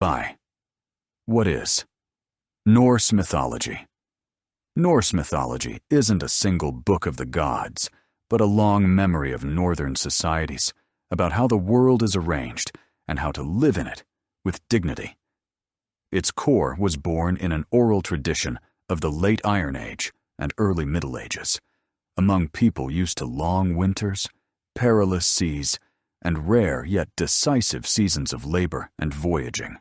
By. What is Norse mythology? Norse mythology isn't a single book of the gods, but a long memory of northern societies about how the world is arranged and how to live in it with dignity. Its core was born in an oral tradition of the late Iron Age and early Middle Ages, among people used to long winters, perilous seas, and rare yet decisive seasons of labor and voyaging.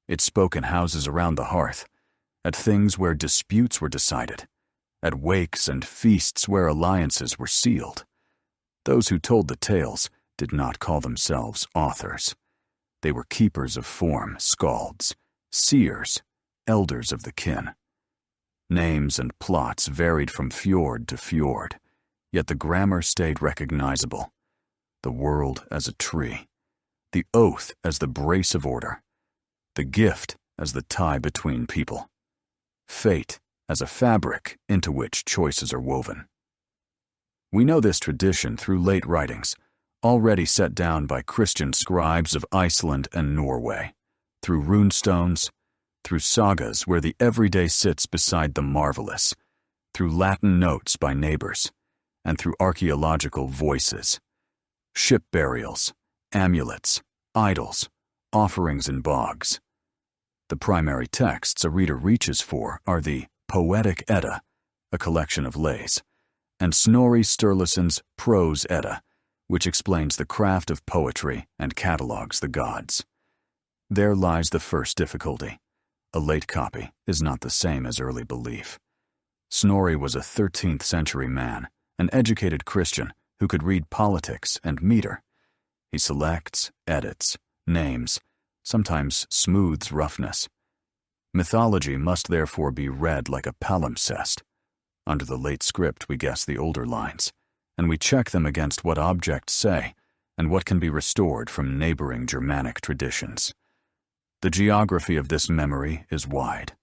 It spoke in houses around the hearth, at things where disputes were decided, at wakes and feasts where alliances were sealed. Those who told the tales did not call themselves authors. They were keepers of form, skalds, seers, elders of the kin. Names and plots varied from fjord to fjord, yet the grammar stayed recognizable. The world as a tree, the oath as the brace of order, the gift as the tie between people, fate as a fabric into which choices are woven. We know this tradition through late writings, already set down by Christian scribes of Iceland and Norway, through runestones, through sagas where the everyday sits beside the marvelous, through Latin notes by neighbors, and through archaeological voices. Ship burials, amulets, idols, offerings in bogs. The primary texts a reader reaches for are the Poetic Edda, a collection of lays, and Snorri Sturluson's Prose Edda, which explains the craft of poetry and catalogues the gods. There lies the first difficulty. A late copy is not the same as early belief. Snorri was a 13th century man, an educated Christian who could read politics and meter. He selects, edits, names, sometimes smooths roughness. Mythology must therefore be read like a palimpsest. Under the late script we guess the older lines, and we check them against what objects say and what can be restored from neighboring Germanic traditions. The geography of this memory is wide.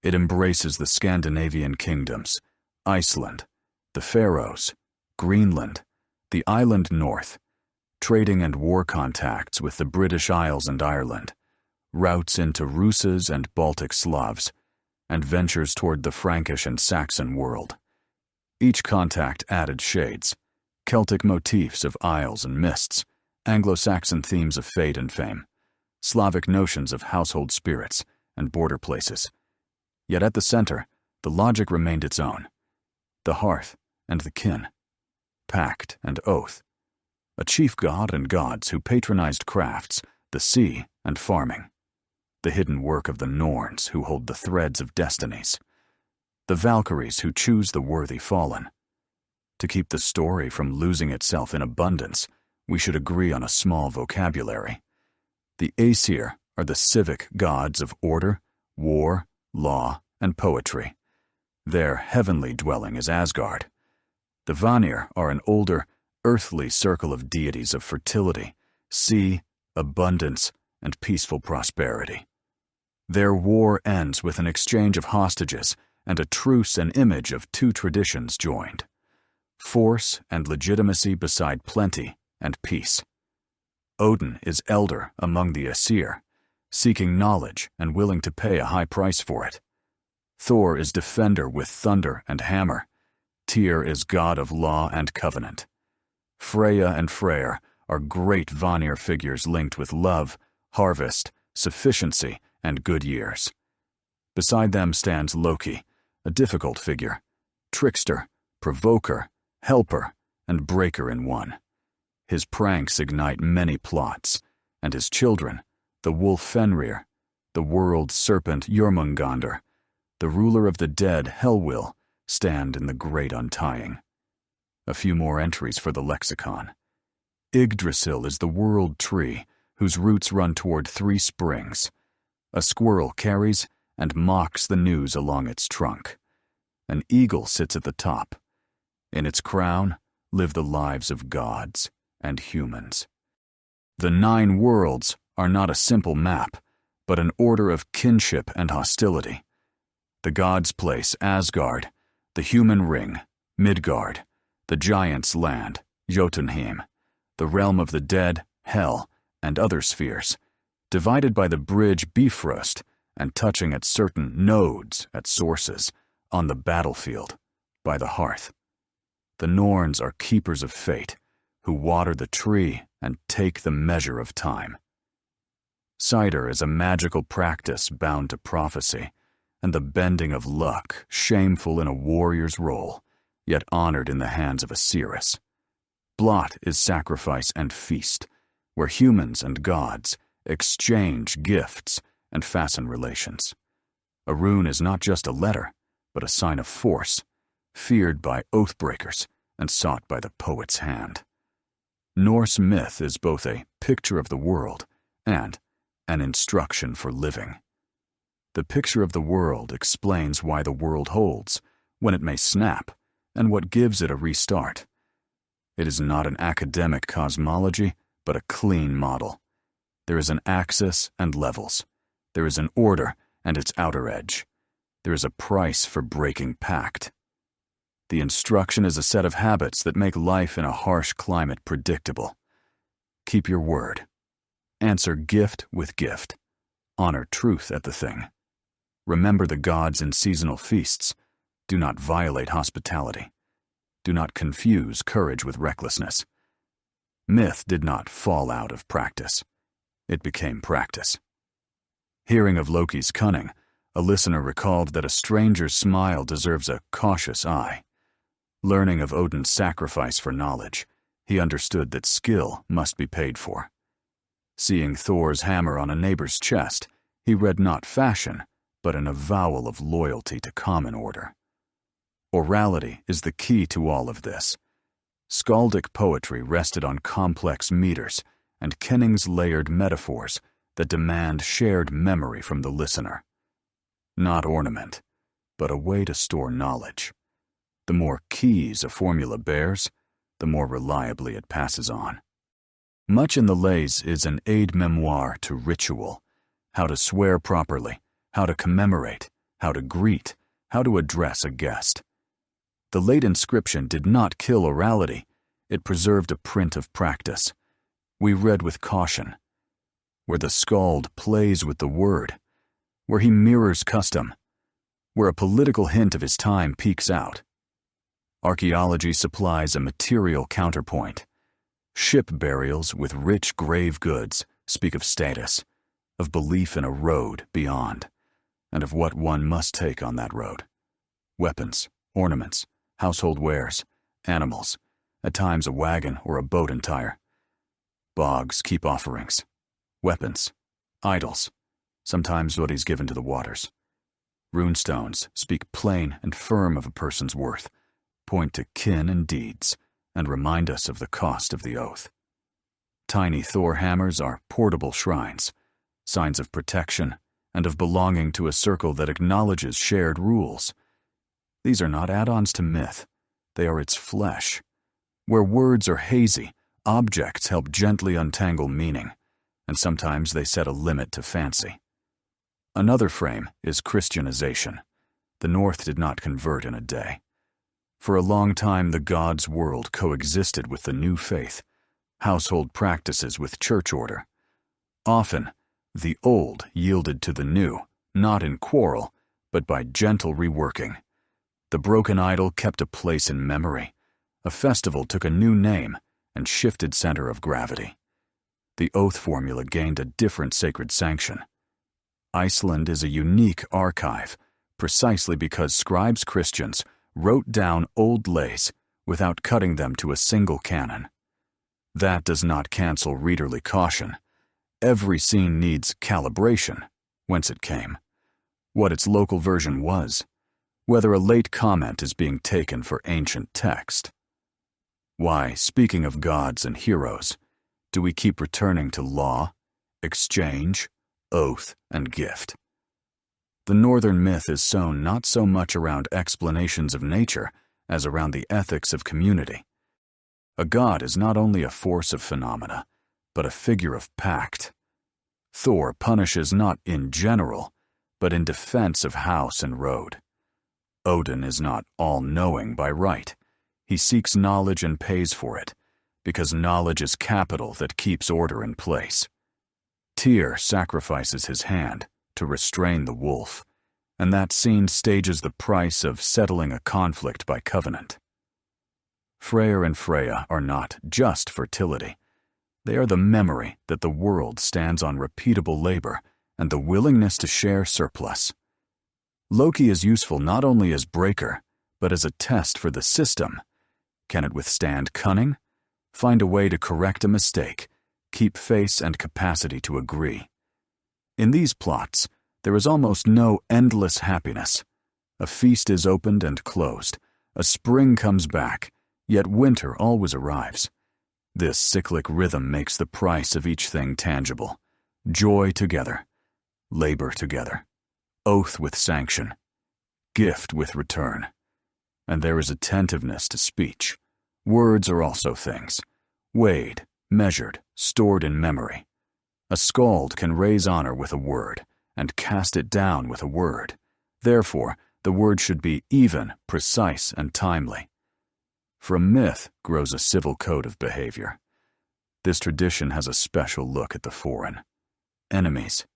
It embraces the Scandinavian kingdoms, Iceland, the Faroes, Greenland, the island north, trading and war contacts with the British Isles and Ireland, routes into Russes and Baltic Slavs, and ventures toward the Frankish and Saxon world. Each contact added shades, Celtic motifs of isles and mists, Anglo-Saxon themes of fate and fame, Slavic notions of household spirits and border places. Yet at the center, the logic remained its own. The hearth and the kin, pact and oath, a chief god and gods who patronized crafts, the sea and farming, the hidden work of the Norns who hold the threads of destinies, the Valkyries who choose the worthy fallen. To keep the story from losing itself in abundance, we should agree on a small vocabulary. The Aesir are the civic gods of order, war, law, and poetry. Their heavenly dwelling is Asgard. The Vanir are an older, earthly circle of deities of fertility, sea, abundance, and peaceful prosperity. Their war ends with an exchange of hostages and a truce and image of two traditions joined. Force and legitimacy beside plenty and peace. Odin is elder among the Aesir, seeking knowledge and willing to pay a high price for it. Thor is defender with thunder and hammer. Tyr is god of law and covenant. Freya and Freyr are great Vanir figures linked with love, harvest, sufficiency, and good years. Beside them stands Loki, a difficult figure, trickster, provoker, helper, and breaker in one. His pranks ignite many plots, and his children, the wolf Fenrir, the world serpent Jormungandr, the ruler of the dead Helwyl, stand in the great untying. A few more entries for the lexicon. Yggdrasil is the world tree, whose roots run toward 3 springs. A squirrel carries and mocks the news along its trunk. An eagle sits at the top. In its crown live the lives of gods and humans. The 9 worlds are not a simple map, but an order of kinship and hostility. The gods' place, Asgard, the human ring, Midgard, the giants' land, Jotunheim, the realm of the dead, Hel, and other spheres, divided by the bridge Bifrost and touching at certain nodes at sources, on the battlefield, by the hearth. The Norns are keepers of fate, who water the tree and take the measure of time. Cider is a magical practice bound to prophecy, and the bending of luck, shameful in a warrior's role, yet honored in the hands of a seeress. Blot is sacrifice and feast, where humans and gods exchange gifts and fasten relations. A rune is not just a letter, but a sign of force, feared by oathbreakers and sought by the poet's hand. Norse myth is both a picture of the world and an instruction for living. The picture of the world explains why the world holds, when it may snap, and what gives it a restart. It is not an academic cosmology, but a clean model. There is an axis and levels. There is an order and its outer edge. There is a price for breaking pact. The instruction is a set of habits that make life in a harsh climate predictable. Keep your word. Answer gift with gift. Honor truth at the thing. Remember the gods in seasonal feasts. Do not violate hospitality. Do not confuse courage with recklessness. Myth did not fall out of practice. It became practice. Hearing of Loki's cunning, a listener recalled that a stranger's smile deserves a cautious eye. Learning of Odin's sacrifice for knowledge, he understood that skill must be paid for. Seeing Thor's hammer on a neighbor's chest, he read not fashion, but an avowal of loyalty to common order. Orality is the key to all of this. Skaldic poetry rested on complex meters and Kenning's layered metaphors that demand shared memory from the listener. Not ornament, but a way to store knowledge. The more keys a formula bears, the more reliably it passes on. Much in the lays is an aide-memoire to ritual, how to swear properly, how to commemorate, how to greet, how to address a guest. The late inscription did not kill orality, it preserved a print of practice. We read with caution, where the skald plays with the word, where he mirrors custom, where a political hint of his time peeks out. Archaeology supplies a material counterpoint. Ship burials with rich grave goods speak of status, of belief in a road beyond, and of what one must take on that road. Weapons, ornaments, household wares, animals, at times a wagon or a boat entire. Bogs keep offerings, weapons, idols, sometimes what is given to the waters. Runestones speak plain and firm of a person's worth, point to kin and deeds, and remind us of the cost of the oath. Tiny Thor hammers are portable shrines, signs of protection and of belonging to a circle that acknowledges shared rules. These are not add-ons to myth, they are its flesh. Where words are hazy, objects help gently untangle meaning, and sometimes they set a limit to fancy. Another frame is Christianization. The North did not convert in a day. For a long time, the gods' world coexisted with the new faith, household practices with church order. Often, the old yielded to the new, not in quarrel, but by gentle reworking. The broken idol kept a place in memory. A festival took a new name and shifted center of gravity. The oath formula gained a different sacred sanction. Iceland is a unique archive, precisely because scribes Christians wrote down old lays without cutting them to a single canon. That does not cancel readerly caution. Every scene needs calibration, whence it came, what its local version was, whether a late comment is being taken for ancient text. Why, speaking of gods and heroes, do we keep returning to law, exchange, oath, and gift? The northern myth is sown not so much around explanations of nature as around the ethics of community. A god is not only a force of phenomena, but a figure of pact. Thor punishes not in general, but in defense of house and road. Odin is not all-knowing by right. He seeks knowledge and pays for it, because knowledge is capital that keeps order in place. Tyr sacrifices his hand to restrain the wolf, and that scene stages the price of settling a conflict by covenant. Freyr and Freya are not just fertility. They are the memory that the world stands on repeatable labor and the willingness to share surplus. Loki is useful not only as breaker, but as a test for the system. Can it withstand cunning? Find a way to correct a mistake, keep face and capacity to agree. In these plots, there is almost no endless happiness. A feast is opened and closed. A spring comes back, yet winter always arrives. This cyclic rhythm makes the price of each thing tangible. Joy together, labor together, oath with sanction, gift with return. And there is attentiveness to speech. Words are also things, weighed, measured, stored in memory. A skald can raise honor with a word, and cast it down with a word. Therefore, the word should be even, precise, and timely. From myth grows a civil code of behavior. This tradition has a special look at the foreign. Enemies,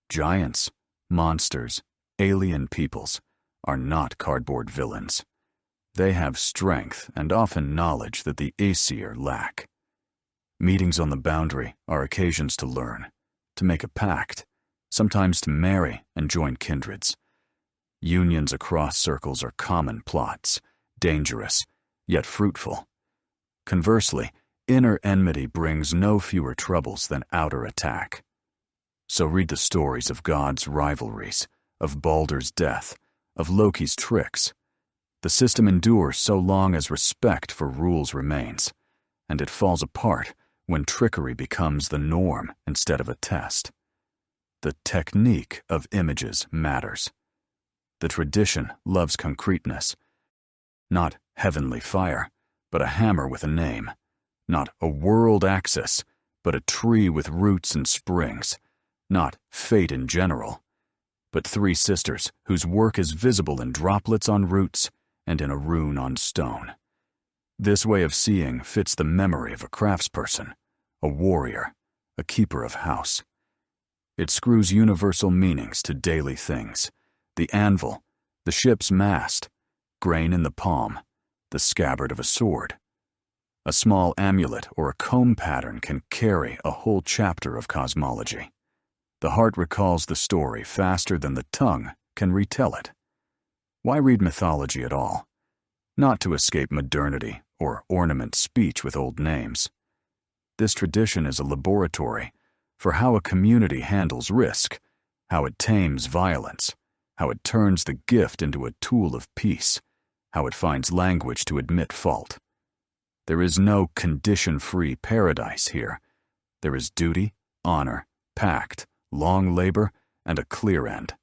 giants, monsters, alien peoples are not cardboard villains. They have strength and often knowledge that the Aesir lack. Meetings on the boundary are occasions to learn, to make a pact, sometimes to marry and join kindreds. Unions across circles are common plots, dangerous, yet fruitful. Conversely, inner enmity brings no fewer troubles than outer attack. So read the stories of gods' rivalries, of Baldur's death, of Loki's tricks. The system endures so long as respect for rules remains, and it falls apart when trickery becomes the norm instead of a test. The technique of images matters. The tradition loves concreteness. Not heavenly fire, but a hammer with a name. Not a world axis, but a tree with roots and springs. Not fate in general, but three sisters whose work is visible in droplets on roots and in a rune on stone. This way of seeing fits the memory of a craftsperson, a warrior, a keeper of house. It screws universal meanings to daily things: the anvil, the ship's mast, grain in the palm, the scabbard of a sword. A small amulet or a comb pattern can carry a whole chapter of cosmology. The heart recalls the story faster than the tongue can retell it. Why read mythology at all? Not to escape modernity or ornament speech with old names. This tradition is a laboratory for how a community handles risk, how it tames violence, how it turns the gift into a tool of peace, how it finds language to admit fault. There is no condition-free paradise here. There is duty, honor, pact, long labor, and a clear end.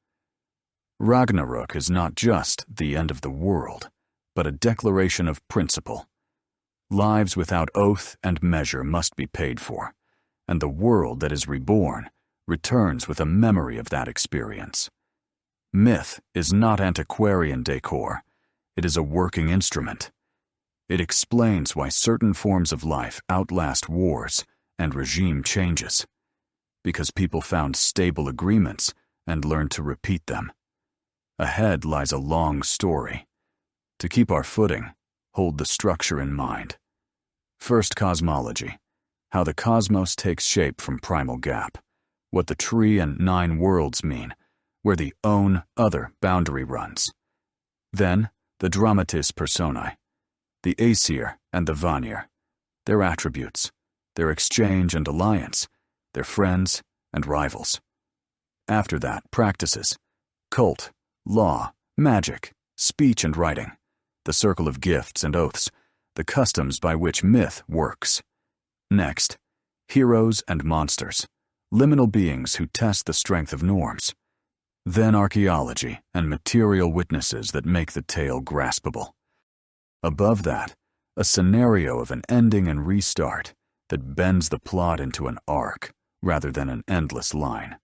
Ragnarök is not just the end of the world, but a declaration of principle. Lives without oath and measure must be paid for, and the world that is reborn returns with a memory of that experience. Myth is not antiquarian decor. It is a working instrument. It explains why certain forms of life outlast wars and regime changes, because people found stable agreements and learned to repeat them. Ahead lies a long story. To keep our footing, hold the structure in mind. First, cosmology, how the cosmos takes shape from primal gap, what the tree and 9 worlds mean, where the own other boundary runs. Then, the dramatis personae, the Aesir and the Vanir, their attributes, their exchange and alliance, their friends and rivals. After that, practices, cult, law, magic, speech and writing, the circle of gifts and oaths, the customs by which myth works. Next, heroes and monsters, liminal beings who test the strength of norms. Then archaeology and material witnesses that make the tale graspable. Above that, a scenario of an ending and restart that bends the plot into an arc rather than an endless line.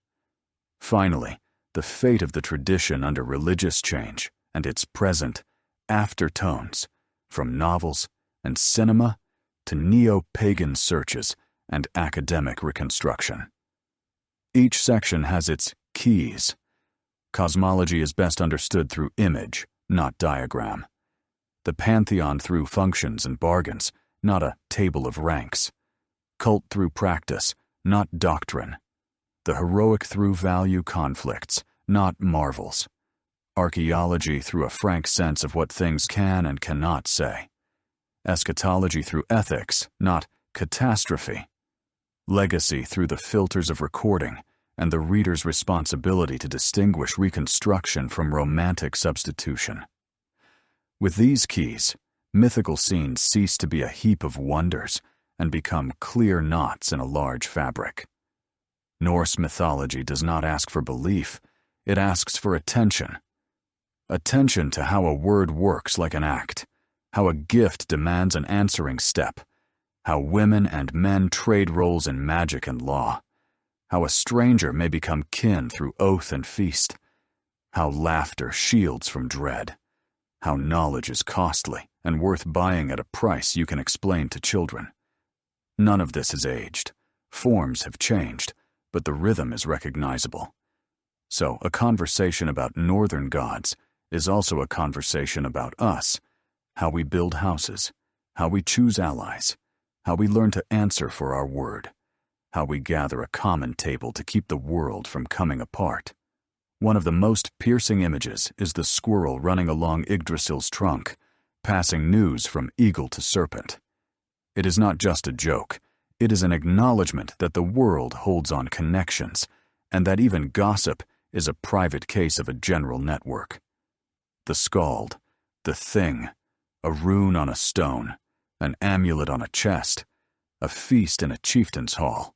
Finally, the fate of the tradition under religious change and its present aftertones, from novels and cinema to neo-pagan searches and academic reconstruction. Each section has its keys. Cosmology is best understood through image, not diagram. The pantheon through functions and bargains, not a table of ranks. Cult through practice, not doctrine. The heroic through value conflicts, not marvels. Archaeology through a frank sense of what things can and cannot say. Eschatology through ethics, not catastrophe. Legacy through the filters of recording and the reader's responsibility to distinguish reconstruction from romantic substitution. With these keys, mythical scenes cease to be a heap of wonders and become clear knots in a large fabric. Norse mythology does not ask for belief, it asks for attention. Attention to how a word works like an act, how a gift demands an answering step, how women and men trade roles in magic and law, how a stranger may become kin through oath and feast, how laughter shields from dread, how knowledge is costly and worth buying at a price you can explain to children. None of this has aged. Forms have changed, but the rhythm is recognizable. So, a conversation about northern gods is also a conversation about us, how we build houses, how we choose allies, how we learn to answer for our word, how we gather a common table to keep the world from coming apart. One of the most piercing images is the squirrel running along Yggdrasil's trunk, passing news from eagle to serpent. It is not just a joke, it is an acknowledgement that the world holds on connections, and that even gossip is a private case of a general network. The skald, the thing, a rune on a stone, an amulet on a chest, a feast in a chieftain's hall.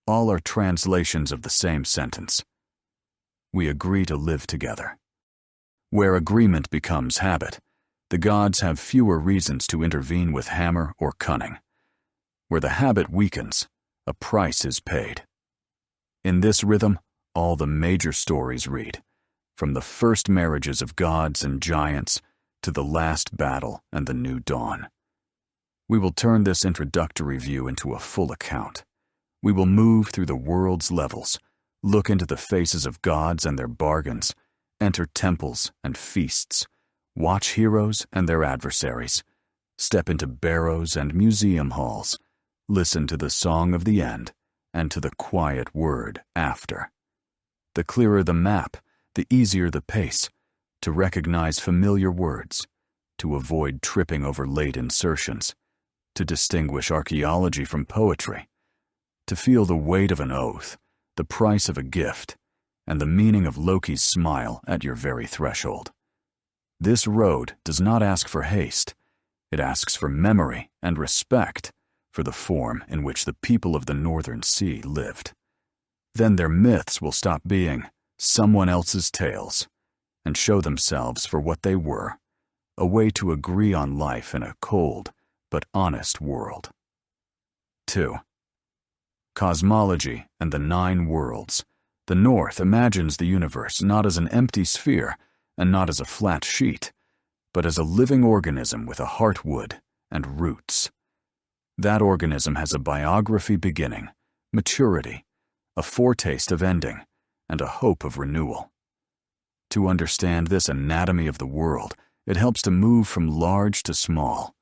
All are translations of the same sentence. We agree to live together. Where agreement becomes habit, the gods have fewer reasons to intervene with hammer or cunning. Where the habit weakens, a price is paid. In this rhythm, all the major stories read, from the first marriages of gods and giants to the last battle and the new dawn. We will turn this introductory view into a full account. We will move through the world's levels, look into the faces of gods and their bargains, enter temples and feasts, watch heroes and their adversaries, step into barrows and museum halls, listen to the song of the end and to the quiet word after. The clearer the map, the easier the pace, to recognize familiar words, to avoid tripping over late insertions, to distinguish archaeology from poetry, to feel the weight of an oath, the price of a gift, and the meaning of Loki's smile at your very threshold. This road does not ask for haste. It asks for memory and respect for the form in which the people of the Northern Sea lived. Then their myths will stop being someone else's tales and show themselves for what they were, a way to agree on life in a cold but honest world. 2. Cosmology and the 9 worlds. The North imagines the universe not as an empty sphere and not as a flat sheet, but as a living organism with a heartwood and roots. That organism has a biography beginning, maturity, a foretaste of ending, and a hope of renewal. To understand this anatomy of the world, it helps to move from large to small,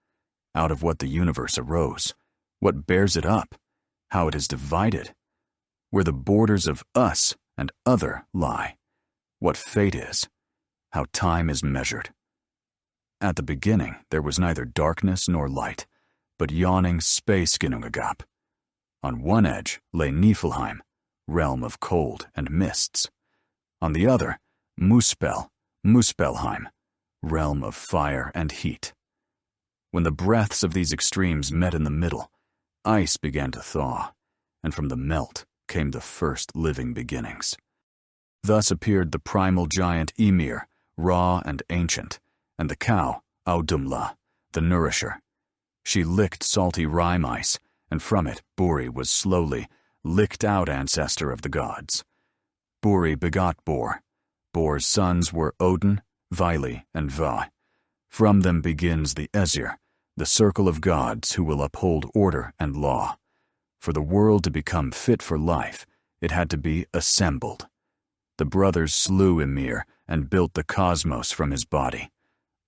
out of what the universe arose, what bears it up, how it is divided, where the borders of us and other lie, what fate is, how time is measured. At the beginning, there was neither darkness nor light, but yawning space Ginnungagap. On one edge lay Niflheim, realm of cold and mists. On the other, Muspelheim, realm of fire and heat. When the breaths of these extremes met in the middle, ice began to thaw, and from the melt came the first living beginnings. Thus appeared the primal giant Ymir, raw and ancient, and the cow, Audumla, the nourisher. She licked salty rime ice, and from it Buri was slowly licked out ancestor of the gods. Buri begot Bor. Bor's sons were Odin, Vili, and Va. From them begins the Aesir, the circle of gods who will uphold order and law. For the world to become fit for life, it had to be assembled. The brothers slew Ymir and built the cosmos from his body,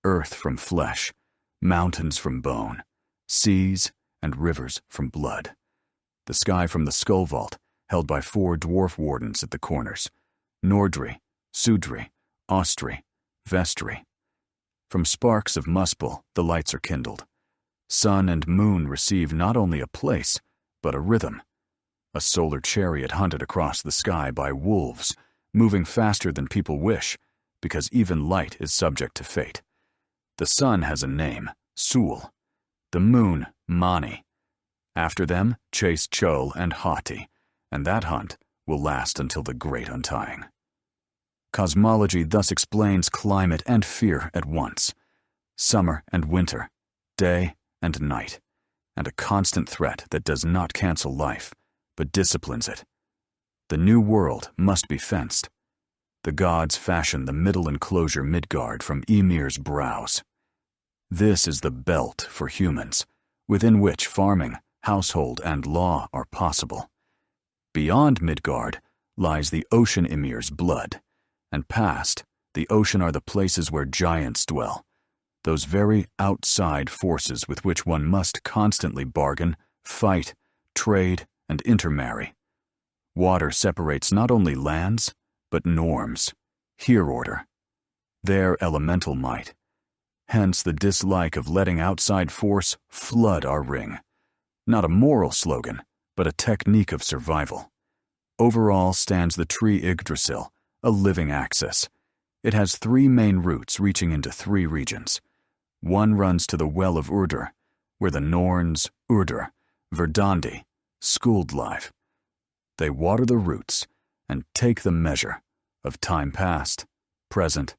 earth from flesh, mountains from bone, seas and rivers from blood. The sky from the skull vault, held by 4 dwarf wardens at the corners, Nordri, Sudri, Ostri, Vestri. From sparks of Muspel, the lights are kindled. Sun and moon receive not only a place, but a rhythm. A solar chariot hunted across the sky by wolves, moving faster than people wish, because even light is subject to fate. The sun has a name, Sul. The moon, Mani. After them chase Chol and Hati, and that hunt will last until the great untying. Cosmology thus explains climate and fear at once, summer and winter, day and night, and a constant threat that does not cancel life, but disciplines it. The new world must be fenced. The gods fashion the middle enclosure Midgard from Ymir's brows. This is the belt for humans, within which farming, household, and law are possible. Beyond Midgard lies the ocean Ymir's blood, and past the ocean are the places where giants dwell, those very outside forces with which one must constantly bargain, fight, trade, and intermarry. Water separates not only lands, but norms, here order, there elemental might. Hence the dislike of letting outside force flood our ring. Not a moral slogan, but a technique of survival. Overall stands the tree Yggdrasil, a living axis. It has 3 main roots reaching into 3 regions. One runs to the well of Urdur, where the Norns, Urdur, Verdandi, schooled live. They water the roots and take the measure of time past, present,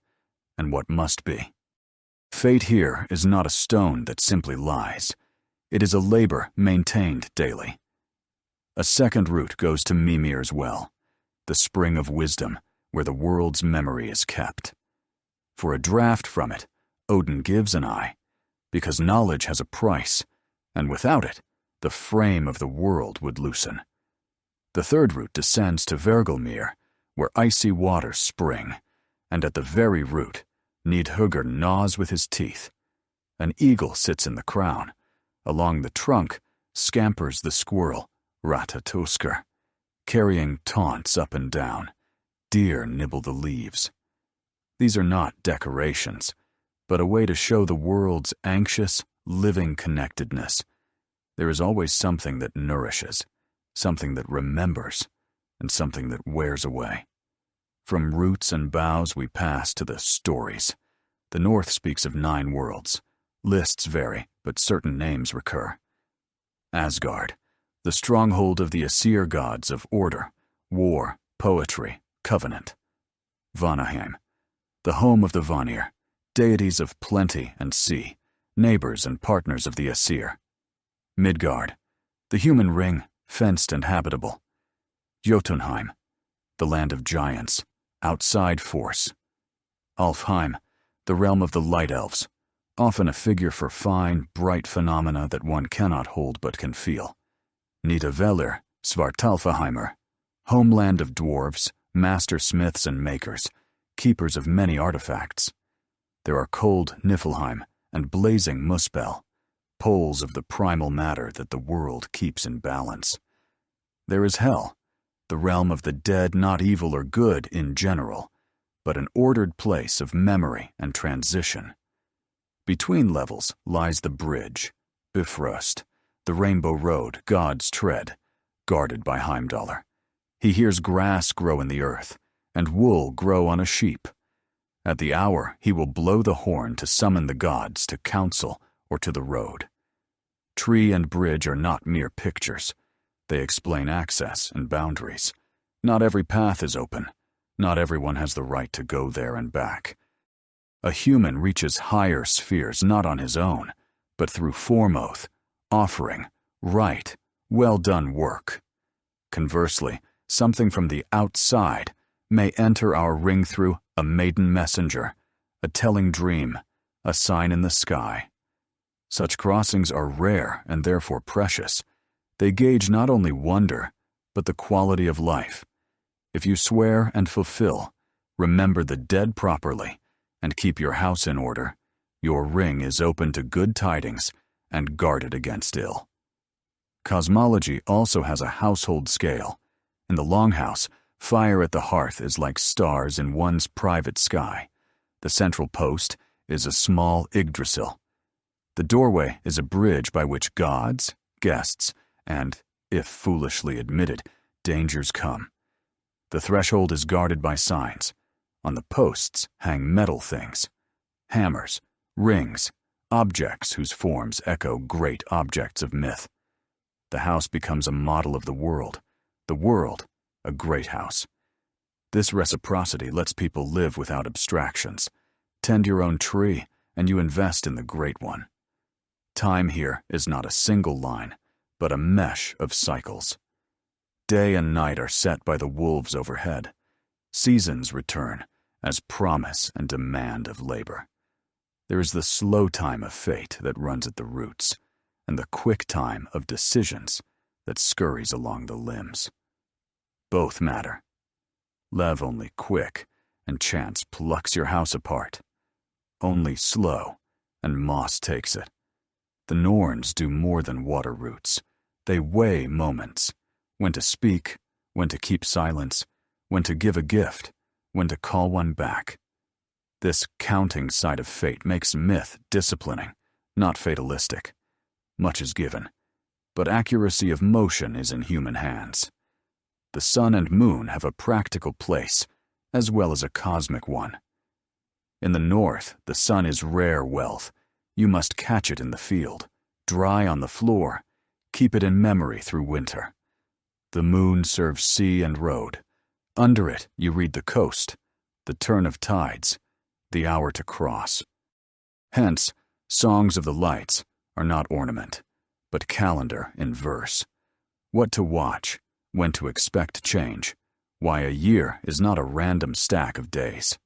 and what must be. Fate here is not a stone that simply lies. It is a labor maintained daily. A second route goes to Mimir's well, the spring of wisdom, where the world's memory is kept. For a draught from it, Odin gives an eye, because knowledge has a price, and without it, the frame of the world would loosen. The third route descends to Vergelmir, where icy waters spring, and at the very root, Nidhugger gnaws with his teeth. An eagle sits in the crown. Along the trunk scampers the squirrel, Ratatoskr, carrying taunts up and down. Deer nibble the leaves. These are not decorations, but a way to show the world's anxious, living connectedness. There is always something that nourishes, something that remembers, and something that wears away. From roots and boughs we pass to the stories. The North speaks of 9 worlds. Lists vary, but certain names recur. Asgard, the stronghold of the Aesir gods of order, war, poetry, covenant. Vanaheim, the home of the Vanir, deities of plenty and sea, neighbors and partners of the Aesir. Midgard, the human ring, fenced and habitable. Jotunheim, the land of giants, outside force. Alfheim, the realm of the light elves, often a figure for fine, bright phenomena that one cannot hold but can feel. Nidavellir, Svartalfaheimer, homeland of dwarves, master smiths and makers, keepers of many artifacts. There are cold Niflheim and blazing Muspel, poles of the primal matter that the world keeps in balance. There is Hell, the realm of the dead, not evil or good in general, but an ordered place of memory and transition. Between levels lies the bridge, Bifrost, the rainbow road gods tread, guarded by Heimdallr. He hears grass grow in the earth, and wool grow on a sheep. At the hour he will blow the horn to summon the gods to council or to the road. Tree and bridge are not mere pictures. They explain access and boundaries. Not every path is open. Not everyone has the right to go there and back. A human reaches higher spheres not on his own, but through foremoth, offering, right, well-done work. Conversely, something from the outside may enter our ring through a maiden messenger, a telling dream, a sign in the sky. Such crossings are rare and therefore precious. They gauge not only wonder, but the quality of life, If you swear and fulfill, remember the dead properly, and keep your house in order, your ring is open to good tidings and guarded against ill. Cosmology also has a household scale. In the Longhouse, fire at the hearth is like stars in one's private sky. The central post is a small Yggdrasil. The doorway is a bridge by which gods, guests, and, if foolishly admitted, dangers come. The threshold is guarded by signs. On the posts hang metal things, hammers, rings, objects whose forms echo great objects of myth. The house becomes a model of the world a great house. This reciprocity lets people live without abstractions. Tend your own tree, and you invest in the great one. Time here is not a single line, but a mesh of cycles. Day and night are set by the wolves overhead. Seasons return as promise and demand of labor. There is the slow time of fate that runs at the roots, and the quick time of decisions that scurries along the limbs. Both matter. Lev only quick, and chance plucks your house apart. Only slow, and moss takes it. The Norns do more than water roots. They weigh moments, when to speak, when to keep silence, when to give a gift, when to call one back. This counting side of fate makes myth disciplining, not fatalistic. Much is given, but accuracy of motion is in human hands. The sun and moon have a practical place, as well as a cosmic one. In the north, the sun is rare wealth. You must catch it in the field, dry on the floor, keep it in memory through winter. The moon serves sea and road. Under it, you read the coast, the turn of tides, the hour to cross. Hence, songs of the lights are not ornament, but calendar in verse. What to watch, when to expect change, why a year is not a random stack of days.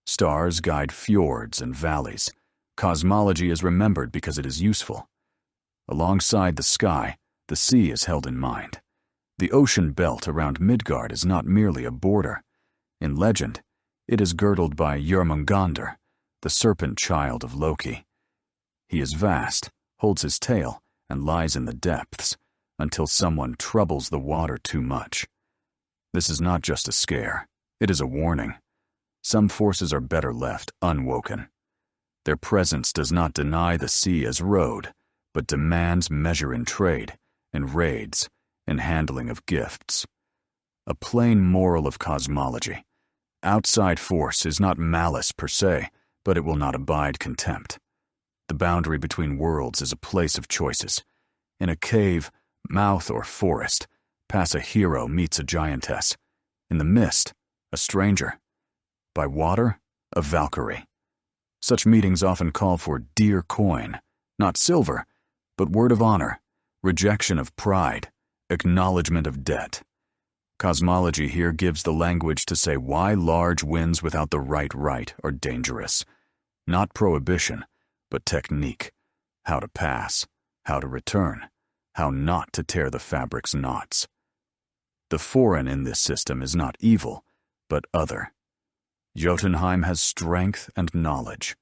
Stars guide fjords and valleys. Cosmology is remembered because it is useful. Alongside the sky, the sea is held in mind. The ocean belt around Midgard is not merely a border. In legend, it is girdled by Jörmungandr, the serpent child of Loki. He is vast, holds his tail, and lies in the depths, until someone troubles the water too much. This is not just a scare, it is a warning. Some forces are better left unwoken. Their presence does not deny the sea as road, but demands measure in trade, in raids, in handling of gifts. A plain moral of cosmology. Outside force is not malice per se, but it will not abide contempt. The boundary between worlds is a place of choices. In a cave, mouth, or forest, pass a hero meets a giantess. In the mist, a stranger. By water, a Valkyrie. Such meetings often call for dear coin, not silver, but word of honor, rejection of pride, acknowledgement of debt. Cosmology here gives the language to say why large wins without the right are dangerous. Not prohibition, but technique. How to pass, how to return, how not to tear the fabric's knots. The foreign in this system is not evil, but other. Jotunheim has strength and knowledge.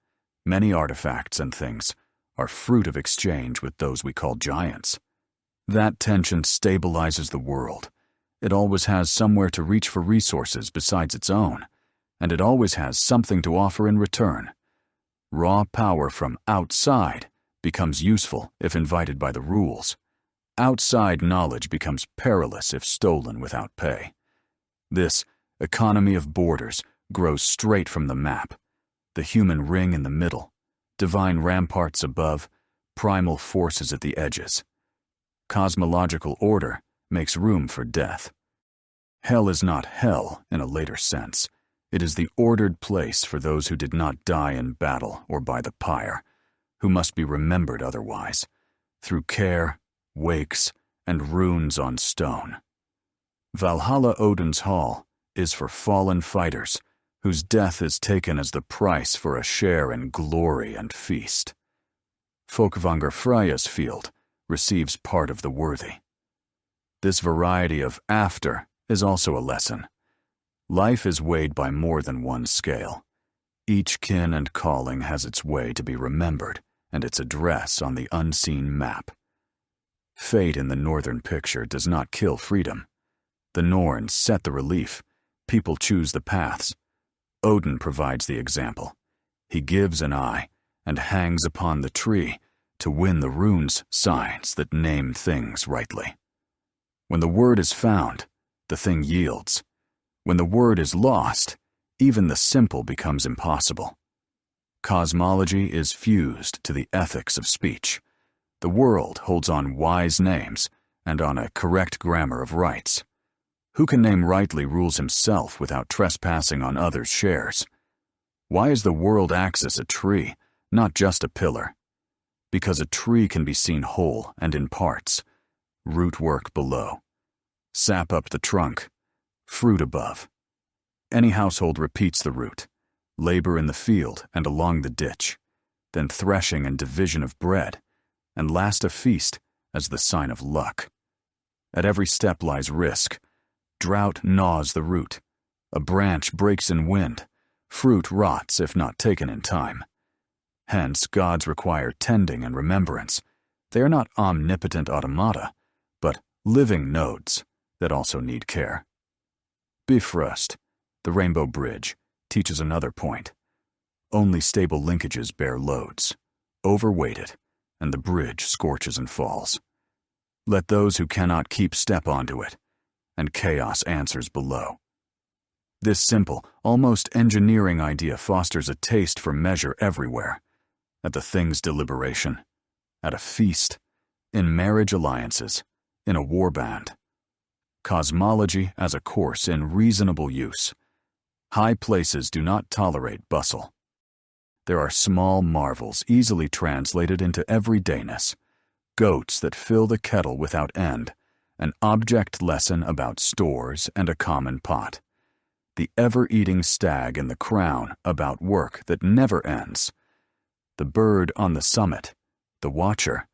Many artifacts and things are fruit of exchange with those we call giants. That tension stabilizes the world. It always has somewhere to reach for resources besides its own, and it always has something to offer in return. Raw power from outside becomes useful if invited by the rules. Outside knowledge becomes perilous if stolen without pay. This economy of borders grows straight from the map. The human ring in the middle, divine ramparts above, primal forces at the edges. Cosmological order makes room for death. Hell is not hell in a later sense. It is the ordered place for those who did not die in battle or by the pyre, who must be remembered otherwise, through care, wakes, and runes on stone. Valhalla Odin's Hall is for fallen fighters, whose death is taken as the price for a share in glory and feast. Folkvanger Freya's field receives part of the worthy. This variety of after is also a lesson. Life is weighed by more than one scale. Each kin and calling has its way to be remembered and its address on the unseen map. Fate in the northern picture does not kill freedom. The Norns set the relief. People choose the paths. Odin provides the example. He gives an eye and hangs upon the tree to win the runes signs that name things rightly. When the word is found, the thing yields. When the word is lost, even the simple becomes impossible. Cosmology is fused to the ethics of speech. The world holds on wise names and on a correct grammar of rights. Who can name rightly rules himself without trespassing on others' shares? Why is the world axis a tree, not just a pillar? Because a tree can be seen whole and in parts. Root work below. Sap up the trunk. Fruit above. Any household repeats the root. Labor in the field and along the ditch. Then threshing and division of bread. And last a feast as the sign of luck. At every step lies risk. Drought gnaws the root. A branch breaks in wind. Fruit rots if not taken in time. Hence, gods require tending and remembrance. They are not omnipotent automata, but living nodes that also need care. Bifrost, the Rainbow Bridge, teaches another point. Only stable linkages bear loads. Overweight it, and the bridge scorches and falls. Let those who cannot keep step onto it, and chaos answers below. This simple, almost engineering idea fosters a taste for measure everywhere. At the thing's deliberation, at a feast, in marriage alliances, in a warband. Cosmology as a course in reasonable use. High places do not tolerate bustle. There are small marvels easily translated into everydayness. Goats that fill the kettle without end, an object lesson about stores and a common pot. The ever-eating stag in the crown about work that never ends. The bird on the summit, the watcher,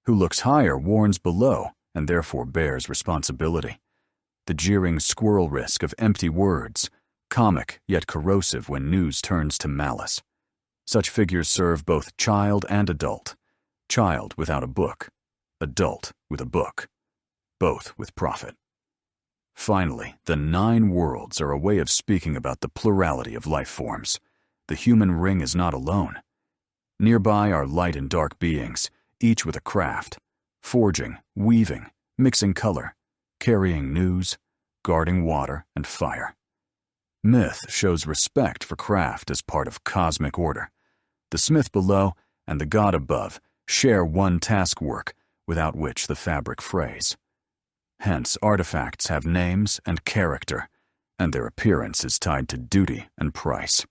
who looks higher warns below and therefore bears responsibility. The jeering squirrel risk of empty words, comic yet corrosive when news turns to malice. Such figures serve both child and adult. Child without a book, adult with a book, both with profit. Finally, the 9 worlds are a way of speaking about the plurality of life forms. The human ring is not alone. Nearby are light and dark beings, each with a craft, forging, weaving, mixing color, carrying news, guarding water and fire. Myth shows respect for craft as part of cosmic order. The smith below and the god above share one task work, without which the fabric frays. Hence, artifacts have names and character, and their appearance is tied to duty and price.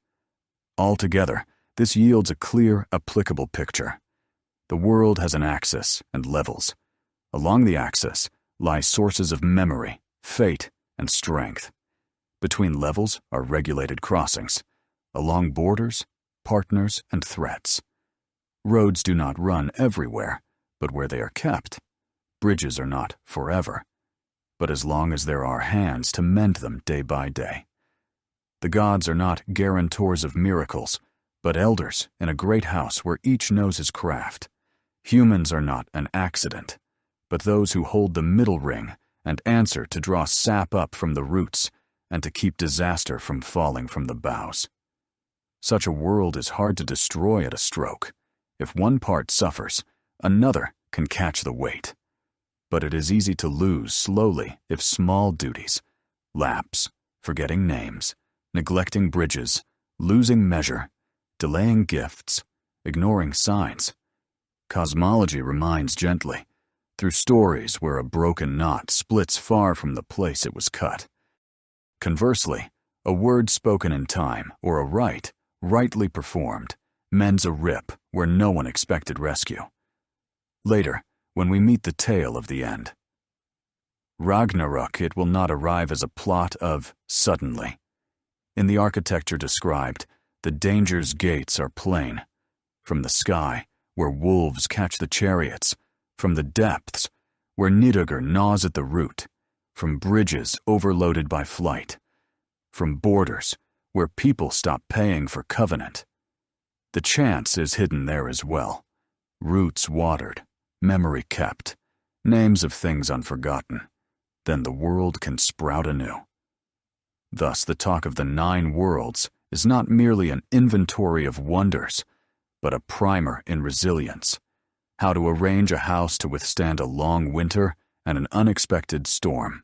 Altogether, this yields a clear, applicable picture. The world has an axis and levels. Along the axis lie sources of memory, fate, and strength. Between levels are regulated crossings. Along borders, partners and threats. Roads do not run everywhere, but where they are kept. Bridges are not forever, but as long as there are hands to mend them day by day. The gods are not guarantors of miracles, but elders in a great house where each knows his craft. Humans are not an accident, but those who hold the middle ring and answer to draw sap up from the roots and to keep disaster from falling from the boughs. Such a world is hard to destroy at a stroke. If one part suffers, another can catch the weight. But it is easy to lose slowly if small duties, lapse, forgetting names, neglecting bridges, losing measure, delaying gifts, ignoring signs. Cosmology reminds gently, through stories where a broken knot splits far from the place it was cut. Conversely, a word spoken in time or a rite, rightly performed, mends a rip where no one expected rescue. Later, when we meet the tale of the end. Ragnarök, it will not arrive as a plot of suddenly. In the architecture described, the danger's gates are plain. From the sky, where wolves catch the chariots, from the depths, where Nidugr gnaws at the root, from bridges overloaded by flight, from borders where people stop paying for covenant. The chance is hidden there as well. Roots watered, memory kept, names of things unforgotten. Then the world can sprout anew. Thus, the talk of the 9 worlds is not merely an inventory of wonders, but a primer in resilience, how to arrange a house to withstand a long winter and an unexpected storm.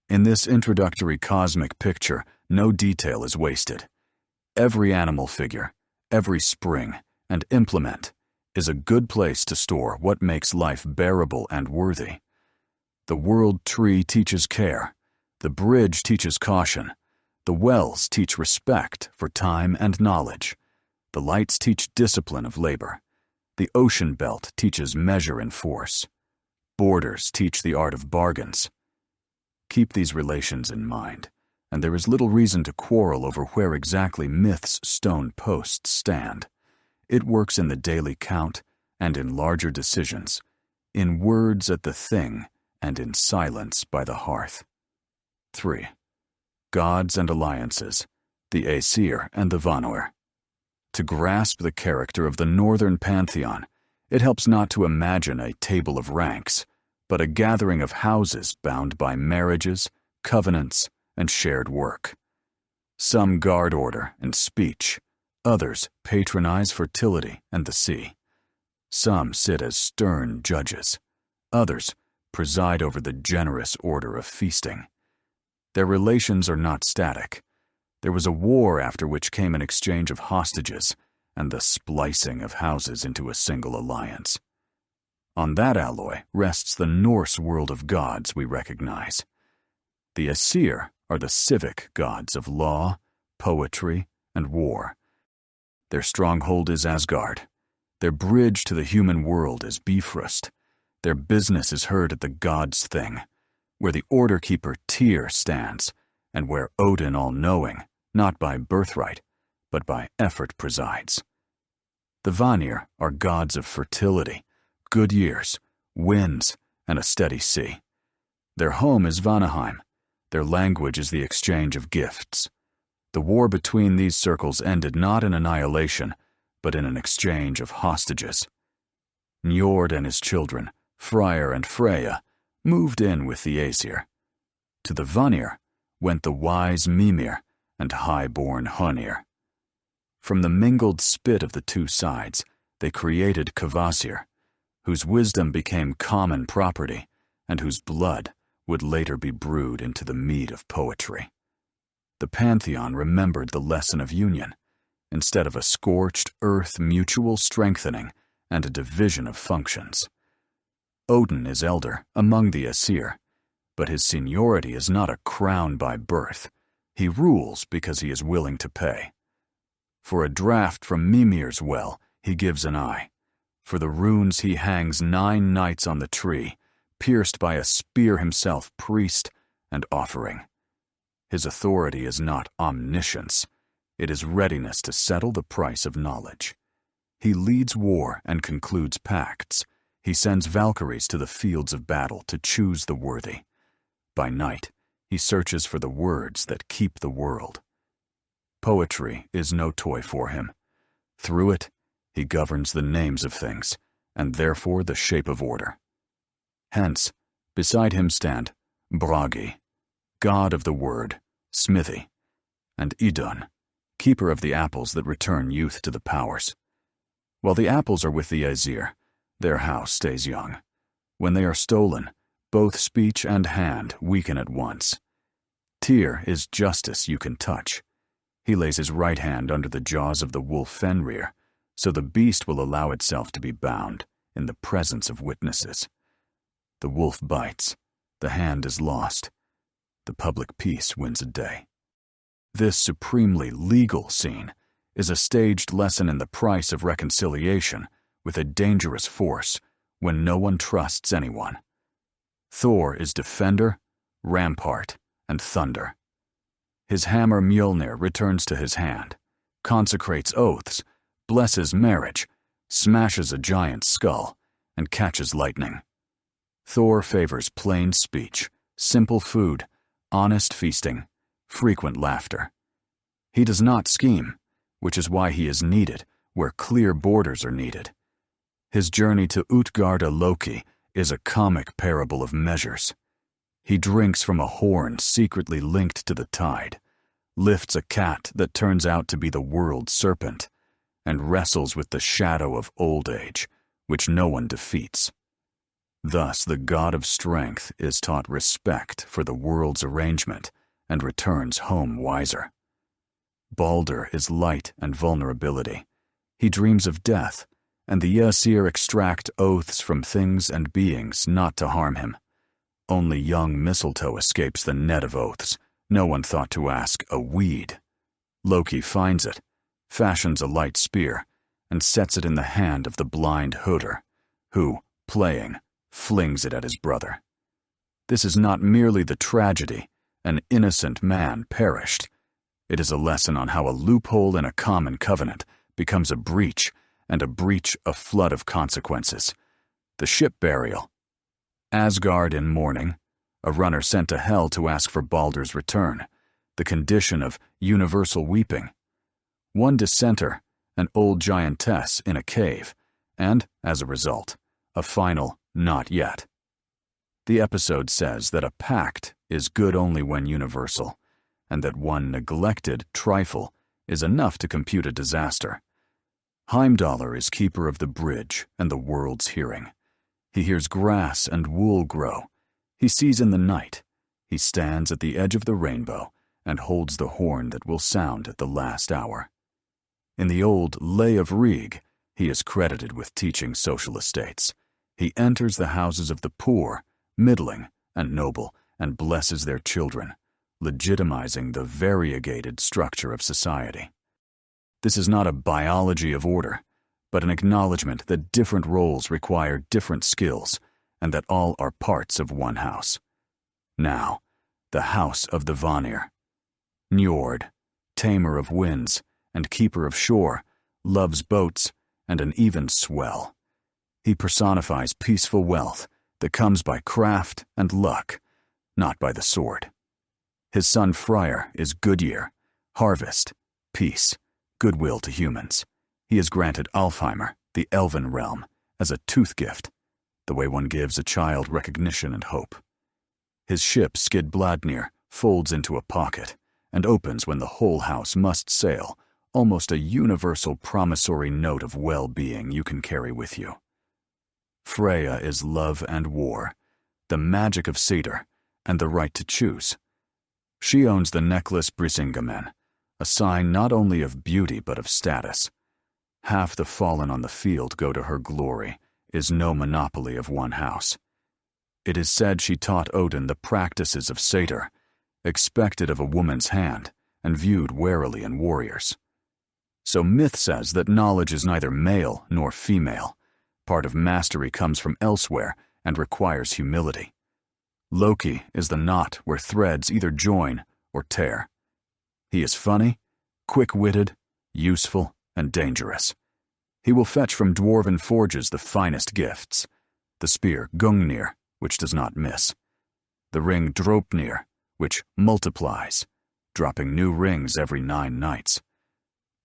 In this introductory cosmic picture, no detail is wasted. Every animal figure, every spring and implement is a good place to store what makes life bearable and worthy. The world tree teaches care, the bridge teaches caution, the wells teach respect for time and knowledge, the lights teach discipline of labor, the ocean belt teaches measure and force, borders teach the art of bargains. Keep these relations in mind, and there is little reason to quarrel over where exactly myth's stone posts stand. It works in the daily count and in larger decisions, in words at the thing and in silence by the hearth. 3. Gods and alliances, the Aesir and the Vanir. To grasp the character of the northern pantheon, it helps not to imagine a table of ranks, but a gathering of houses bound by marriages, covenants, and shared work. Some guard order and speech, others patronize fertility and the sea. Some sit as stern judges, others preside over the generous order of feasting. Their relations are not static. There was a war after which came an exchange of hostages and the splicing of houses into a single alliance. On that alloy rests the Norse world of gods we recognize. The Aesir are the civic gods of law, poetry, and war. Their stronghold is Asgard. Their bridge to the human world is Bifrost. Their business is heard at the gods' thing, where the order keeper Tyr stands, and where Odin all-knowing, not by birthright, but by effort presides. The Vanir are gods of fertility, good years, winds, and a steady sea. Their home is Vanaheim. Their language is the exchange of gifts. The war between these circles ended not in annihilation, but in an exchange of hostages. Njord and his children, Freyr and Freya, moved in with the Aesir. To the Vanir went the wise Mimir and high-born Honir. From the mingled spit of the two sides, they created Kvasir, whose wisdom became common property and whose blood would later be brewed into the mead of poetry. The pantheon remembered the lesson of union, instead of a scorched earth mutual strengthening and a division of functions. Odin is elder among the Aesir, but his seniority is not a crown by birth. He rules because he is willing to pay. For a draught from Mimir's well, he gives an eye. For the runes he hangs 9 nights on the tree, pierced by a spear himself priest and offering. His authority is not omniscience. It is readiness to settle the price of knowledge. He leads war and concludes pacts. He sends Valkyries to the fields of battle to choose the worthy. By night, he searches for the words that keep the world. Poetry is no toy for him. Through it, he governs the names of things, and therefore the shape of order. Hence, beside him stand Bragi, god of the word, smithy, and Idun, keeper of the apples that return youth to the powers. While the apples are with the Aesir, their house stays young. When they are stolen, both speech and hand weaken at once. Tyr is justice you can touch. He lays his right hand under the jaws of the wolf Fenrir, so the beast will allow itself to be bound in the presence of witnesses. The wolf bites, the hand is lost. The public peace wins a day. This supremely legal scene is a staged lesson in the price of reconciliation with a dangerous force when no one trusts anyone. Thor is defender, rampart, and thunder. His hammer Mjolnir returns to his hand, consecrates oaths, blesses marriage, smashes a giant's skull, and catches lightning. Thor favors plain speech, simple food, honest feasting, frequent laughter. He does not scheme, which is why he is needed where clear borders are needed. His journey to Utgarda Loki is a comic parable of measures. He drinks from a horn secretly linked to the tide, lifts a cat that turns out to be the world serpent, and wrestles with the shadow of old age, which no one defeats. Thus the god of strength is taught respect for the world's arrangement and returns home wiser. Balder is light and vulnerability. He dreams of death, and the Aesir extract oaths from things and beings not to harm him. Only young mistletoe escapes the net of oaths. No one thought to ask a weed. Loki finds it, fashions a light spear, and sets it in the hand of the blind Hoder, who, playing, flings it at his brother. This is not merely the tragedy, an innocent man perished. It is a lesson on how a loophole in a common covenant becomes a breach, and a breach a flood of consequences. The ship burial. Asgard in mourning, a runner sent to hell to ask for Balder's return, the condition of universal weeping. One dissenter, an old giantess in a cave, and, as a result, a final not yet. The episode says that a pact is good only when universal, and that one neglected trifle is enough to compute a disaster. Heimdallr is keeper of the bridge and the world's hearing. He hears grass and wool grow. He sees in the night. He stands at the edge of the rainbow and holds the horn that will sound at the last hour. In the old Lay of Rig, he is credited with teaching social estates. He enters the houses of the poor, middling, and noble, and blesses their children, legitimizing the variegated structure of society. This is not a biology of order, but an acknowledgement that different roles require different skills, and that all are parts of one house. Now, the house of the Vanir. Njord, tamer of winds and keeper of shore, loves boats and an even swell. He personifies peaceful wealth that comes by craft and luck, not by the sword. His son Freyr is good year, harvest, peace, goodwill to humans. He is granted Alfheimr, the elven realm, as a tooth gift, the way one gives a child recognition and hope. His ship Skidbladnir folds into a pocket and opens when the whole house must sail, almost a universal promissory note of well-being you can carry with you. Freya is love and war, the magic of Cedar, and the right to choose. She owns the necklace Brisingamen, a sign not only of beauty but of status. Half the fallen on the field go to her glory, is no monopoly of one house. It is said she taught Odin the practices of satyr, expected of a woman's hand, and viewed warily in warriors. So myth says that knowledge is neither male nor female. Part of mastery comes from elsewhere and requires humility. Loki is the knot where threads either join or tear. He is funny, quick-witted, useful, and dangerous. He will fetch from dwarven forges the finest gifts, the spear Gungnir, which does not miss, the ring Dropnir, which multiplies, dropping new rings every 9 nights,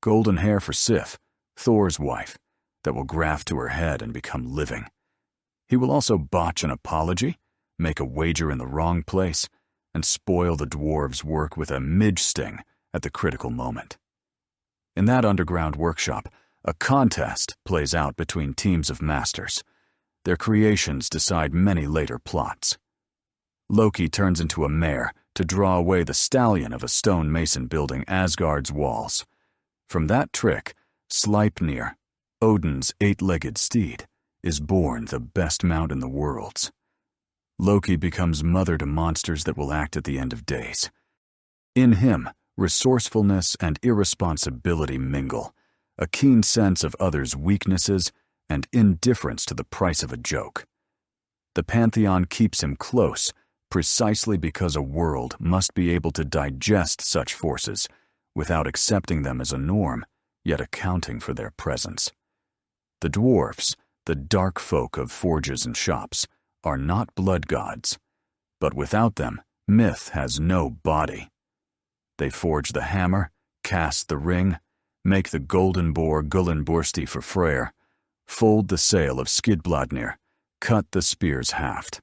golden hair for Sif, Thor's wife, that will graft to her head and become living. He will also botch an apology, make a wager in the wrong place, and spoil the dwarves' work with a midge sting at the critical moment. In that underground workshop, a contest plays out between teams of masters. Their creations decide many later plots. Loki turns into a mare to draw away the stallion of a stonemason building Asgard's walls. From that trick, Sleipnir, Odin's 8-legged steed, is born the best mount in the worlds. Loki becomes mother to monsters that will act at the end of days. In him, resourcefulness and irresponsibility mingle, a keen sense of others' weaknesses and indifference to the price of a joke. The pantheon keeps him close precisely because a world must be able to digest such forces without accepting them as a norm, yet accounting for their presence. The dwarfs, the dark folk of forges and shops, are not blood gods, but without them, myth has no body. They forge the hammer, cast the ring, make the golden boar Gullinbursti for Freyr, fold the sail of Skidbladnir, cut the spear's haft.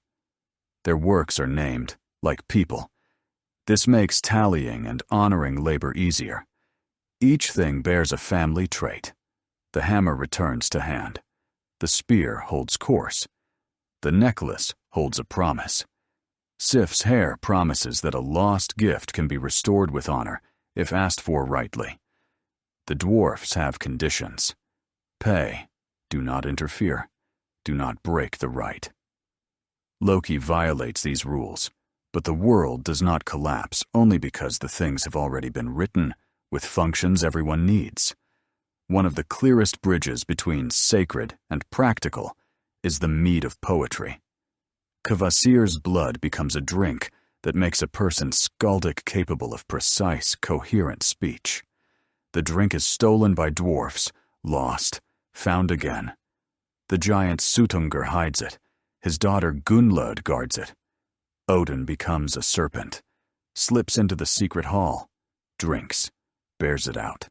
Their works are named, like people. This makes tallying and honoring labor easier. Each thing bears a family trait. The hammer returns to hand. The spear holds course. The necklace holds a promise. Sif's hair promises that a lost gift can be restored with honor if asked for rightly. The dwarfs have conditions. Pay. Do not interfere. Do not break the right. Loki violates these rules, but the world does not collapse only because the things have already been written with functions everyone needs. One of the clearest bridges between sacred and practical is the mead of poetry. Kvasir's blood becomes a drink that makes a person skaldic capable of precise, coherent speech. The drink is stolen by dwarfs, lost, found again. The giant Suttungr hides it. His daughter Gunnlod guards it. Odin becomes a serpent, slips into the secret hall, drinks, bears it out,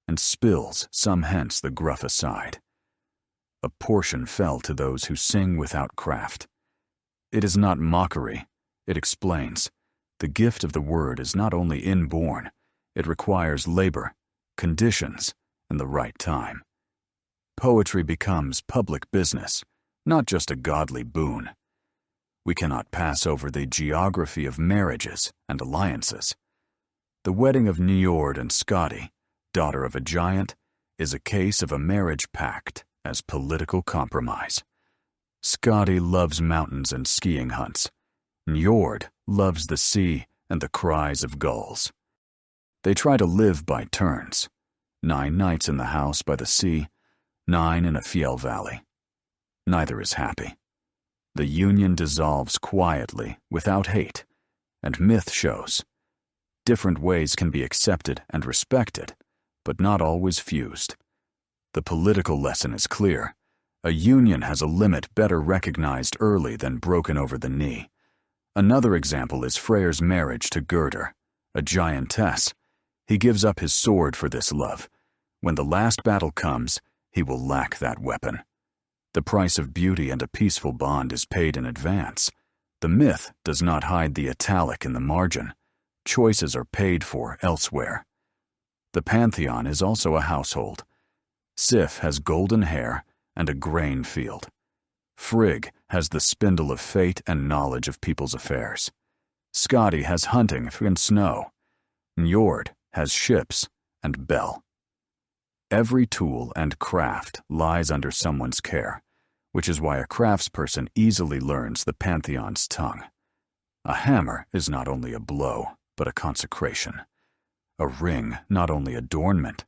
and spills some hence the gruff aside. A portion fell to those who sing without craft. It is not mockery, it explains. The gift of the word is not only inborn, it requires labor, conditions, and the right time. Poetry becomes public business, not just a godly boon. We cannot pass over the geography of marriages and alliances. The wedding of Njord and Skadi, daughter of a giant, is a case of a marriage pact as political compromise. Skadi loves mountains and skiing hunts. Njord loves the sea and the cries of gulls. They try to live by turns. 9 nights in the house by the sea, 9 in a fjell valley. Neither is happy. The union dissolves quietly, without hate, and myth shows. Different ways can be accepted and respected, but not always fused. The political lesson is clear. A union has a limit better recognized early than broken over the knee. Another example is Freyr's marriage to Gerdur, a giantess. He gives up his sword for this love. When the last battle comes, he will lack that weapon. The price of beauty and a peaceful bond is paid in advance. The myth does not hide the italic in the margin. Choices are paid for elsewhere. The pantheon is also a household. Sif has golden hair and a grain field. Frigg has the spindle of fate and knowledge of people's affairs. Skadi has hunting and snow. Njord has ships and Bel. Every tool and craft lies under someone's care, which is why a craftsperson easily learns the pantheon's tongue. A hammer is not only a blow, but a consecration. A ring not only adornment,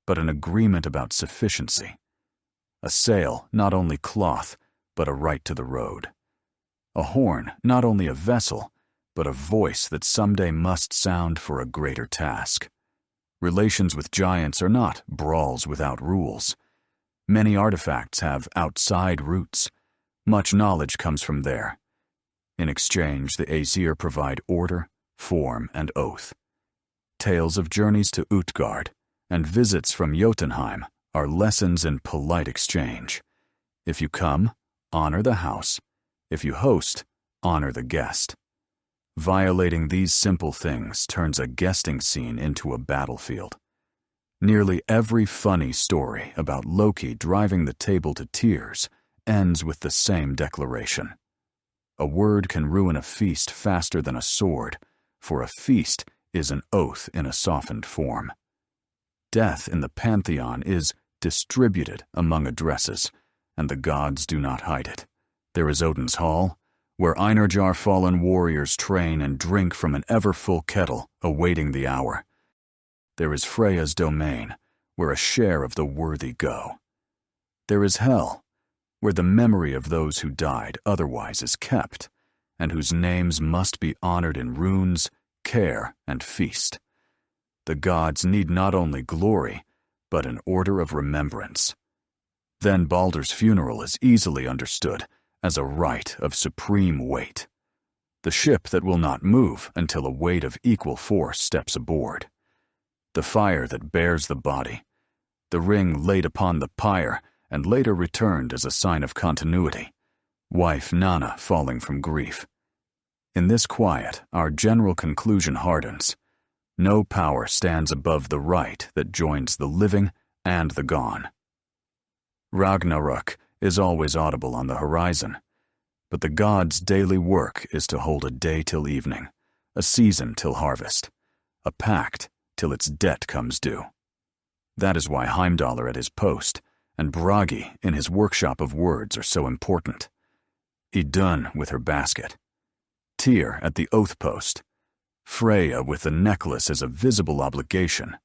but an agreement about sufficiency. A sail not only cloth, but a right to the road. A horn not only a vessel, but a voice that someday must sound for a greater task. Relations with giants are not brawls without rules. Many artifacts have outside roots. Much knowledge comes from there. In exchange, the Aesir provide order, form, and oath. Tales of journeys to Utgard and visits from Jotunheim are lessons in polite exchange. If you come, honor the house. If you host, honor the guest. Violating these simple things turns a guesting scene into a battlefield. Nearly every funny story about Loki driving the table to tears ends with the same declaration. A word can ruin a feast faster than a sword, for a feast is an oath in a softened form. Death in the pantheon is distributed among addresses, and the gods do not hide it. There is Odin's hall, where Einarjar fallen warriors train and drink from an ever-full kettle, awaiting the hour. There is Freya's domain, where a share of the worthy go. There is Hel, where the memory of those who died otherwise is kept, and whose names must be honored in runes, care, and feast. The gods need not only glory, but an order of remembrance. Then Baldur's funeral is easily understood as a rite of supreme weight. the ship that will not move until a weight of equal force steps aboard, the fire that bears the body, the ring laid upon the pyre and later returned as a sign of continuity, wife Nanna falling from grief. In this quiet, our general conclusion hardens. No power stands above the right that joins the living and the gone. Ragnarök is always audible on the horizon, but the gods' daily work is to hold a day till evening, a season till harvest, a pact till its debt comes due. That is why Heimdallr at his post and Bragi in his workshop of words are so important. Idun with her basket, Tyr at the oath post, Freya with the necklace as a visible obligation,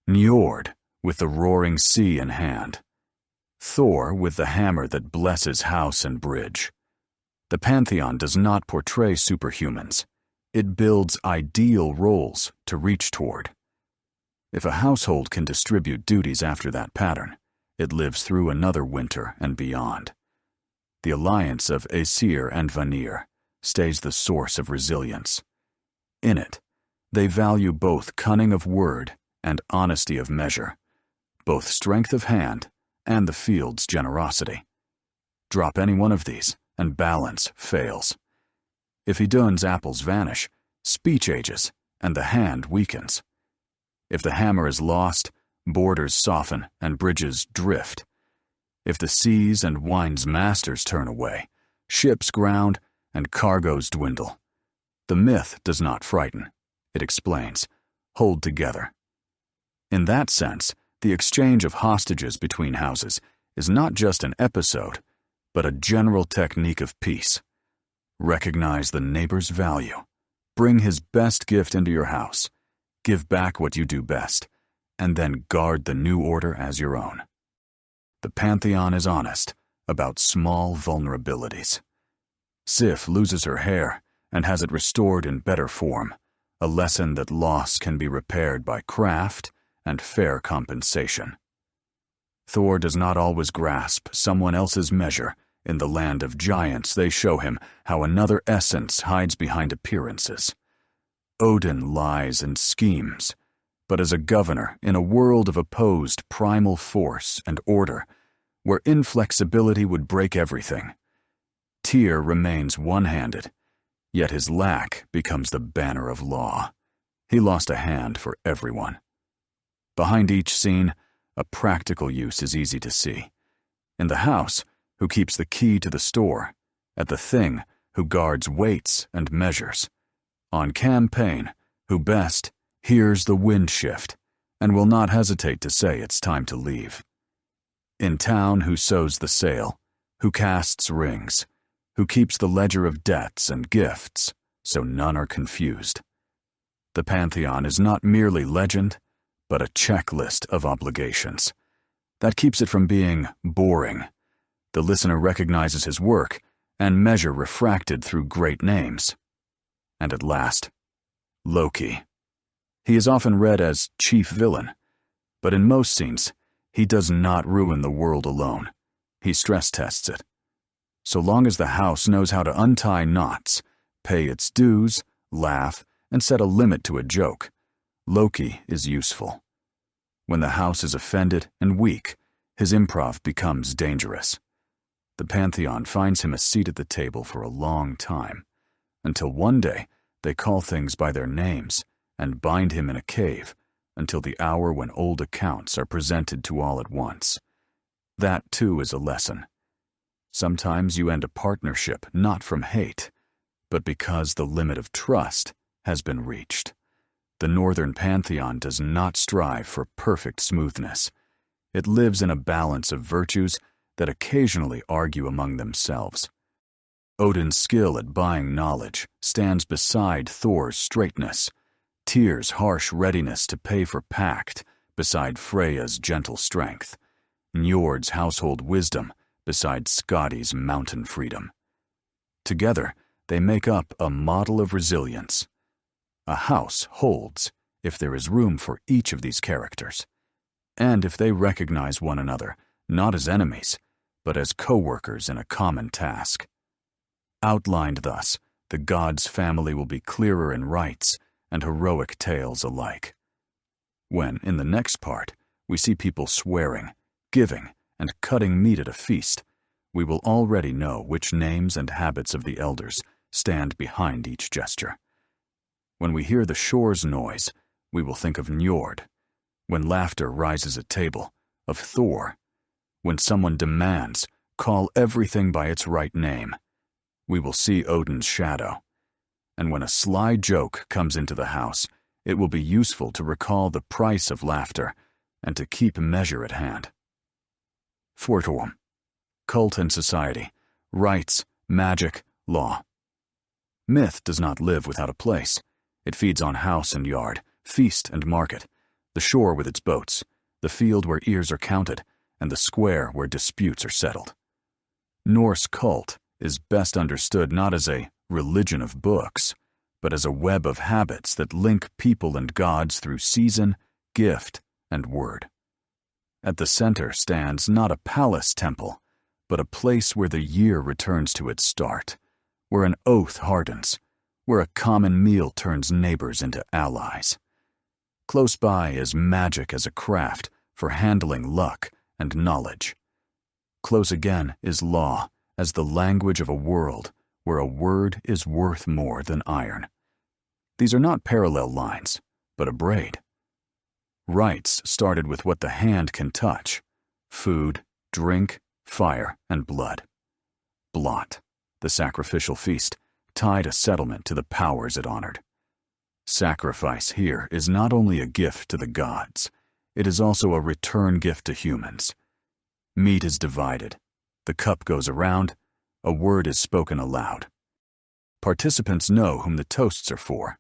Njord with the roaring sea in hand, Thor with the hammer that blesses house and bridge. The pantheon does not portray superhumans. It builds ideal roles to reach toward. If a household can distribute duties after that pattern, it lives through another winter and beyond. The alliance of Aesir and Vanir stays the source of resilience. In it, they value both cunning of word and honesty of measure, both strength of hand and the field's generosity. Drop any one of these, and balance fails. If Idun's apples vanish, speech ages, and the hand weakens. If the hammer is lost, borders soften and bridges drift. If the seas and wine's masters turn away, ships ground and cargoes dwindle. The myth does not frighten. It explains, hold together. In that sense, the exchange of hostages between houses is not just an episode, but a general technique of peace. Recognize the neighbor's value. Bring his best gift into your house. Give back what you do best, and then guard the new order as your own. The pantheon is honest about small vulnerabilities. Sif loses her hair and has it restored in better form, a lesson that loss can be repaired by craft and fair compensation. Thor does not always grasp someone else's measure. In the land of giants, they show him how another essence hides behind appearances. Odin lies and schemes, but as a governor in a world of opposed primal force and order, where inflexibility would break everything, Tyr remains one-handed, yet his lack becomes the banner of law. He lost a hand for everyone. Behind each scene, a practical use is easy to see. In the house, who keeps the key to the store, at the thing, who guards weights and measures, on campaign, who best hears the wind shift and will not hesitate to say it's time to leave. In town, who sews the sail, who casts rings, who keeps the ledger of debts and gifts, so none are confused. The pantheon is not merely legend, but a checklist of obligations. That keeps it from being boring. The listener recognizes his work and measure refracted through great names. And at last, Loki. He is often read as chief villain, but in most scenes, he does not ruin the world alone. He stress tests it. So long as the house knows how to untie knots, pay its dues, laugh, and set a limit to a joke, Loki is useful. When the house is offended and weak, his improv becomes dangerous. The pantheon finds him a seat at the table for a long time, until one day they call things by their names and bind him in a cave until the hour when old accounts are presented to all at once. That, too, is a lesson. Sometimes you end a partnership not from hate, but because the limit of trust has been reached. The northern pantheon does not strive for perfect smoothness. It lives in a balance of virtues that occasionally argue among themselves. Odin's skill at buying knowledge stands beside Thor's straightness, Tyr's harsh readiness to pay for pact beside Freya's gentle strength, Njord's household wisdom beside Skadi's mountain freedom. Together, they make up a model of resilience. A house holds if there is room for each of these characters, and if they recognize one another not as enemies, but as co-workers in a common task. Outlined thus, the the god's family will be clearer in rites and heroic tales alike. When, in the next part, we see people swearing, giving, and cutting meat at a feast, we will already know which names and habits of the elders stand behind each gesture. When we hear the shore's noise, we will think of Njord. When laughter rises at table, of Thor. When someone demands, call everything by its right name, we will see Odin's shadow. And when a sly joke comes into the house, it will be useful to recall the price of laughter and to keep measure at hand. Fortorm. Cult and society, rites, magic, law. Myth does not live without a place. It feeds on house and yard, feast and market, the shore with its boats, the field where ears are counted, and the square where disputes are settled. Norse cult is best understood not as a religion of books, but as a web of habits that link people and gods through season, gift, and word. At the center stands not a palace temple, but a place where the year returns to its start, where an oath hardens, where a common meal turns neighbors into allies. Close by is magic as a craft for handling luck and knowledge. Close again is law as the language of a world where a word is worth more than iron. These are not parallel lines, but a braid. Rites started with what the hand can touch: food, drink, fire, and blood. Blot, the sacrificial feast, tied a settlement to the powers it honored. Sacrifice here is not only a gift to the gods, it is also a return gift to humans. Meat is divided, the cup goes around, a word is spoken aloud. Participants know whom the toasts are for: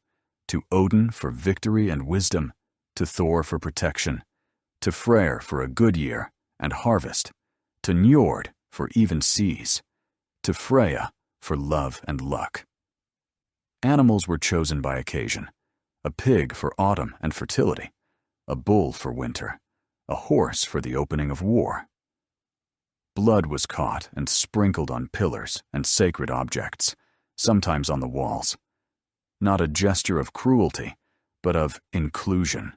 to Odin for victory and wisdom, to Thor for protection, to Freyr for a good year and harvest, to Njord for even seas, to Freya for love and luck. Animals were chosen by occasion: a pig for autumn and fertility, a bull for winter, a horse for the opening of war. Blood was caught and sprinkled on pillars and sacred objects, sometimes on the walls. Not a gesture of cruelty, but of inclusion.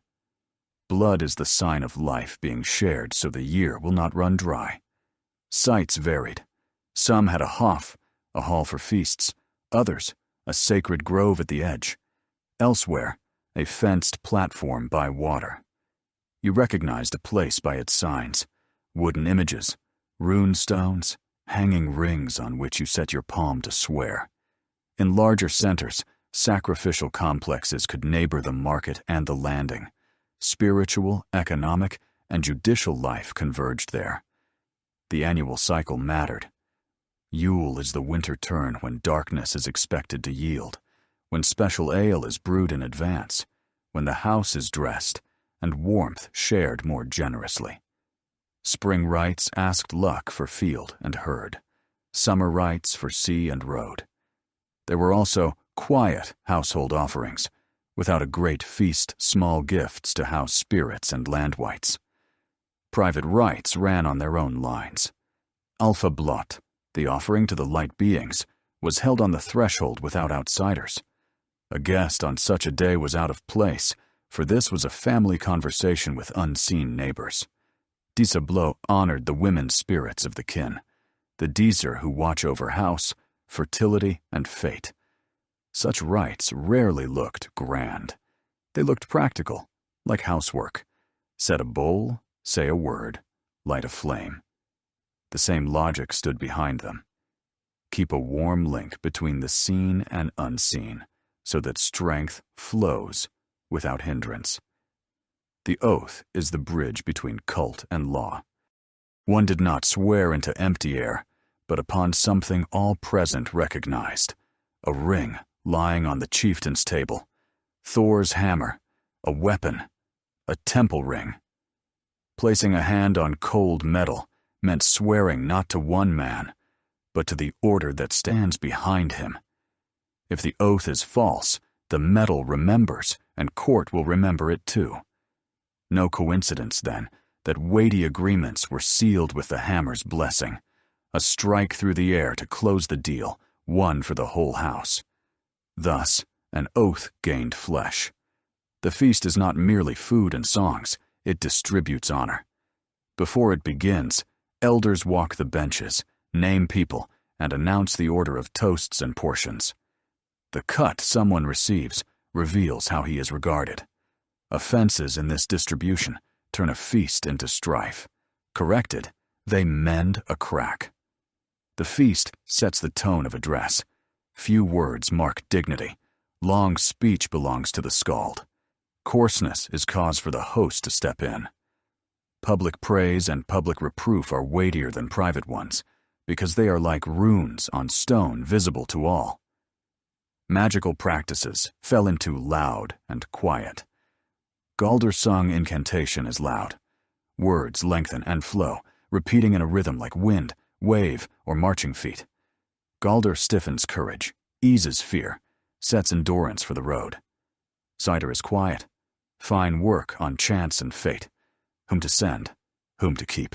Blood is the sign of life being shared so the year will not run dry. Sites varied. Some had a hof, a hall for feasts, others a sacred grove at the edge, elsewhere a fenced platform by water. You recognized a place by its signs: wooden images, rune stones, hanging rings on which you set your palm to swear. In larger centers, sacrificial complexes could neighbor the market and the landing. Spiritual, economic, and judicial life converged there. The annual cycle mattered. Yule is the winter turn when darkness is expected to yield, when special ale is brewed in advance, when the house is dressed, and warmth shared more generously. Spring rites asked luck for field and herd, summer rites for sea and road. There were also quiet household offerings, without a great feast, small gifts to house spirits and landwights. Private rites ran on their own lines. Alpha Blot, the offering to the light beings, was held on the threshold without outsiders. A guest on such a day was out of place, for this was a family conversation with unseen neighbors. Disablo honored the women spirits of the kin, the Deezer who watch over house, fertility, and fate. Such rites rarely looked grand. They looked practical, like housework. Set a bowl, say a word, light a flame. The same logic stood behind them. Keep a warm link between the seen and unseen, so that strength flows without hindrance. The oath is the bridge between cult and law. One did not swear into empty air, but upon something all present recognized: a ring lying on the chieftain's table, Thor's hammer, a weapon, a temple ring. Placing a hand on cold metal meant swearing not to one man, but to the order that stands behind him. If the oath is false, the metal remembers, and court will remember it too. No coincidence, then, that weighty agreements were sealed with the hammer's blessing, a strike through the air to close the deal, one for the whole house. Thus, an oath gained flesh. The feast is not merely food and songs, it distributes honor. Before it begins, elders walk the benches, name people, and announce the order of toasts and portions. The cut someone receives reveals how he is regarded. Offenses in this distribution turn a feast into strife. Corrected, they mend a crack. The feast sets the tone of address. Few words mark dignity. Long speech belongs to the skald. Coarseness is cause for the host to step in. Public praise and public reproof are weightier than private ones, because they are like runes on stone visible to all. Magical practices fell into loud and quiet. Galder-sung incantation is loud. Words lengthen and flow, repeating in a rhythm like wind, wave, or marching feet. Galder stiffens courage, eases fear, sets endurance for the road. Cider is quiet, fine work on chance and fate, whom to send, whom to keep,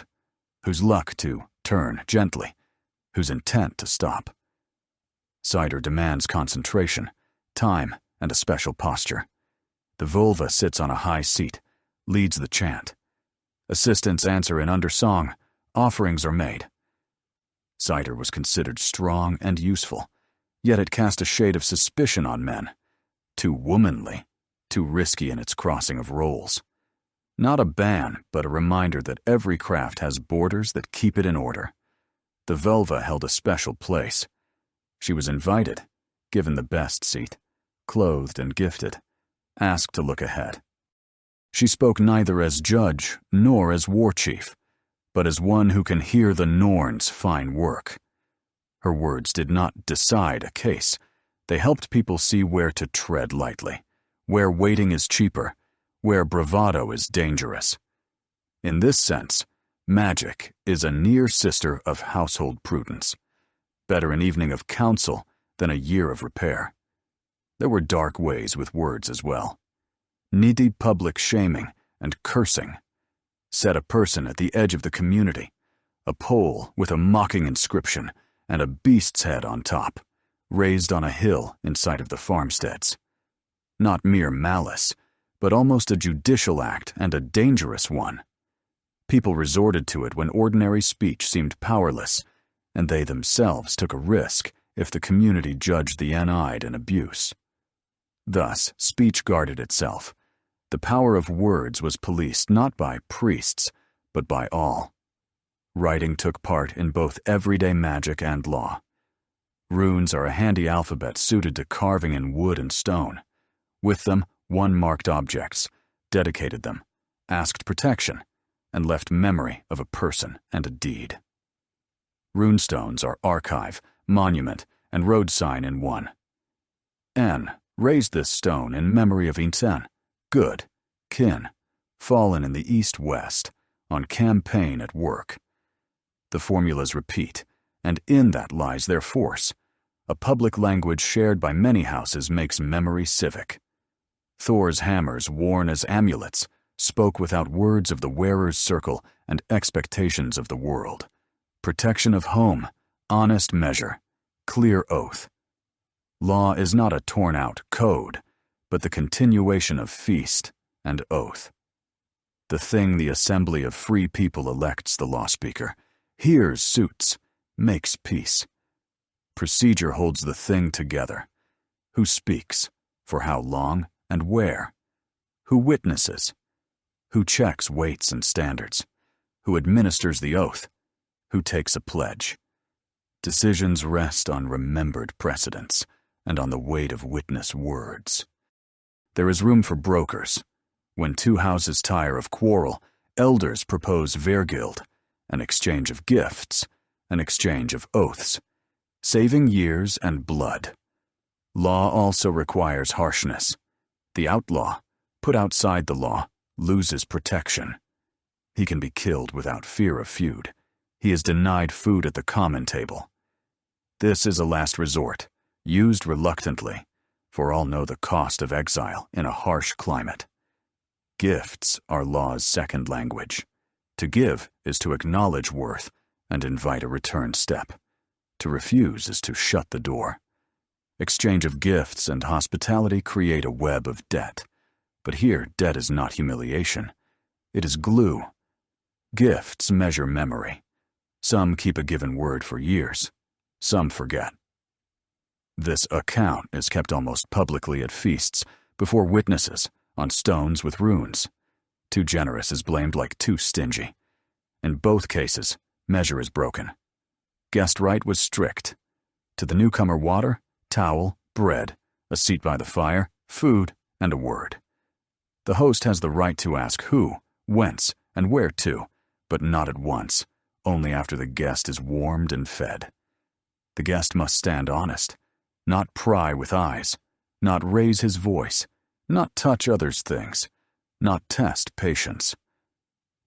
whose luck to turn gently, whose intent to stop. Cider demands concentration, time, and a special posture. The vulva sits on a high seat, leads the chant. Assistants answer in undersong, offerings are made. Cider was considered strong and useful, yet it cast a shade of suspicion on men. Too womanly, too risky in its crossing of roles. Not a ban, but a reminder that every craft has borders that keep it in order. The vulva held a special place. She was invited, given the best seat, clothed and gifted, asked to look ahead. She spoke neither as judge nor as war chief, but as one who can hear the Norns' fine work. Her words did not decide a case. They helped people see where to tread lightly, where waiting is cheaper, where bravado is dangerous. In this sense, magic is a near sister of household prudence. Better an evening of counsel than a year of repair. There were dark ways with words as well. Needy public shaming and cursing. Set a person at the edge of the community, a pole with a mocking inscription and a beast's head on top, raised on a hill in sight of the farmsteads. Not mere malice, but almost a judicial act and a dangerous one. People resorted to it when ordinary speech seemed powerless, and they themselves took a risk if the community judged the uneyed in abuse. Thus, speech guarded itself. The power of words was policed not by priests, but by all. Writing took part in both everyday magic and law. Runes are a handy alphabet suited to carving in wood and stone. With them, one marked objects, dedicated them, asked protection, and left memory of a person and a deed. Runestones are archive, monument, and road sign in one. N raised this stone in memory of Inten, good, kin, fallen in the east-west, on campaign at work. The formulas repeat, and in that lies their force. A public language shared by many houses makes memory civic. Thor's hammers, worn as amulets, spoke without words of the wearer's circle and expectations of the world. Protection of home, honest measure, clear oath. Law is not a torn-out code, but the continuation of feast and oath. The thing the assembly of free people elects the law speaker, hears suits, makes peace. Procedure holds the thing together. Who speaks, for how long and where? Who witnesses? Who checks weights and standards? Who administers the oath? Who takes a pledge? Decisions rest on remembered precedents and on the weight of witness words. There is room for brokers. When two houses tire of quarrel, elders propose vergild, an exchange of gifts, an exchange of oaths, saving years and blood. Law also requires harshness. The outlaw, put outside the law, loses protection. He can be killed without fear of feud. He is denied food at the common table. This is a last resort, used reluctantly, for all know the cost of exile in a harsh climate. Gifts are law's second language. To give is to acknowledge worth and invite a return step. To refuse is to shut the door. Exchange of gifts and hospitality create a web of debt. But here, debt is not humiliation. It is glue. Gifts measure memory. Some keep a given word for years. Some forget. This account is kept almost publicly at feasts, before witnesses, on stones with runes. Too generous is blamed like too stingy. In both cases, measure is broken. Guest right was strict. To the newcomer, water, towel, bread, a seat by the fire, food, and a word. The host has the right to ask who, whence, and where to, but not at once, only after the guest is warmed and fed. The guest must stand honest, not pry with eyes, not raise his voice, not touch others' things, not test patience.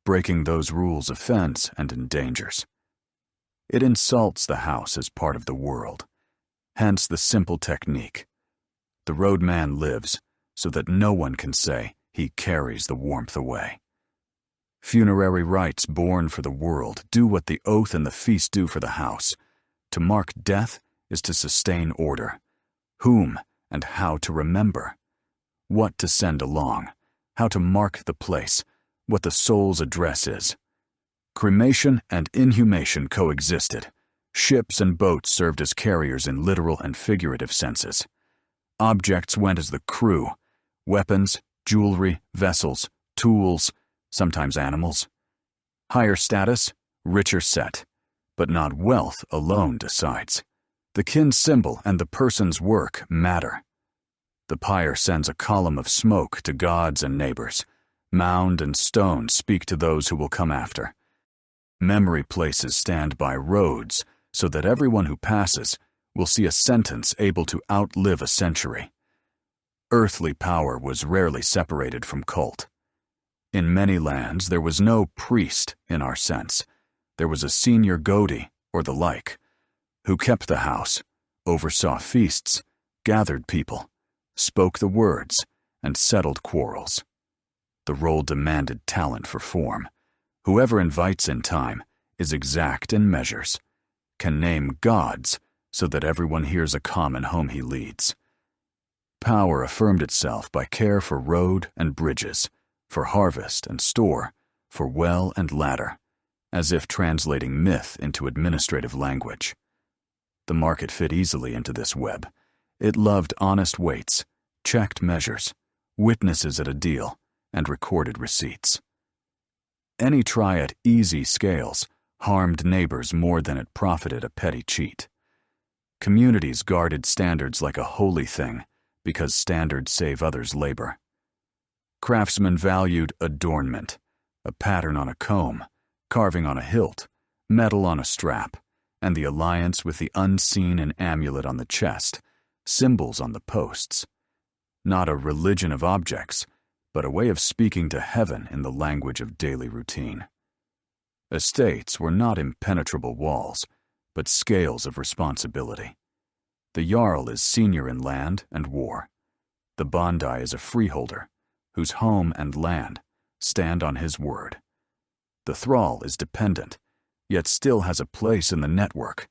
Breaking those rules offends and endangers. It insults the house as part of the world. Hence the simple technique. The roadman lives so that no one can say he carries the warmth away. Funerary rites born for the world do what the oath and the feast do for the house. To mark death is to sustain order. Whom and how to remember. What to send along. How to mark the place. What the soul's address is. Cremation and inhumation coexisted. Ships and boats served as carriers in literal and figurative senses. Objects went as the crew. Weapons, jewelry, vessels, tools, sometimes animals. Higher status, richer set. But not wealth alone decides. The kin symbol and the person's work matter. The pyre sends a column of smoke to gods and neighbors. Mound and stone speak to those who will come after. Memory places stand by roads so that everyone who passes will see a sentence able to outlive a century. Earthly power was rarely separated from cult. In many lands there was no priest in our sense. There was a senior Godi or the like, who kept the house, oversaw feasts, gathered people, spoke the words, and settled quarrels. The role demanded talent for form. Whoever invites in time is exact in measures, can name gods so that everyone hears a common home he leads. Power affirmed itself by care for road and bridges, for harvest and store, for well and ladder, as if translating myth into administrative language. The market fit easily into this web. It loved honest weights, checked measures, witnesses at a deal, and recorded receipts. Any try at easy scales harmed neighbors more than it profited a petty cheat. Communities guarded standards like a holy thing because standards save others labor. Craftsmen valued adornment, a pattern on a comb, carving on a hilt, metal on a strap, and the alliance with the unseen an amulet on the chest, symbols on the posts. Not a religion of objects, but a way of speaking to heaven in the language of daily routine. Estates were not impenetrable walls, but scales of responsibility. The Jarl is senior in land and war. The Bondi is a freeholder, whose home and land stand on his word. The thrall is dependent, yet still has a place in the network,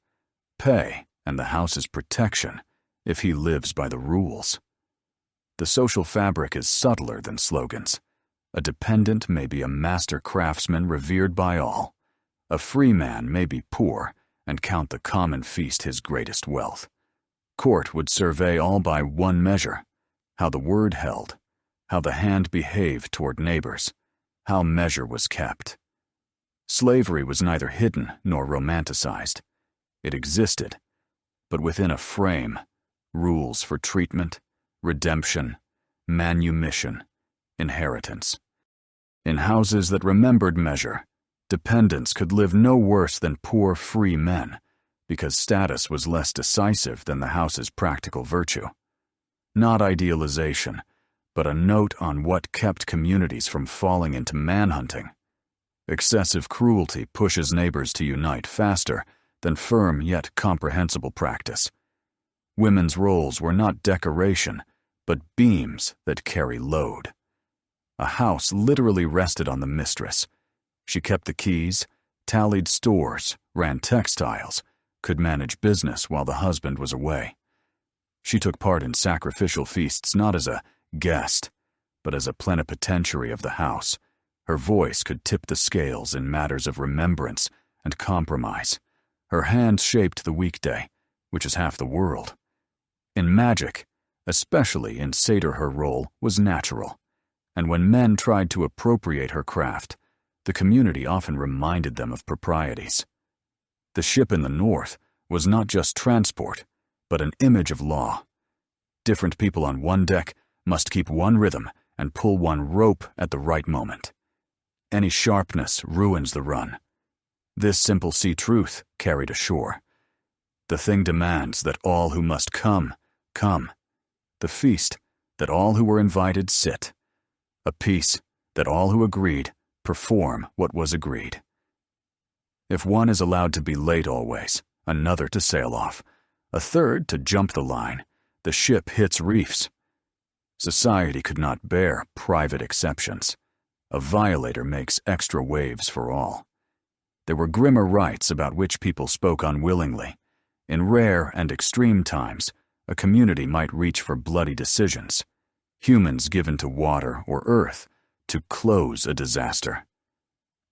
pay, and the house's protection if he lives by the rules. The social fabric is subtler than slogans. A dependent may be a master craftsman revered by all. A free man may be poor and count the common feast his greatest wealth. Court would survey all by one measure: how the word held, how the hand behaved toward neighbors, how measure was kept. Slavery was neither hidden nor romanticized. It existed, but within a frame: rules for treatment, redemption, manumission, inheritance. In houses that remembered measure, dependents could live no worse than poor free men, because status was less decisive than the house's practical virtue. Not idealization, but a note on what kept communities from falling into manhunting. Excessive cruelty pushes neighbors to unite faster than firm yet comprehensible practice. Women's roles were not decoration, but beams that carry load. A house literally rested on the mistress. She kept the keys, tallied stores, ran textiles, could manage business while the husband was away. She took part in sacrificial feasts not as a guest, but as a plenipotentiary of the house. Her voice could tip the scales in matters of remembrance and compromise. Her hands shaped the weekday, which is half the world. In magic, especially in satyr, her role was natural, and when men tried to appropriate her craft, the community often reminded them of proprieties. The ship in the north was not just transport, but an image of law. Different people on one deck must keep one rhythm and pull one rope at the right moment. Any sharpness ruins the run. This simple sea truth carried ashore. The thing demands that all who must come, come. The feast, that all who were invited sit. A peace, that all who agreed perform what was agreed. If one is allowed to be late always, another to sail off, a third to jump the line, the ship hits reefs. Society could not bear private exceptions. A violator makes extra waves for all. There were grimmer rites about which people spoke unwillingly. In rare and extreme times, a community might reach for bloody decisions, humans given to water or earth to close a disaster.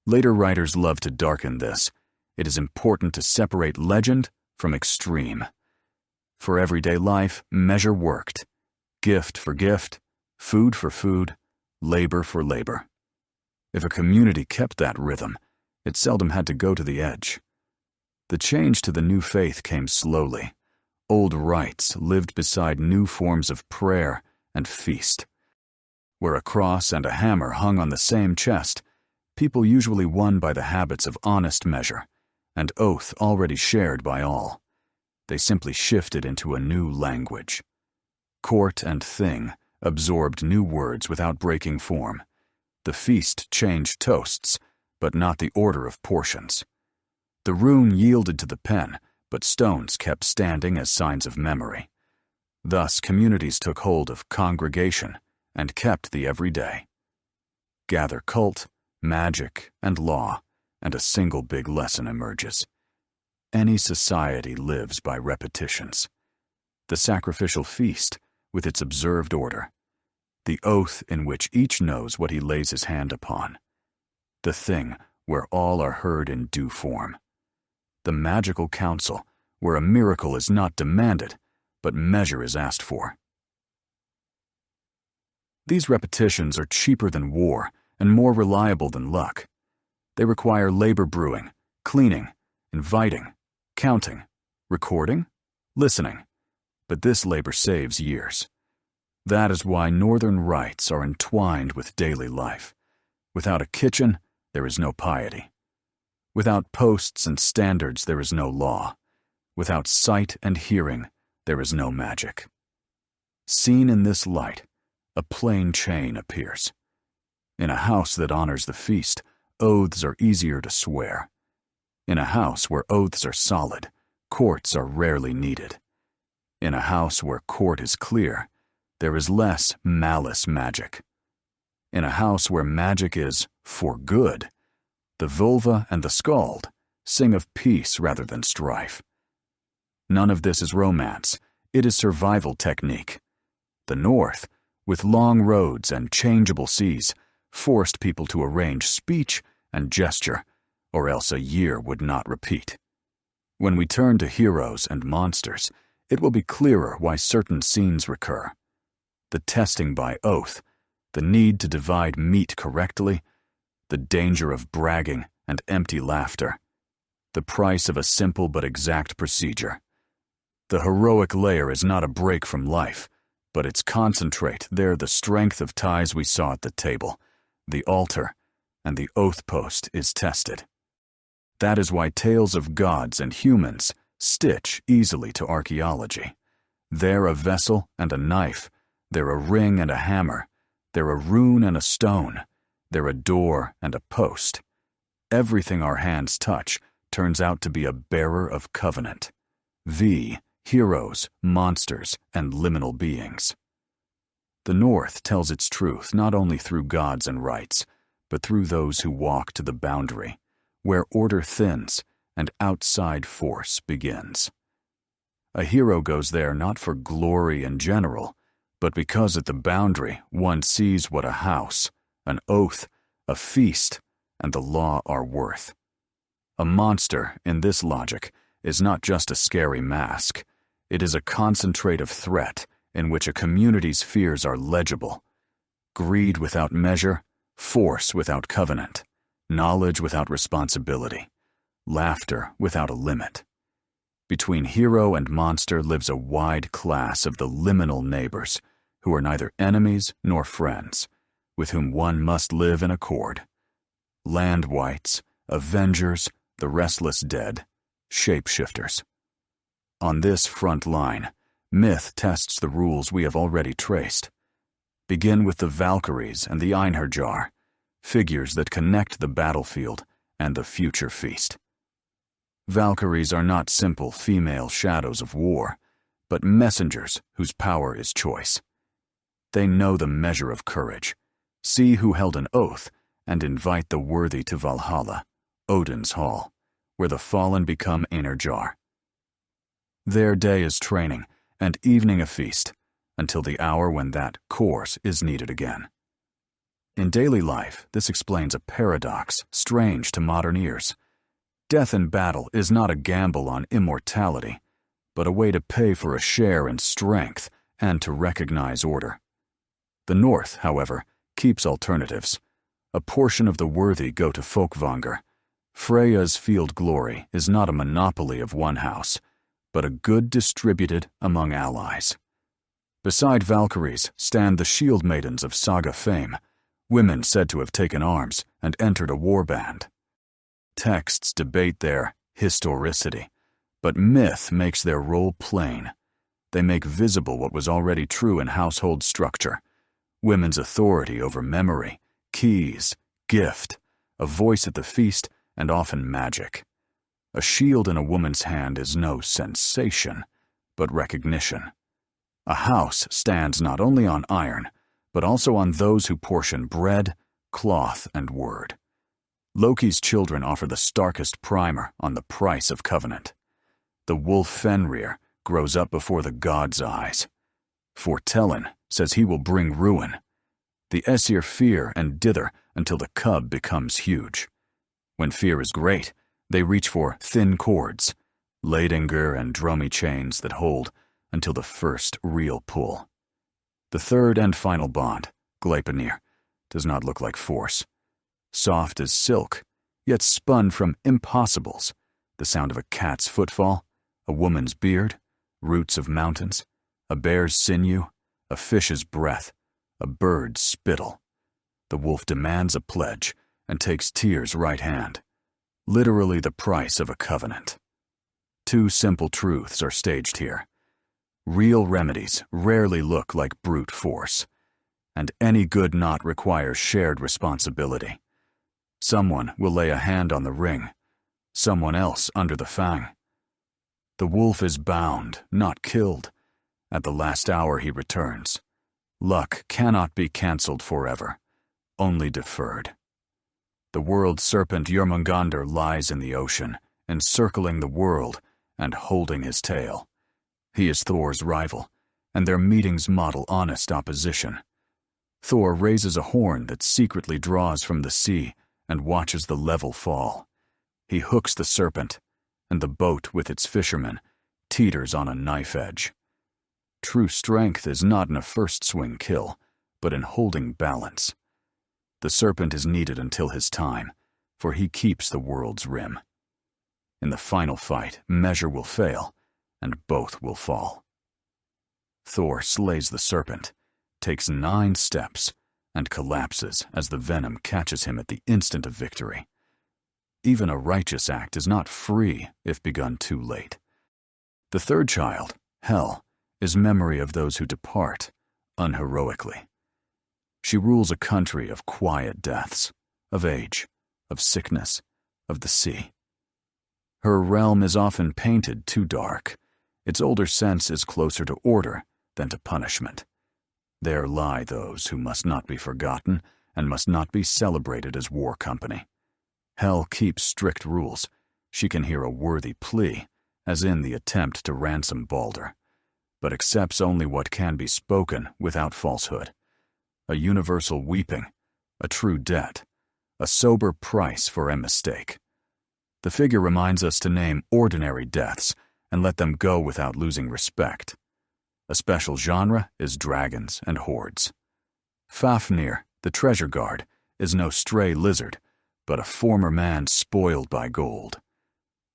Later writers love to darken this. It is important to separate legend from extreme. For everyday life, measure worked. Gift for gift, food for food, labor for labor. If a community kept that rhythm, it seldom had to go to the edge. The change to the new faith came slowly. Old rites lived beside new forms of prayer and feast. Where a cross and a hammer hung on the same chest, people usually won by the habits of honest measure, and oath already shared by all. They simply shifted into a new language. Court and thing absorbed new words without breaking form. The feast changed toasts, but not the order of portions. The rune yielded to the pen, but stones kept standing as signs of memory. Thus, communities took hold of congregation and kept the everyday. Gather cult, magic, and law, and a single big lesson emerges. Any society lives by repetitions. The sacrificial feast, with its observed order. The oath in which each knows what he lays his hand upon. The thing where all are heard in due form. The magical council, where a miracle is not demanded, but measure is asked for. These repetitions are cheaper than war and more reliable than luck. They require labor brewing, cleaning, inviting, counting, recording, listening, but this labor saves years. That is why northern rites are entwined with daily life. Without a kitchen, there is no piety. Without posts and standards, there is no law. Without sight and hearing, there is no magic. Seen in this light, a plain chain appears. In a house that honors the feast, oaths are easier to swear. In a house where oaths are solid, courts are rarely needed. In a house where court is clear, there is less malice magic. In a house where magic is for good, the vulva and the skald sing of peace rather than strife. None of this is romance, it is survival technique. The North, with long roads and changeable seas, forced people to arrange speech and gesture, or else a year would not repeat. When we turn to heroes and monsters, it will be clearer why certain scenes recur. The testing by oath, the need to divide meat correctly, the danger of bragging and empty laughter, the price of a simple but exact procedure. The heroic layer is not a break from life, but its concentrate there the strength of ties we saw at the table, the altar, and the oath post is tested. That is why tales of gods and humans stitch easily to archaeology. There a vessel and a knife, there a ring and a hammer, there a rune and a stone, there a door and a post. Everything our hands touch turns out to be a bearer of covenant. Heroes, monsters, and liminal beings. The North tells its truth not only through gods and rites, but through those who walk to the boundary, where order thins and outside force begins. A hero goes there not for glory in general, but because at the boundary one sees what a house, an oath, a feast, and the law are worth. A monster, in this logic, is not just a scary mask. It is a concentrative threat in which a community's fears are legible. Greed without measure, force without covenant, knowledge without responsibility, laughter without a limit. Between hero and monster lives a wide class of the liminal neighbors, who are neither enemies nor friends, with whom one must live in accord. Land wights, avengers, the restless dead, shapeshifters. On this front line, myth tests the rules we have already traced. Begin with the Valkyries and the Einherjar, figures that connect the battlefield and the future feast. Valkyries are not simple female shadows of war, but messengers whose power is choice. They know the measure of courage, see who held an oath, and invite the worthy to Valhalla, Odin's hall, where the fallen become Einherjar. Their day is training, and evening a feast, until the hour when that course is needed again. In daily life, this explains a paradox strange to modern ears. Death in battle is not a gamble on immortality, but a way to pay for a share in strength and to recognize order. The North, however, keeps alternatives. A portion of the worthy go to Folkvanger. Freya's field glory is not a monopoly of one house, but a good distributed among allies. Beside Valkyries stand the shield maidens of saga fame, women said to have taken arms and entered a warband. Texts debate their historicity, but myth makes their role plain. They make visible what was already true in household structure: women's authority over memory, keys, gift, a voice at the feast, and often magic. A shield in a woman's hand is no sensation, but recognition. A house stands not only on iron, but also on those who portion bread, cloth, and word. Loki's children offer the starkest primer on the price of covenant. The wolf Fenrir grows up before the gods' eyes. Foretelling says he will bring ruin. The Aesir fear and dither until the cub becomes huge. When fear is great, they reach for thin cords, Leidingr and Dromi chains that hold until the first real pull. The third and final bond, Gleipnir, does not look like force. Soft as silk, yet spun from impossibles, the sound of a cat's footfall, a woman's beard, roots of mountains, a bear's sinew, a fish's breath, a bird's spittle. The wolf demands a pledge and takes Tyr's right hand, literally the price of a covenant. Two simple truths are staged here. Real remedies rarely look like brute force, and any good knot requires shared responsibility. Someone will lay a hand on the ring, someone else under the fang. The wolf is bound, not killed. At the last hour he returns. Luck cannot be cancelled forever, only deferred. The world serpent Jormungandr lies in the ocean, encircling the world and holding his tail. He is Thor's rival, and their meetings model honest opposition. Thor raises a horn that secretly draws from the sea and watches the level fall. He hooks the serpent, and the boat with its fishermen teeters on a knife edge. True strength is not in a first swing kill, but in holding balance. The serpent is needed until his time, for he keeps the world's rim. In the final fight, measure will fail, and both will fall. Thor slays the serpent, takes 9 steps, and collapses as the venom catches him at the instant of victory. Even a righteous act is not free if begun too late. The third child, Hel, is memory of those who depart, unheroically. She rules a country of quiet deaths, of age, of sickness, of the sea. Her realm is often painted too dark. Its older sense is closer to order than to punishment. There lie those who must not be forgotten and must not be celebrated as war company. Hel keeps strict rules. She can hear a worthy plea as in the attempt to ransom Balder, but accepts only what can be spoken without falsehood. A universal weeping, a true debt, a sober price for a mistake. The figure reminds us to name ordinary deaths and let them go without losing respect. A special genre is dragons and hordes. Fafnir, the treasure guard, is no stray lizard, but a former man spoiled by gold.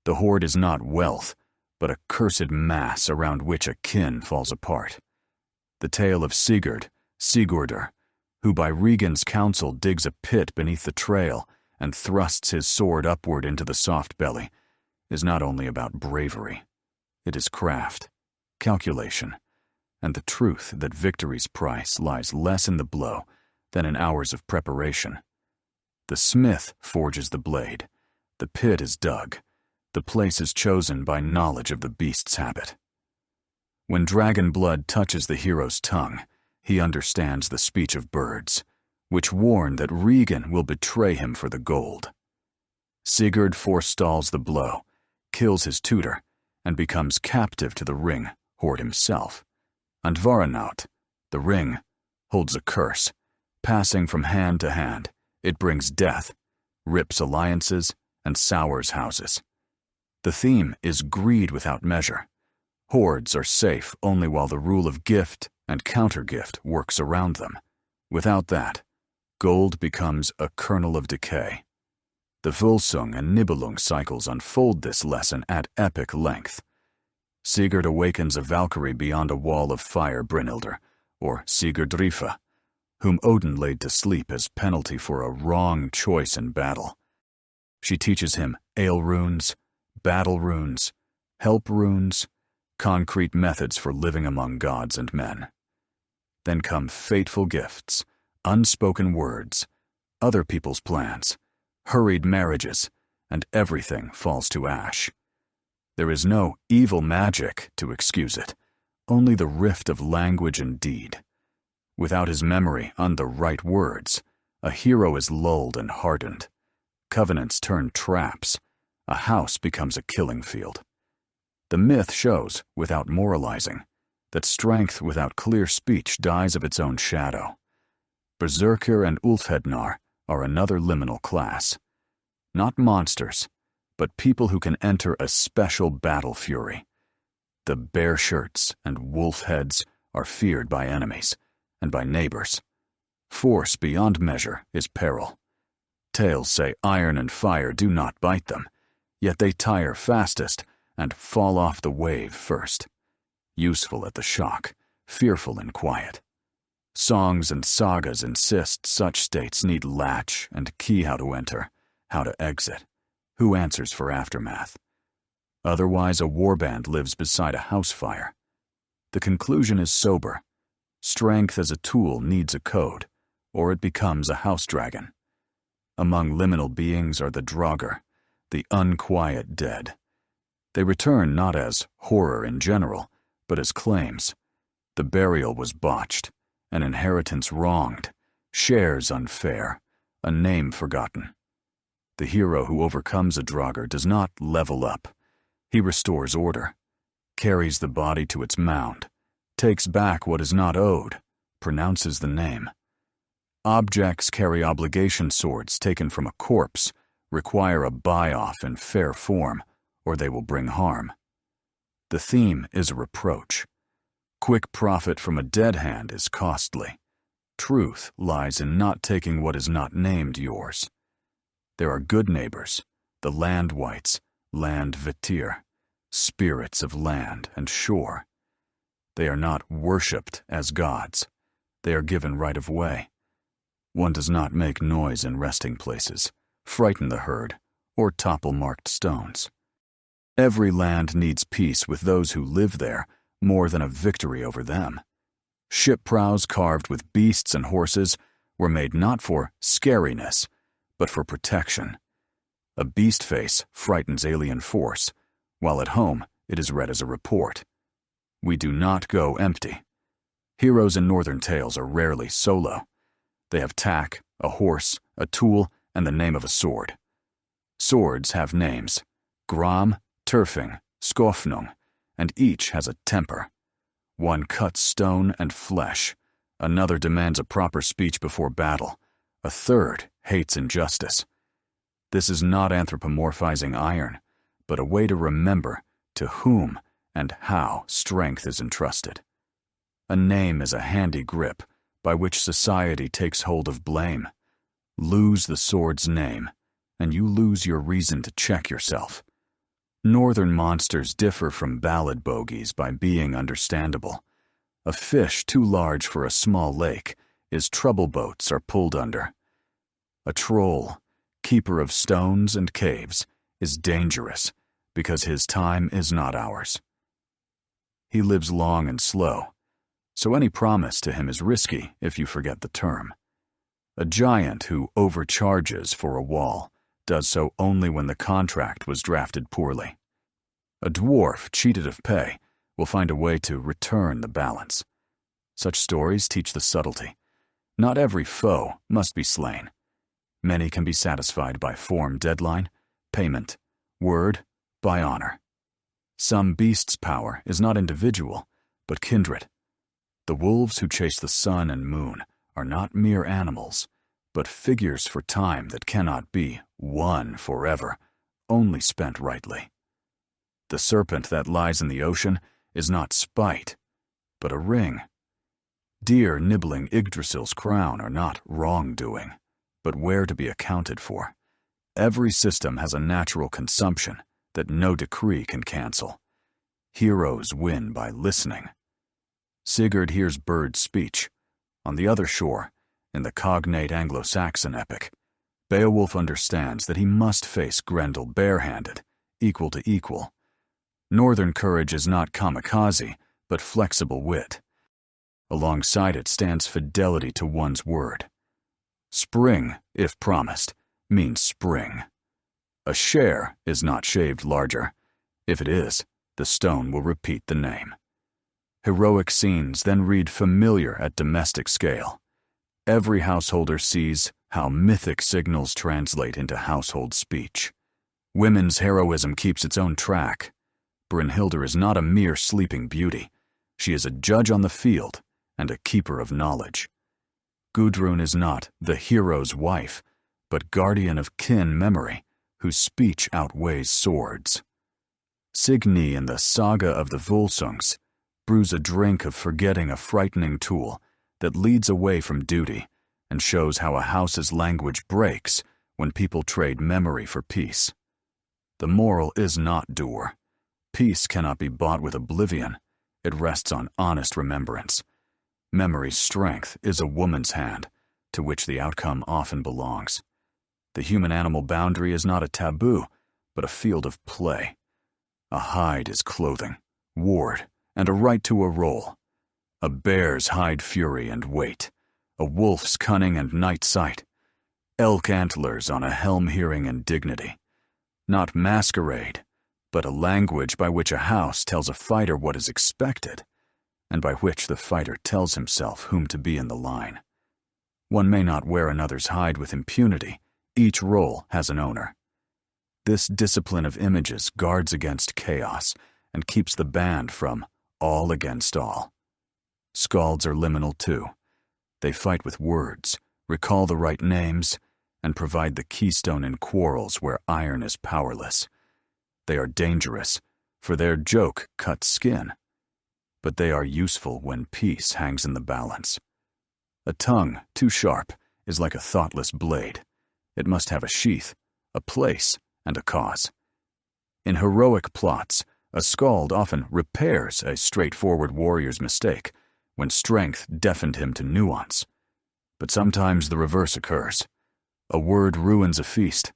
The horde is not wealth, but a cursed mass around which a kin falls apart. The tale of Sigurd, Sigurdur, who by Regan's counsel digs a pit beneath the trail and thrusts his sword upward into the soft belly, is not only about bravery. It is craft, calculation, and the truth that victory's price lies less in the blow than in hours of preparation. The smith forges the blade, the pit is dug, the place is chosen by knowledge of the beast's habit. When dragon blood touches the hero's tongue, he understands the speech of birds, which warn that Regan will betray him for the gold. Sigurd forestalls the blow, kills his tutor, and becomes captive to the ring, Horde himself. And Varanaut, the ring, holds a curse. Passing from hand to hand, it brings death, rips alliances, and sours houses. The theme is greed without measure. Hordes are safe only while the rule of gift and countergift works around them. Without that, gold becomes a kernel of decay. The Volsung and Nibelung cycles unfold this lesson at epic length. Sigurd awakens a Valkyrie beyond a wall of fire, Brynhildr, or Sigurdrifa, whom Odin laid to sleep as penalty for a wrong choice in battle. She teaches him ale runes, battle runes, help runes, concrete methods for living among gods and men. Then come fateful gifts, unspoken words, other people's plans, hurried marriages, and everything falls to ash. There is no evil magic to excuse it, only the rift of language and deed. Without his memory on the right words, a hero is lulled and hardened. Covenants turn traps. A house becomes a killing field. The myth shows, without moralizing, that strength without clear speech dies of its own shadow. Berserkir and Ulfhednar are another liminal class. Not monsters, but people who can enter a special battle fury. The bear shirts and wolf heads are feared by enemies and by neighbors. Force beyond measure is peril. Tales say iron and fire do not bite them, yet they tire fastest and fall off the wave first. Useful at the shock, fearful in quiet. Songs and sagas insist such states need latch and key how to enter, how to exit, who answers for aftermath. Otherwise, a warband lives beside a house fire. The conclusion is sober. Strength as a tool needs a code, or it becomes a house dragon. Among liminal beings are the Draugr, the unquiet dead. They return not as horror in general, but as claims. The burial was botched, an inheritance wronged, shares unfair, a name forgotten. The hero who overcomes a Draugr does not level up. He restores order, carries the body to its mound, takes back what is not owed, pronounces the name. Objects carry obligation swords taken from a corpse, require a buy-off in fair form, or they will bring harm. The theme is a reproach. Quick profit from a dead hand is costly. Truth lies in not taking what is not named yours. There are good neighbors, the land wights, land vitir, spirits of land and shore. They are not worshipped as gods. They are given right of way. One does not make noise in resting places, frighten the herd, or topple marked stones. Every land needs peace with those who live there more than a victory over them. Ship prows carved with beasts and horses were made not for scariness, but for protection. A beast face frightens alien force, while at home it is read as a report. We do not go empty. Heroes in northern tales are rarely solo. They have tack, a horse, a tool, and the name of a sword. Swords have names: Gram, Turfing, Skofnung, and each has a temper. One cuts stone and flesh, another demands a proper speech before battle, a third hates injustice. This is not anthropomorphizing iron, but a way to remember to whom and how strength is entrusted. A name is a handy grip by which society takes hold of blame. Lose the sword's name, and you lose your reason to check yourself. Northern monsters differ from ballad bogies by being understandable. A fish too large for a small lake is trouble boats are pulled under. A troll, keeper of stones and caves, is dangerous because his time is not ours. He lives long and slow, so any promise to him is risky if you forget the term. A giant who overcharges for a wall does so only when the contract was drafted poorly. A dwarf cheated of pay will find a way to return the balance. Such stories teach the subtlety. Not every foe must be slain. Many can be satisfied by form deadline, payment, word, by honor. Some beast's power is not individual, but kindred. The wolves who chase the sun and moon are not mere animals, but figures for time that cannot be won forever, only spent rightly. The serpent that lies in the ocean is not spite, but a ring. Deer nibbling Yggdrasil's crown are not wrongdoing, but where to be accounted for. Every system has a natural consumption that no decree can cancel. Heroes win by listening. Sigurd hears birds' speech. On the other shore, in the cognate Anglo-Saxon epic, Beowulf understands that he must face Grendel barehanded, equal to equal. Northern courage is not kamikaze, but flexible wit. Alongside it stands fidelity to one's word. Spring, if promised, means spring. A share is not shaved larger. If it is, the stone will repeat the name. Heroic scenes then read familiar at domestic scale. Every householder sees how mythic signals translate into household speech. Women's heroism keeps its own track. Brynhildr is not a mere sleeping beauty. She is a judge on the field and a keeper of knowledge. Gudrun is not the hero's wife, but guardian of kin memory, whose speech outweighs swords. Signy in the Saga of the Volsungs brews a drink of forgetting a frightening tool that leads away from duty and shows how a house's language breaks when people trade memory for peace. The moral is not dour. Peace cannot be bought with oblivion. It rests on honest remembrance. Memory's strength is a woman's hand, to which the outcome often belongs. The human-animal boundary is not a taboo, but a field of play. A hide is clothing, ward, and a right to a role. A bear's hide fury and weight, a wolf's cunning and night sight. Elk antlers on a helm hearing and dignity. Not masquerade, but a language by which a house tells a fighter what is expected, and by which the fighter tells himself whom to be in the line. One may not wear another's hide with impunity. Each role has an owner. This discipline of images guards against chaos and keeps the band from all against all. Skalds are liminal too. They fight with words, recall the right names, and provide the keystone in quarrels where iron is powerless. They are dangerous, for their joke cuts skin, but they are useful when peace hangs in the balance. A tongue too sharp is like a thoughtless blade. It must have a sheath, a place, and a cause. In heroic plots, a skald often repairs a straightforward warrior's mistake when strength deafened him to nuance. But sometimes the reverse occurs. A word ruins a feast.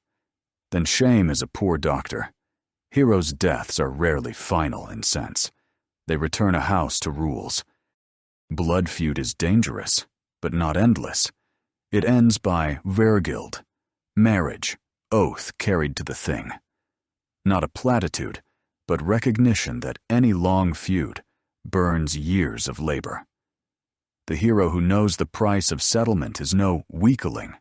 Then shame is a poor doctor. Heroes' deaths are rarely final in sense. They return a house to rules. Blood feud is dangerous, but not endless. It ends by vergild, marriage, oath carried to the thing. Not a platitude, but recognition that any long feud burns years of labor. The hero who knows the price of settlement is no weakling.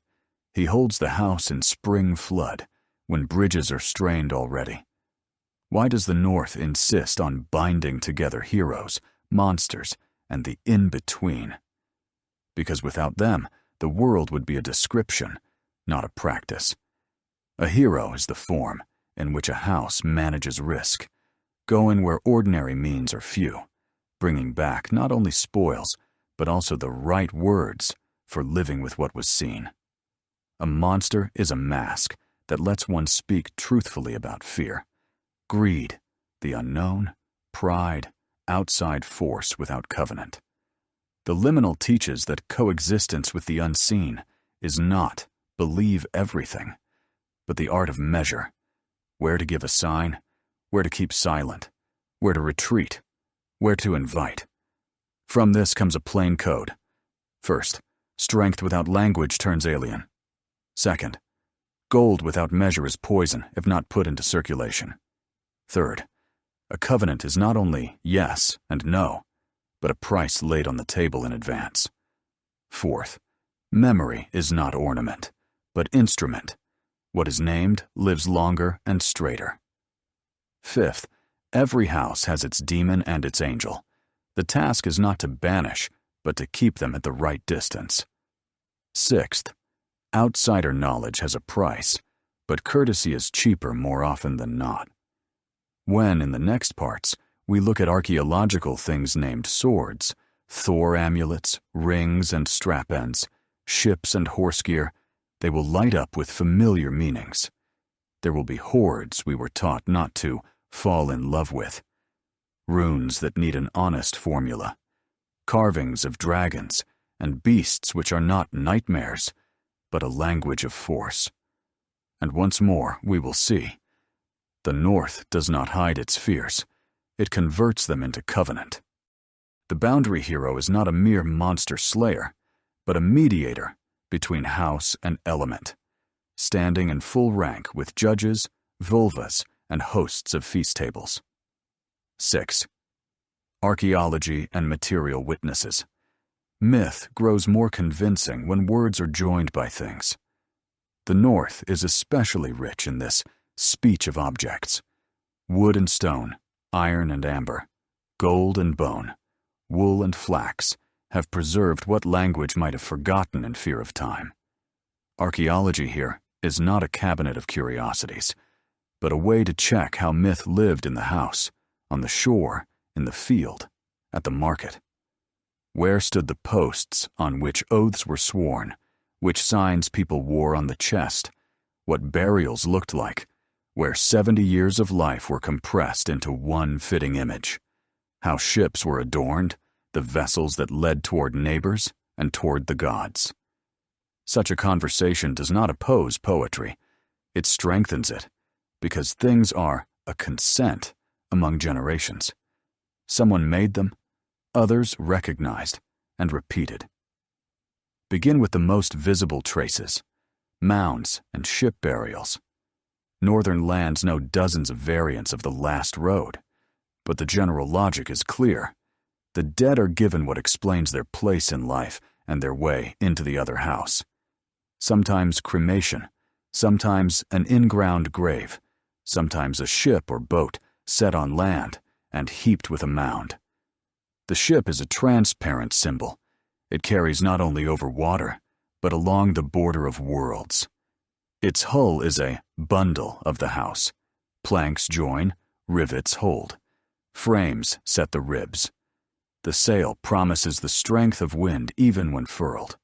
He holds the house in spring flood, when bridges are strained already. Why does the North insist on binding together heroes, monsters, and the in-between? Because without them, the world would be a description, not a practice. A hero is the form in which a house manages risk, going where ordinary means are few, bringing back not only spoils, but also the right words for living with what was seen. A monster is a mask that lets one speak truthfully about fear, greed, the unknown, pride, outside force without covenant. The liminal teaches that coexistence with the unseen is not believe everything, but the art of measure, where to give a sign, where to keep silent, where to retreat, where to invite. From this comes a plain code. First, strength without language turns alien. Second, gold without measure is poison if not put into circulation. Third, a covenant is not only yes and no, but a price laid on the table in advance. Fourth, memory is not ornament, but instrument. What is named lives longer and straighter. Fifth, every house has its demon and its angel. The task is not to banish, but to keep them at the right distance. Sixth, outsider knowledge has a price, but courtesy is cheaper more often than not. When, in the next parts, we look at archaeological things named swords, Thor amulets, rings and strap ends, ships and horse gear, they will light up with familiar meanings. There will be hoards we were taught not to fall in love with, runes that need an honest formula, carvings of dragons and beasts which are not nightmares, but a language of force. And once more we will see. The North does not hide its fears. It converts them into covenant. The boundary hero is not a mere monster slayer, but a mediator between house and element, standing in full rank with judges, vulvas, and hosts of feast tables. 6. Archaeology and material witnesses. Myth grows more convincing when words are joined by things. The North is especially rich in this speech of objects. Wood and stone, iron and amber, gold and bone, wool and flax have preserved what language might have forgotten in fear of time. Archaeology here is not a cabinet of curiosities, but a way to check how myth lived in the house, on the shore, in the field, at the market. Where stood the posts on which oaths were sworn, which signs people wore on the chest, what burials looked like, where 70 years of life were compressed into one fitting image, how ships were adorned, the vessels that led toward neighbors and toward the gods. Such a conversation does not oppose poetry. It strengthens it, because things are a consent among generations. Someone made them, others recognized and repeated. Begin with the most visible traces, mounds and ship burials. Northern lands know dozens of variants of the last road, but the general logic is clear. The dead are given what explains their place in life and their way into the other house. Sometimes cremation, sometimes an in-ground grave, sometimes a ship or boat set on land and heaped with a mound. The ship is a transparent symbol. It carries not only over water, but along the border of worlds. Its hull is a bundle of the house. Planks join, rivets hold. Frames set the ribs. The sail promises the strength of wind even when furled.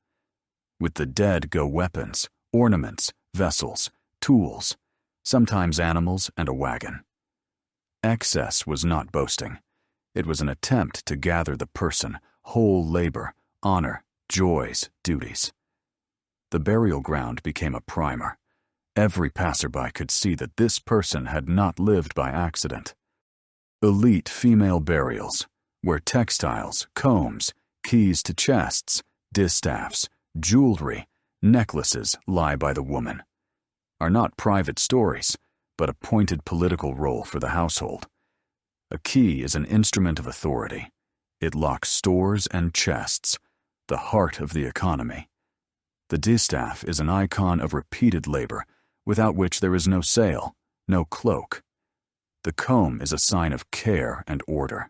With the dead go weapons, ornaments, vessels, tools, sometimes animals and a wagon. Excess was not boasting. It was an attempt to gather the person, whole labor, honor, joys, duties. The burial ground became a primer. Every passerby could see that this person had not lived by accident. Elite female burials, where textiles, combs, keys to chests, distaffs, jewelry, necklaces lie by the woman, are not private stories, but a pointed political role for the household. A key is an instrument of authority. It locks stores and chests, the heart of the economy. The distaff is an icon of repeated labor, without which there is no sail, no cloak. The comb is a sign of care and order.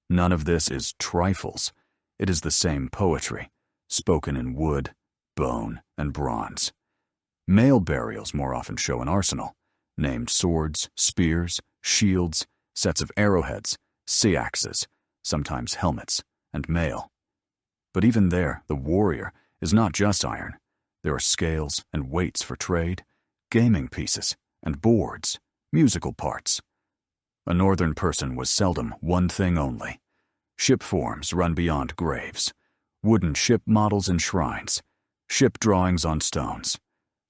None of this is trifles. It is the same poetry, spoken in wood, bone, and bronze. Male burials more often show an arsenal, named swords, spears, shields, sets of arrowheads, seaxes, sometimes helmets, and mail. But even there, the warrior is not just iron. There are scales and weights for trade, gaming pieces, and boards, musical parts. A northern person was seldom one thing only. Ship forms run beyond graves, wooden ship models in shrines, ship drawings on stones,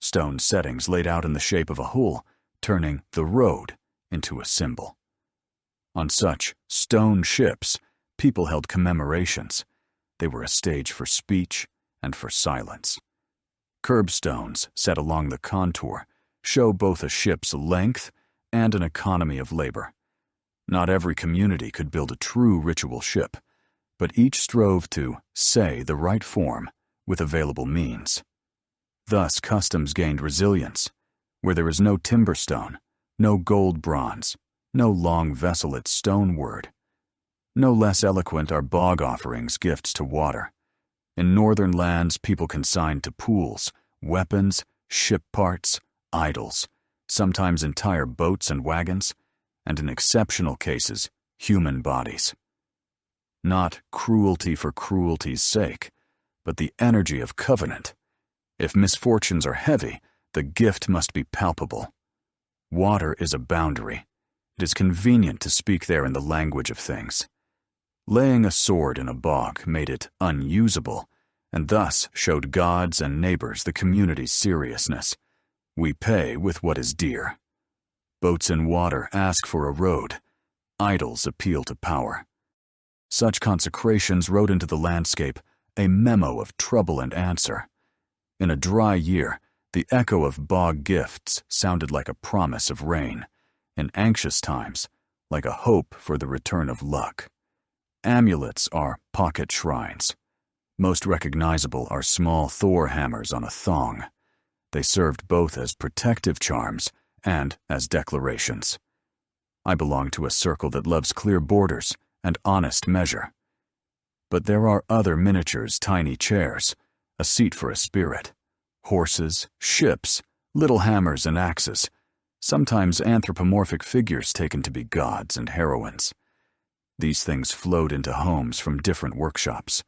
stone settings laid out in the shape of a hull, turning the road into a symbol. On such stone ships, people held commemorations. They were a stage for speech and for silence. Curbstones set along the contour show both a ship's length and an economy of labor. Not every community could build a true ritual ship, but each strove to say the right form with available means. Thus, customs gained resilience. Where there is no timber stone, no gold bronze, no long vesselet stone word. No less eloquent are bog offerings, gifts to water. In northern lands, people consigned to pools, weapons, ship parts, idols, sometimes entire boats and wagons, and in exceptional cases, human bodies. Not cruelty for cruelty's sake, but the energy of covenant. If misfortunes are heavy, the gift must be palpable. Water is a boundary. It is convenient to speak there in the language of things. Laying a sword in a bog made it unusable, and thus showed gods and neighbors the community's seriousness. We pay with what is dear. Boats in water ask for a road. Idols appeal to power. Such consecrations wrote into the landscape a memo of trouble and answer. In a dry year, the echo of bog gifts sounded like a promise of rain. In anxious times, like a hope for the return of luck. Amulets are pocket shrines. Most recognizable are small Thor hammers on a thong. They served both as protective charms and as declarations. I belong to a circle that loves clear borders and honest measure. But there are other miniatures, tiny chairs, a seat for a spirit, horses, ships, little hammers and axes, sometimes anthropomorphic figures taken to be gods and heroines. These things flowed into homes from different workshops.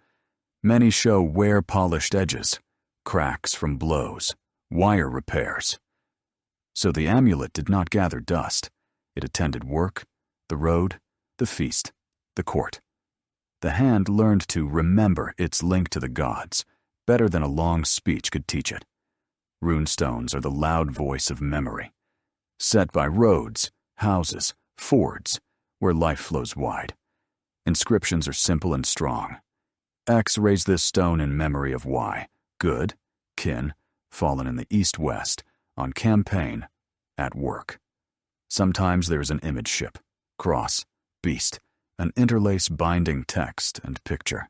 Many show wear-polished edges, cracks from blows, wire repairs. So the amulet did not gather dust. It attended work, the road, the feast, the court. The hand learned to remember its link to the gods, better than a long speech could teach it. Runestones are the loud voice of memory, set by roads, houses, fords, where life flows wide. Inscriptions are simple and strong. X raised this stone in memory of Y, good, kin, fallen in the east-west, on campaign, at work. Sometimes there is an image ship, cross, beast, an interlace binding text and picture.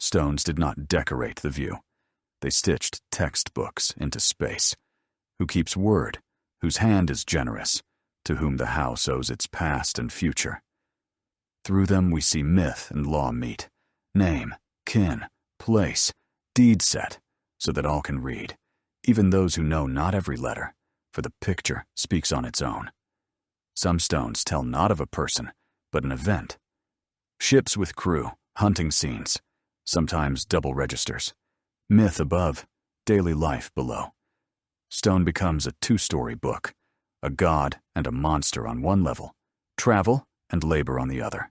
Stones did not decorate the view. They stitched textbooks into space. Who keeps word? Whose hand is generous? To whom the house owes its past and future. Through them we see myth and law meet. Name, kin, place, deed set, so that all can read, even those who know not every letter, for the picture speaks on its own. Some stones tell not of a person, but an event. Ships with crew, hunting scenes, sometimes double registers. Myth above, daily life below. Stone becomes a two-story book, a god and a monster on one level, travel and labor on the other.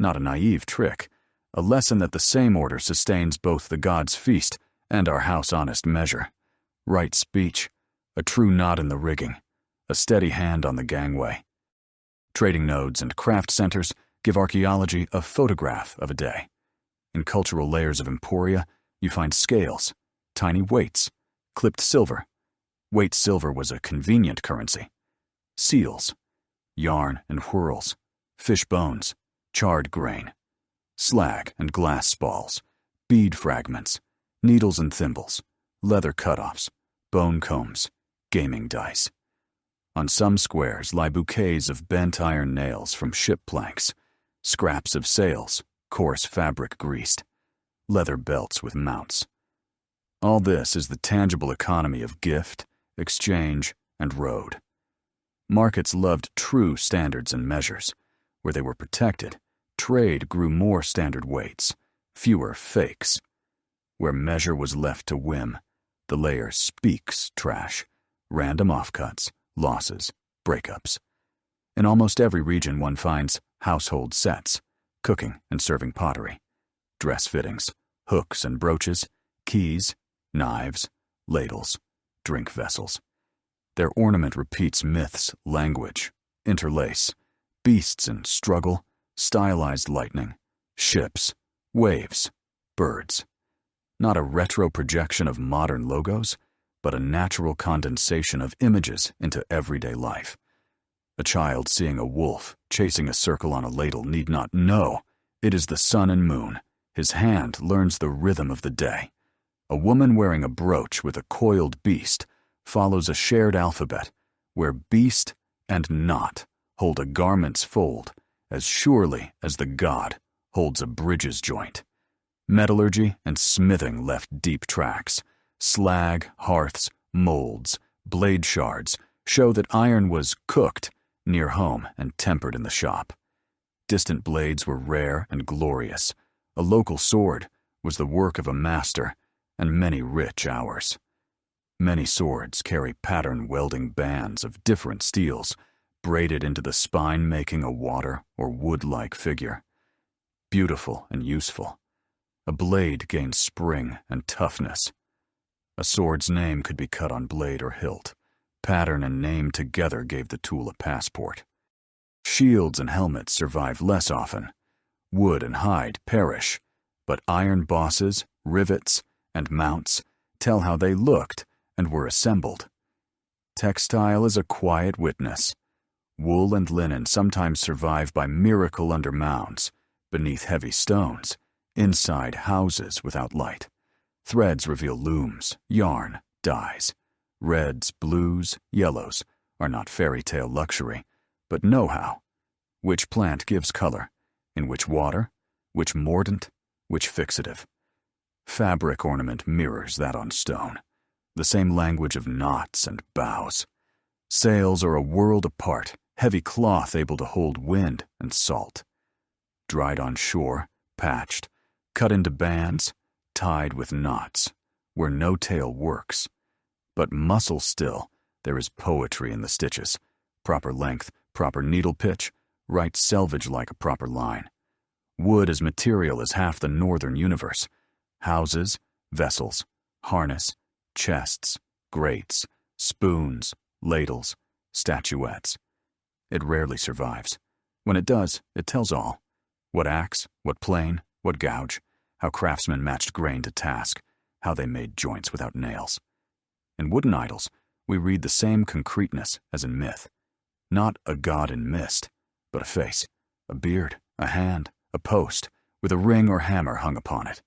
Not a naive trick, a lesson that the same order sustains both the god's feast and our house-honest measure. Right speech, a true knot in the rigging, a steady hand on the gangway. Trading nodes and craft centers give archaeology a photograph of a day. In cultural layers of emporia, you find scales, tiny weights, clipped silver. Weight silver was a convenient currency. Seals, yarn and whorls, fish bones, charred grain, slag and glass spalls, bead fragments, needles and thimbles, leather cutoffs, bone combs, gaming dice. On some squares lie bouquets of bent iron nails from ship planks, scraps of sails, coarse fabric greased, leather belts with mounts. All this is the tangible economy of gift, exchange, and road. Markets loved true standards and measures. Where they were protected, trade grew more standard weights, fewer fakes. Where measure was left to whim, the layer speaks trash, random offcuts, losses, breakups. In almost every region one finds household sets, cooking and serving pottery, dress fittings, hooks and brooches, keys, knives, ladles, drink vessels. Their ornament repeats myths, language, interlace, beasts in struggle, stylized lightning, ships, waves, birds. Not a retro projection of modern logos, but a natural condensation of images into everyday life. A child seeing a wolf chasing a circle on a ladle need not know it is the sun and moon. His hand learns the rhythm of the day. A woman wearing a brooch with a coiled beast follows a shared alphabet where beast and knot hold a garment's fold as surely as the god holds a bridge's joint. Metallurgy and smithing left deep tracks. Slag, hearths, molds, blade shards show that iron was cooked near home and tempered in the shop. Distant blades were rare and glorious. A local sword was the work of a master and many rich hours. Many swords carry pattern welding bands of different steels braided into the spine, making a water or wood-like figure. Beautiful and useful. A blade gains spring and toughness. A sword's name could be cut on blade or hilt. Pattern and name together gave the tool a passport. Shields and helmets survive less often. Wood and hide perish, but iron bosses, rivets, and mounts tell how they looked and were assembled. Textile is a quiet witness. Wool and linen sometimes survive by miracle under mounds, beneath heavy stones, inside houses without light. Threads reveal looms, yarn, dyes. Reds, blues, yellows are not fairy tale luxury, but know-how. Which plant gives color? In which water? Which mordant? Which fixative? Fabric ornament mirrors that on stone. The same language of knots and bows. Sails are a world apart, heavy cloth able to hold wind and salt. Dried on shore, patched, cut into bands, tied with knots, where no tail works. But muscle still, there is poetry in the stitches. Proper length, proper needle pitch, right selvage like a proper line. Wood as material is half the northern universe. Houses, vessels, harness, chests, grates, spoons, ladles, statuettes. It rarely survives. When it does, it tells all. What axe, what plane, what gouge, how craftsmen matched grain to task, how they made joints without nails. In wooden idols, we read the same concreteness as in myth. Not a god in mist, but a face, a beard, a hand, a post, with a ring or hammer hung upon it.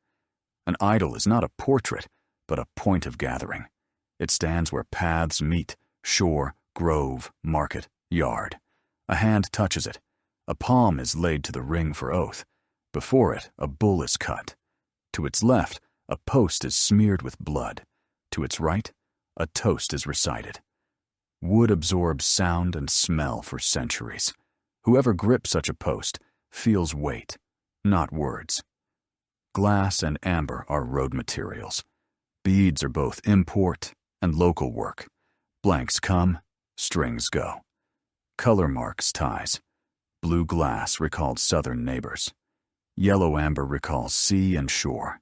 An idol is not a portrait, but a point of gathering. It stands where paths meet, shore, grove, market, yard. A hand touches it. A palm is laid to the ring for oath. Before it, a bull is cut. To its left, a post is smeared with blood. To its right, a toast is recited. Wood absorbs sound and smell for centuries. Whoever grips such a post feels weight, not words. Glass and amber are road materials. Beads are both import and local work. Blanks come, strings go. Color marks ties. Blue glass recalled southern neighbors. Yellow amber recalls sea and shore.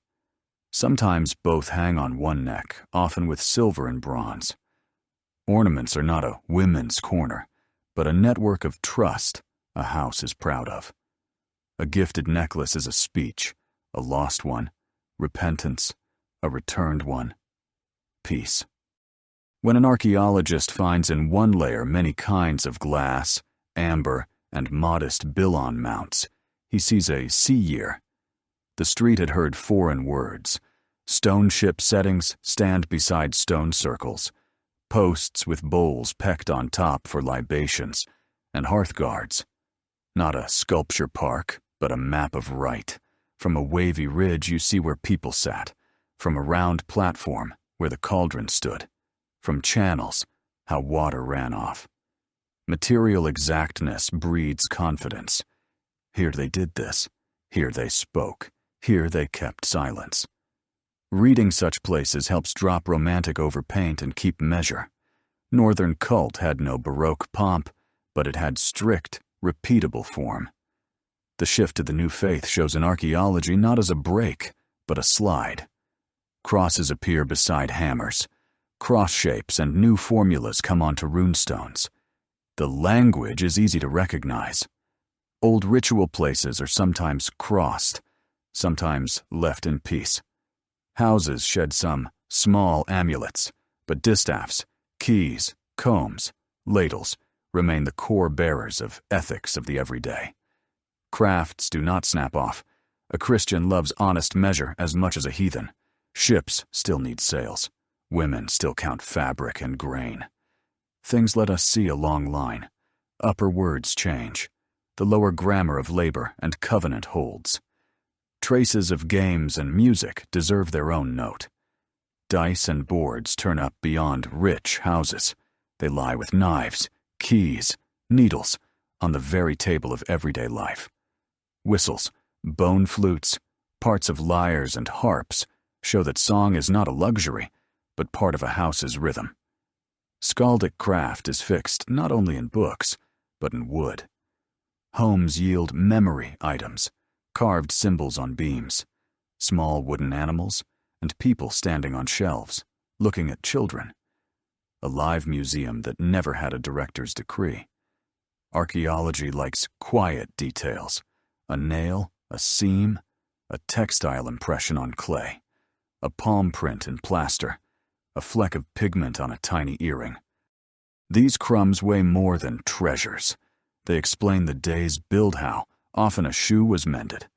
Sometimes both hang on one neck, often with silver and bronze. Ornaments are not a women's corner, but a network of trust a house is proud of. A gifted necklace is a speech, a lost one, repentance, a returned one, peace. When an archaeologist finds in one layer many kinds of glass, amber, and modest bill-on mounts, he sees a sea year. The street had heard foreign words. Stone ship settings stand beside stone circles. posts with bowls pecked on top for libations, and hearth guards. Not a sculpture park, but a map of right. From a wavy ridge you see where people sat, from a round platform where the cauldron stood, from channels, how water ran off. Material exactness breeds confidence. Here they did this, here they spoke, here they kept silence. Reading such places helps drop romantic overpaint and keep measure. Northern cult had no Baroque pomp, but it had strict, repeatable form. The shift to the new faith shows in archaeology not as a break, but a slide. Crosses appear beside hammers. Cross shapes and new formulas come onto runestones. The language is easy to recognize. Old ritual places are sometimes crossed, sometimes left in peace. Houses shed some small amulets, but distaffs, keys, combs, ladles remain the core bearers of ethics of the everyday. Crafts do not snap off. A Christian loves honest measure as much as a heathen. Ships still need sails. Women still count fabric and grain. Things let us see a long line. Upper words change. The lower grammar of labor and covenant holds. Traces of games and music deserve their own note. Dice and boards turn up beyond rich houses. They lie with knives, keys, needles, on the very table of everyday life. Whistles, bone flutes, parts of lyres and harps show that song is not a luxury, but part of a house's rhythm. Skaldic craft is fixed not only in books, but in wood. Homes yield memory items, carved symbols on beams, small wooden animals, and people standing on shelves, looking at children. A live museum that never had a director's decree. Archaeology likes quiet details, a nail, a seam, a textile impression on clay, a palm print in plaster, a fleck of pigment on a tiny earring. These crumbs weigh more than treasures. They explain the day's build how often a shoe was mended,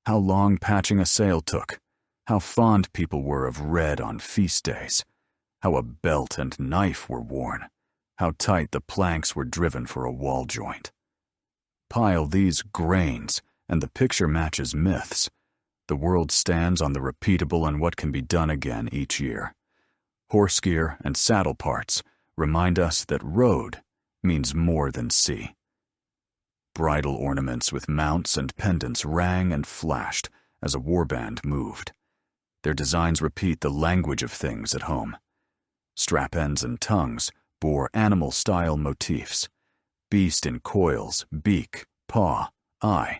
how long patching a sail took, how fond people were of red on feast days, how a belt and knife were worn, how tight the planks were driven for a wall joint. Pile these grains, and the picture matches myths. The world stands on the repeatable and what can be done again each year. Horse gear and saddle parts remind us that road means more than sea. Bridle ornaments with mounts and pendants rang and flashed as a warband moved. Their designs repeat the language of things at home. Strap ends and tongues bore animal-style motifs. Beast in coils, beak, paw, eye.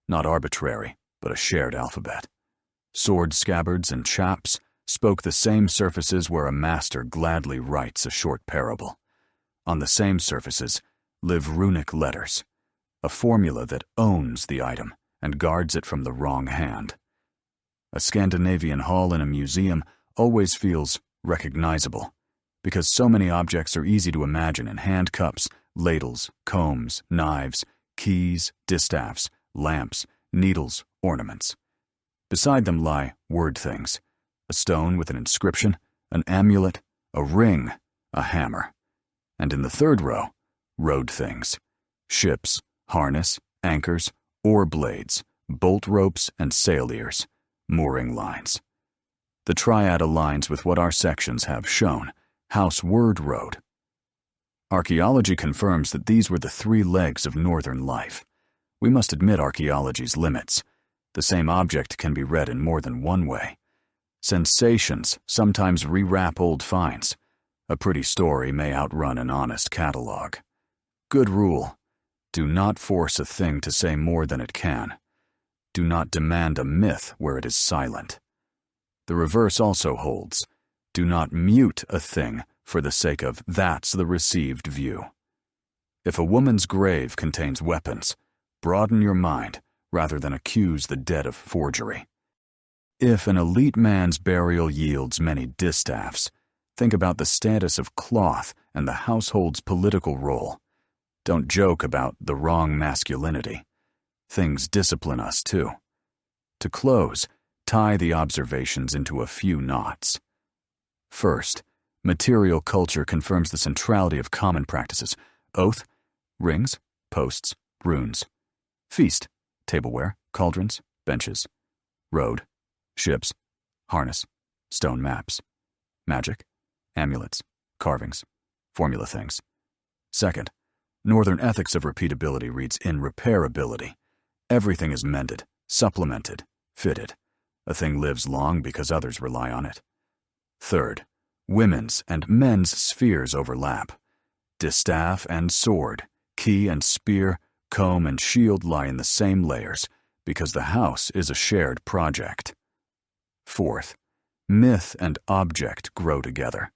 Not arbitrary, but a shared alphabet. Sword scabbards and chaps spoke the same surfaces where a master gladly writes a short parable. On the same surfaces live runic letters, a formula that owns the item and guards it from the wrong hand. A Scandinavian hall in a museum always feels recognizable, because so many objects are easy to imagine in hand cups, ladles, combs, knives, keys, distaffs, lamps, needles, ornaments. Beside them lie word things, a stone with an inscription, an amulet, a ring, a hammer. And in the third row, road things, ships, harness, anchors, oar blades, bolt ropes, and sail ears, mooring lines. The triad aligns with what our sections have shown, house word road. Archaeology confirms that these were the three legs of northern life. We must admit archaeology's limits. The same object can be read in more than one way. Sensations sometimes rewrap old finds. A pretty story may outrun an honest catalog. Good rule: do not force a thing to say more than it can. Do not demand a myth where it is silent. The reverse also holds. Do not mute a thing for the sake of that's the received view. If a woman's grave contains weapons, broaden your mind rather than accuse the dead of forgery. If an elite man's burial yields many distaffs, think about the status of cloth and the household's political role. Don't joke about the wrong masculinity. Things discipline us too. To close, tie the observations into a few knots. First, Material culture confirms the centrality of common practices: oath, rings, posts, runes; feast, tableware, cauldrons, benches; road, ships, harness, stone maps; magic, amulets, carvings, formula things. Second, Northern ethics of repeatability reads in repairability. Everything is mended, supplemented, fitted. A thing lives long because others rely on it. Third, women's and men's spheres overlap. Distaff and sword, key and spear, comb and shield lie in the same layers because the house is a shared project. Fourth, myth and object grow together.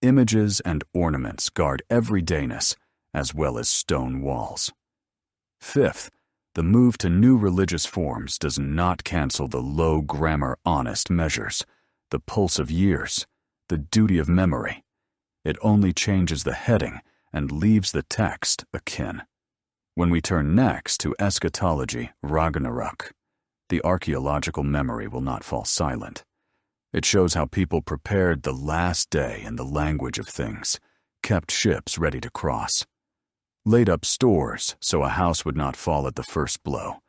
Images and ornaments guard everydayness as well as stone walls. Fifth, the move to new religious forms does not cancel the low grammar honest measures, the pulse of years, the duty of memory. It only changes the heading and leaves the text akin. When we turn next to eschatology, Ragnarök, the archaeological memory will not fall silent. It shows how people prepared the last day in the language of things, kept ships ready to cross, laid up stores so a house would not fall at the first blow,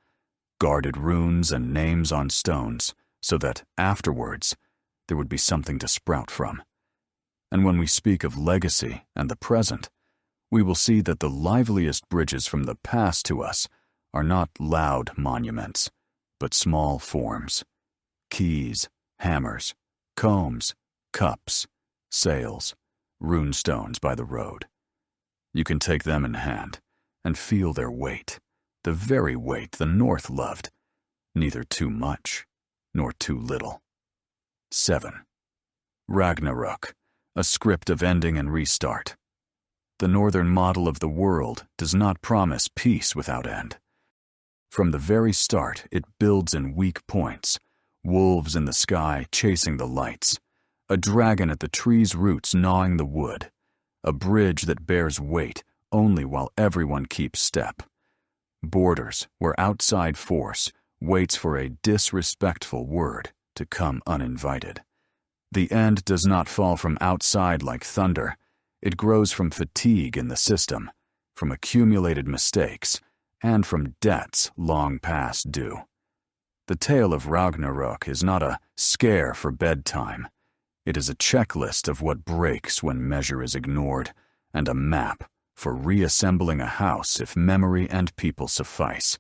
guarded runes and names on stones so that, afterwards, there would be something to sprout from. And when we speak of legacy and the present, we will see that the liveliest bridges from the past to us are not loud monuments, but small forms: keys, hammers, combs, cups, sails, runestones by the road. You can take them in hand and feel their weight, the very weight the North loved, neither too much nor too little. 7. Ragnarök, a script of ending and restart. The northern model of the world does not promise peace without end. From the very start, it builds in weak points: wolves in the sky chasing the lights, a dragon at the tree's roots gnawing the wood, a bridge that bears weight only while everyone keeps step, borders where outside force waits for a disrespectful word to come uninvited. The end does not fall from outside like thunder. It grows from fatigue in the system, from accumulated mistakes, and from debts long past due. The tale of Ragnarök is not a scare for bedtime. It is a checklist of what breaks when measure is ignored, and a map for reassembling a house if memory and people suffice.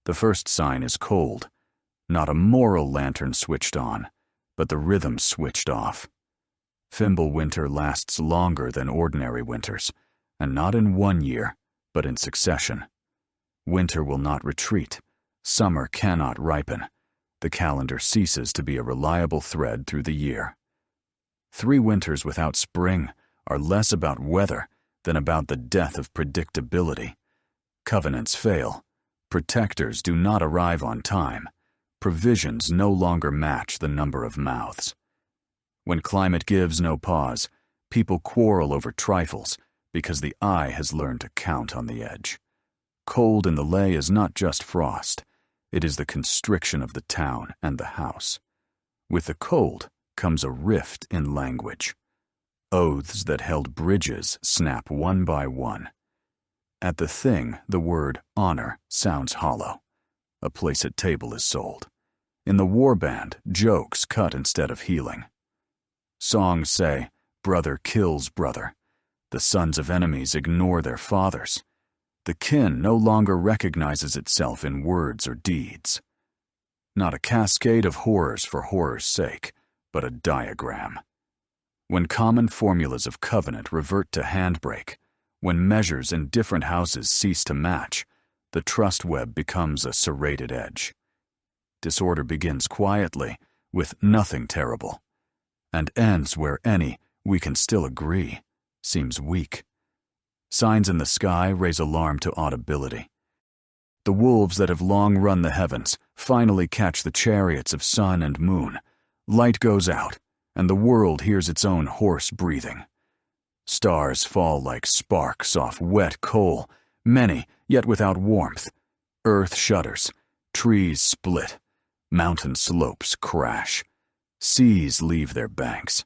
The first sign is cold, not a moral lantern switched on, but the rhythm switched off. Fimble winter lasts longer than ordinary winters, and not in one year, but in succession. Winter will not retreat. Summer cannot ripen. The calendar ceases to be a reliable thread through the year. 3 winters without spring are less about weather than about the death of predictability. Covenants fail. Protectors do not arrive on time. Provisions no longer match the number of mouths. When climate gives no pause, people quarrel over trifles because the eye has learned to count on the edge. Cold in the lay is not just frost. It is the constriction of the town and the house. With the cold comes a rift in language. Oaths that held bridges snap one by one. At the thing, the word honor sounds hollow. A place at table is sold. In the warband, jokes cut instead of healing. Songs say, brother kills brother. The sons of enemies ignore their fathers. The kin no longer recognizes itself in words or deeds. Not a cascade of horrors for horror's sake, but a diagram. When common formulas of covenant revert to handbrake, when measures in different houses cease to match, the trust web becomes a serrated edge. Disorder begins quietly, with nothing terrible, and ends where any "we can still agree" seems weak. Signs in the sky raise alarm to audibility. The wolves that have long run the heavens finally catch the chariots of sun and moon. Light goes out, and the world hears its own hoarse breathing. Stars fall like sparks off wet coal, many, yet without warmth. Earth shudders, trees split, mountain slopes crash, seas leave their banks.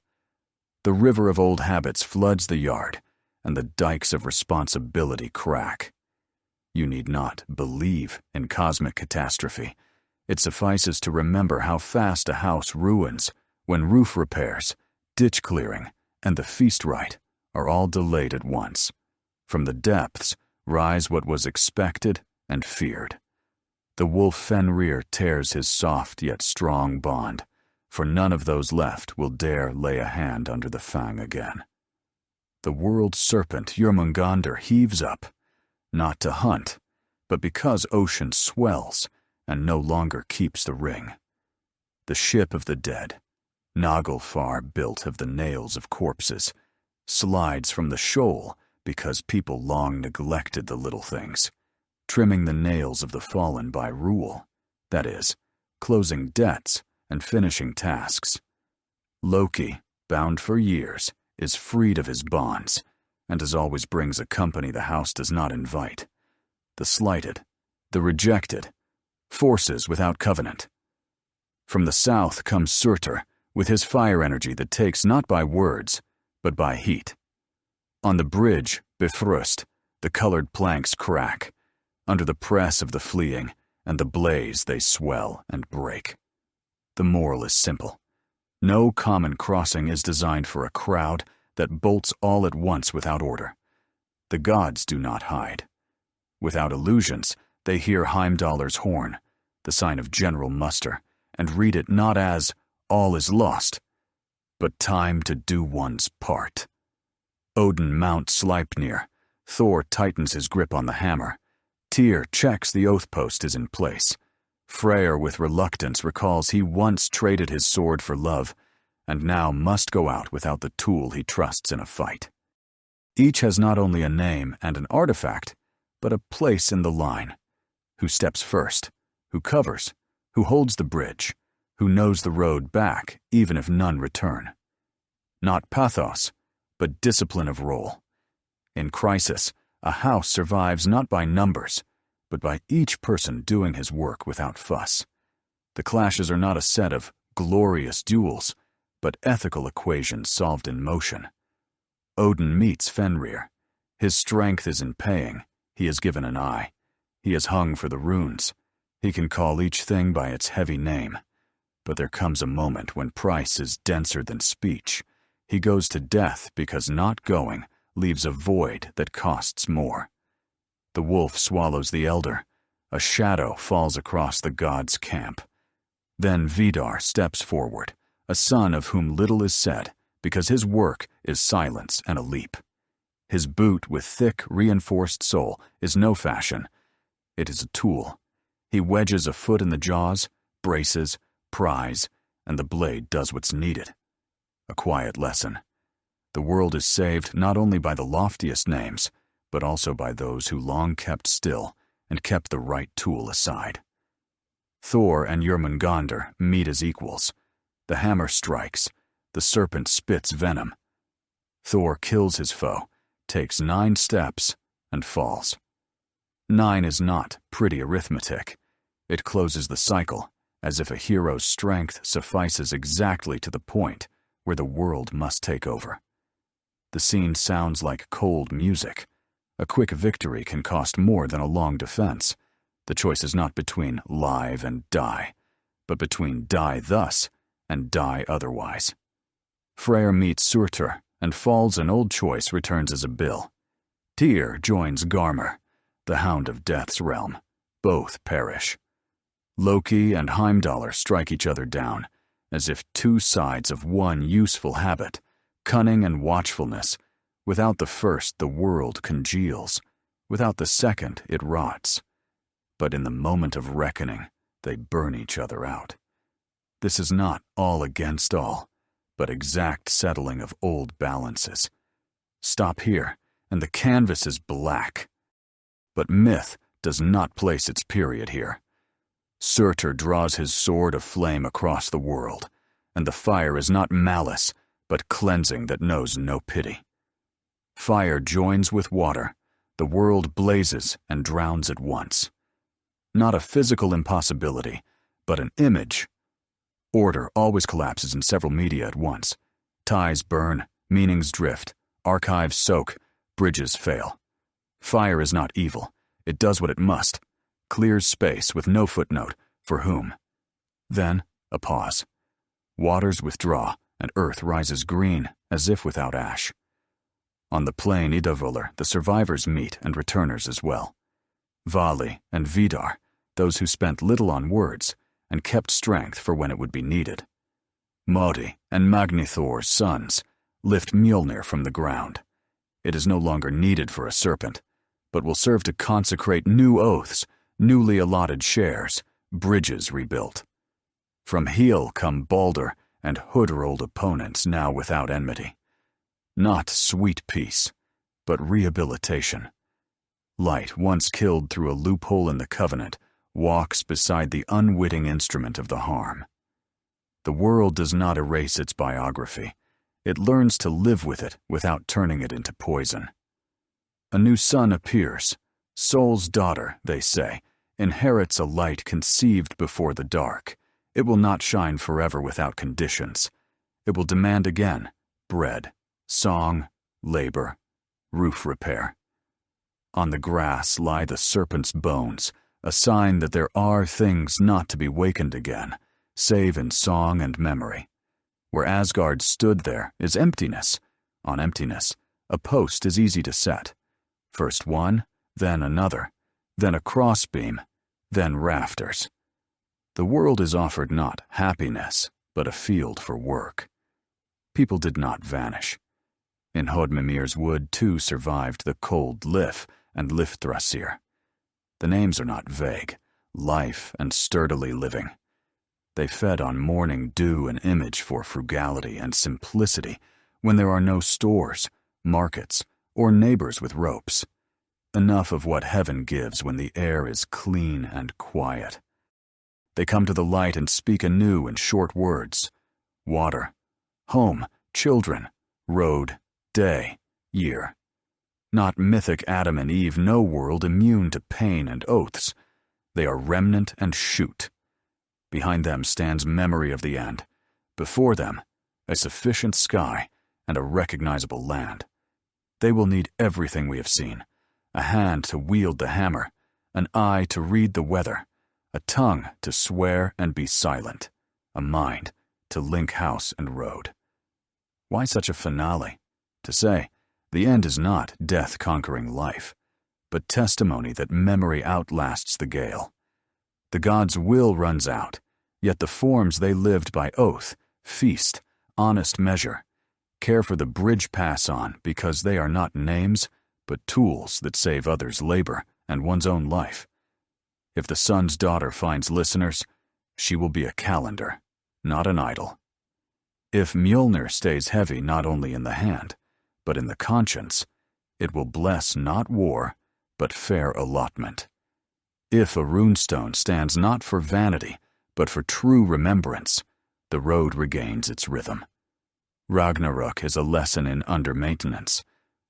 The river of old habits floods the yard, and the dikes of responsibility crack. You need not believe in cosmic catastrophe. It suffices to remember how fast a house ruins when roof repairs, ditch clearing, and the feast rite are all delayed at once. From the depths rise what was expected and feared. The wolf Fenrir tears his soft yet strong bond, for none of those left will dare lay a hand under the fang again. The world serpent Jörmungandr heaves up, not to hunt, but because ocean swells and no longer keeps the ring. The ship of the dead, Naglfar built of the nails of corpses, slides from the shoal because people long neglected the little things, trimming the nails of the fallen by rule, that is, closing debts and finishing tasks. Loki, bound for years, is freed of his bonds, and as always brings a company the house does not invite. The slighted, the rejected, forces without covenant. From the south comes Surtur, with his fire energy that takes not by words, but by heat. On the bridge, Bifrost, the colored planks crack, under the press of the fleeing, and the blaze they swell and break. The moral is simple. No common crossing is designed for a crowd that bolts all at once without order. The gods do not hide. Without illusions, they hear Heimdallr's horn, the sign of general muster, and read it not as all is lost, but time to do one's part. Odin mounts Sleipnir, Thor tightens his grip on the hammer, Tyr checks the oath post is in place. Freyr with reluctance recalls he once traded his sword for love, and now must go out without the tool he trusts in a fight. Each has not only a name and an artifact, but a place in the line. Who steps first, who covers, who holds the bridge, who knows the road back even if none return. Not pathos, but discipline of role. In crisis, a house survives not by numbers, but by each person doing his work without fuss. The clashes are not a set of glorious duels, but ethical equations solved in motion. Odin meets Fenrir. His strength is in paying. He is given an eye. He has hung for the runes. He can call each thing by its heavy name. But there comes a moment when price is denser than speech. He goes to death because not going leaves a void that costs more. The wolf swallows the elder. A shadow falls across the god's camp. Then Vidar steps forward, a son of whom little is said, because his work is silence and a leap. His boot with thick, reinforced sole is no fashion. It is a tool. He wedges a foot in the jaws, braces, pries, and the blade does what's needed. A quiet lesson. The world is saved not only by the loftiest names, but also by those who long kept still and kept the right tool aside. Thor and Jörmungandr meet as equals. The hammer strikes. The serpent spits venom. Thor kills his foe, takes 9 steps, and falls. 9 is not pretty arithmetic. It closes the cycle, as if a hero's strength suffices exactly to the point where the world must take over. The scene sounds like cold music. A quick victory can cost more than a long defense. The choice is not between live and die, but between die thus and die otherwise. Freyr meets Surtur, and falls an old choice returns as a bill. Tyr joins Garmr, the hound of death's realm. Both perish. Loki and Heimdallr strike each other down, as if two sides of one useful habit, cunning and watchfulness. Without the first, the world congeals. Without the second, it rots. But in the moment of reckoning, they burn each other out. This is not all against all, but exact settling of old balances. Stop here, and the canvas is black. But myth does not place its period here. Surtur draws his sword of flame across the world, and the fire is not malice, but cleansing that knows no pity. Fire joins with water, the world blazes and drowns at once. Not a physical impossibility, but an image. Order always collapses in several media at once. Ties burn, meanings drift, archives soak, bridges fail. Fire is not evil. It does what it must. Clears space with no footnote. For whom? Then, a pause. Waters withdraw, and earth rises green, as if without ash. On the plain Yggdrasil, the survivors meet and returners as well. Vali and Vidar, those who spent little on words and kept strength for when it would be needed. Modi and Magnithor's sons lift Mjolnir from the ground. It is no longer needed for a serpent, but will serve to consecrate new oaths, newly allotted shares, bridges rebuilt. From heel come Balder and hood-rolled opponents now without enmity. Not sweet peace, but rehabilitation. Light, once killed through a loophole in the covenant, walks beside the unwitting instrument of the harm. The world does not erase its biography. It learns to live with it without turning it into poison. A new sun appears. Soul's daughter, they say, inherits a light conceived before the dark. It will not shine forever without conditions. It will demand again bread, song, labor, roof repair. On the grass lie the serpent's bones, a sign that there are things not to be wakened again, save in song and memory. Where Asgard stood there is emptiness. On emptiness, a post is easy to set. First one, then another, then a crossbeam, then rafters. The world is offered not happiness, but a field for work. People did not vanish. In Hodmimir's wood too survived the cold Lif and Lifthrasir. The names are not vague, life and sturdily living. They fed on morning dew and image for frugality and simplicity when there are no stores, markets, or neighbors with ropes. Enough of what heaven gives when the air is clean and quiet. They come to the light and speak anew in short words. Water, home, children, road, day, year. Not mythic Adam and Eve, no world immune to pain and oaths. They are remnant and shoot. Behind them stands memory of the end. Before them, a sufficient sky and a recognizable land. They will need everything we have seen. A hand to wield the hammer, an eye to read the weather, a tongue to swear and be silent, a mind to link house and road. Why such a finale? To say, the end is not death conquering life, but testimony that memory outlasts the gale. The gods' will runs out, yet the forms they lived by oath, feast, honest measure, care for the bridge pass on because they are not names, but tools that save others' labor and one's own life. If the sun's daughter finds listeners, she will be a calendar, not an idol. If Mjolnir stays heavy not only in the hand, but in the conscience, it will bless not war, but fair allotment. If a runestone stands not for vanity, but for true remembrance, the road regains its rhythm. Ragnarök is a lesson in under-maintenance.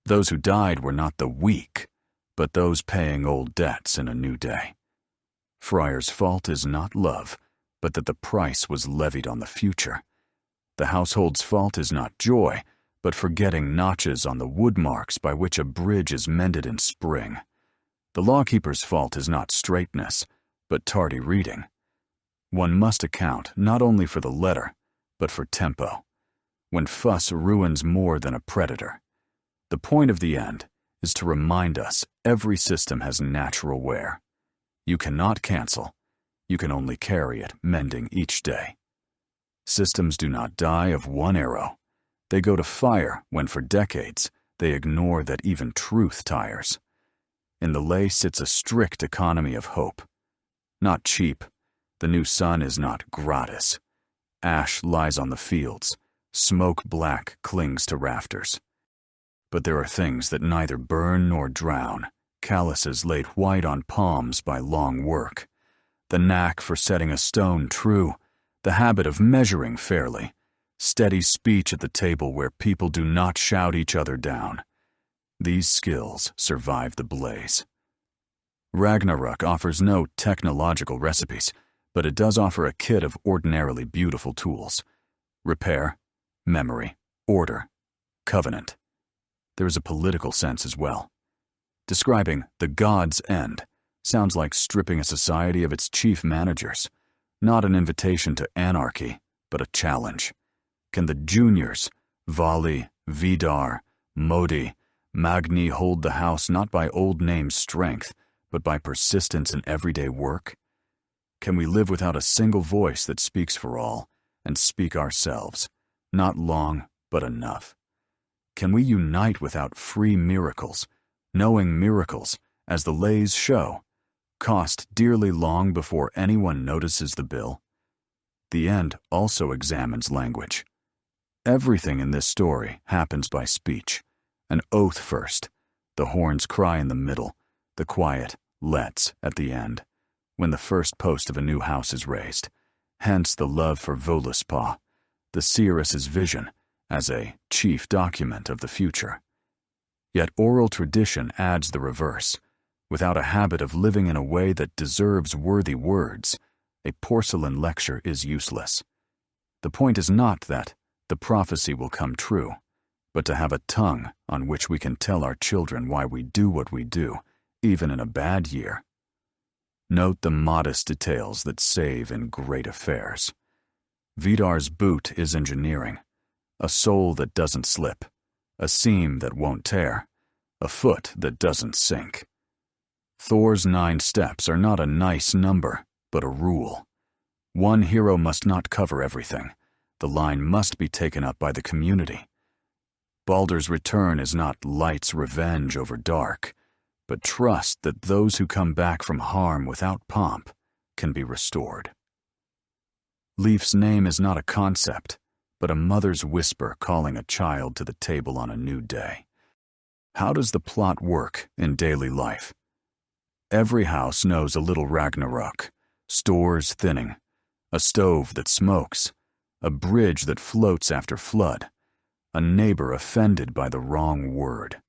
Those who died were not the weak, but those paying old debts in a new day. Friar's fault is not love, but that the price was levied on the future. The household's fault is not joy, but forgetting notches on the wood marks by which a bridge is mended in spring. The lawkeeper's fault is not straightness, but tardy reading. One must account not only for the letter, but for tempo, when fuss ruins more than a predator. The point of the end is to remind us every system has natural wear. You cannot cancel. You can only carry it, mending each day. Systems do not die of one arrow. They go to fire when for decades they ignore that even truth tires. In the lay sits a strict economy of hope. Not cheap. The new sun is not gratis. Ash lies on the fields. Smoke black clings to rafters. But there are things that neither burn nor drown, calluses laid white on palms by long work. The knack for setting a stone true, the habit of measuring fairly, steady speech at the table where people do not shout each other down. These skills survive the blaze. Ragnarök offers no technological recipes, but it does offer a kit of ordinarily beautiful tools. Repair, memory, order, covenant. There is a political sense as well. Describing the God's end sounds like stripping a society of its chief managers, not an invitation to anarchy, but a challenge. Can the juniors, Vali, Vidar, Modi, Magni hold the house not by old name strength, but by persistence in everyday work? Can we live without a single voice that speaks for all, and speak ourselves, not long, but enough? Can we unite without free miracles, knowing miracles, as the lays show, cost dearly long before anyone notices the bill? The end also examines language. Everything in this story happens by speech. An oath first, the horn's cry in the middle, the quiet "let's" at the end, when the first post of a new house is raised. Hence the love for Voluspa, the seeress's vision, as a chief document of the future. Yet oral tradition adds the reverse. Without a habit of living in a way that deserves worthy words, a porcelain lecture is useless. The point is not that the prophecy will come true, but to have a tongue on which we can tell our children why we do what we do, even in a bad year. Note the modest details that save in great affairs. Vidar's boot is engineering, a sole that doesn't slip, a seam that won't tear, a foot that doesn't sink. Thor's 9 steps are not a nice number, but a rule. One hero must not cover everything. The line must be taken up by the community. Baldur's return is not light's revenge over dark, but trust that those who come back from harm without pomp can be restored. Leif's name is not a concept, but a mother's whisper calling a child to the table on a new day. How does the plot work in daily life? Every house knows a little Ragnarök, stores thinning, a stove that smokes, a bridge that floats after flood, a neighbor offended by the wrong word.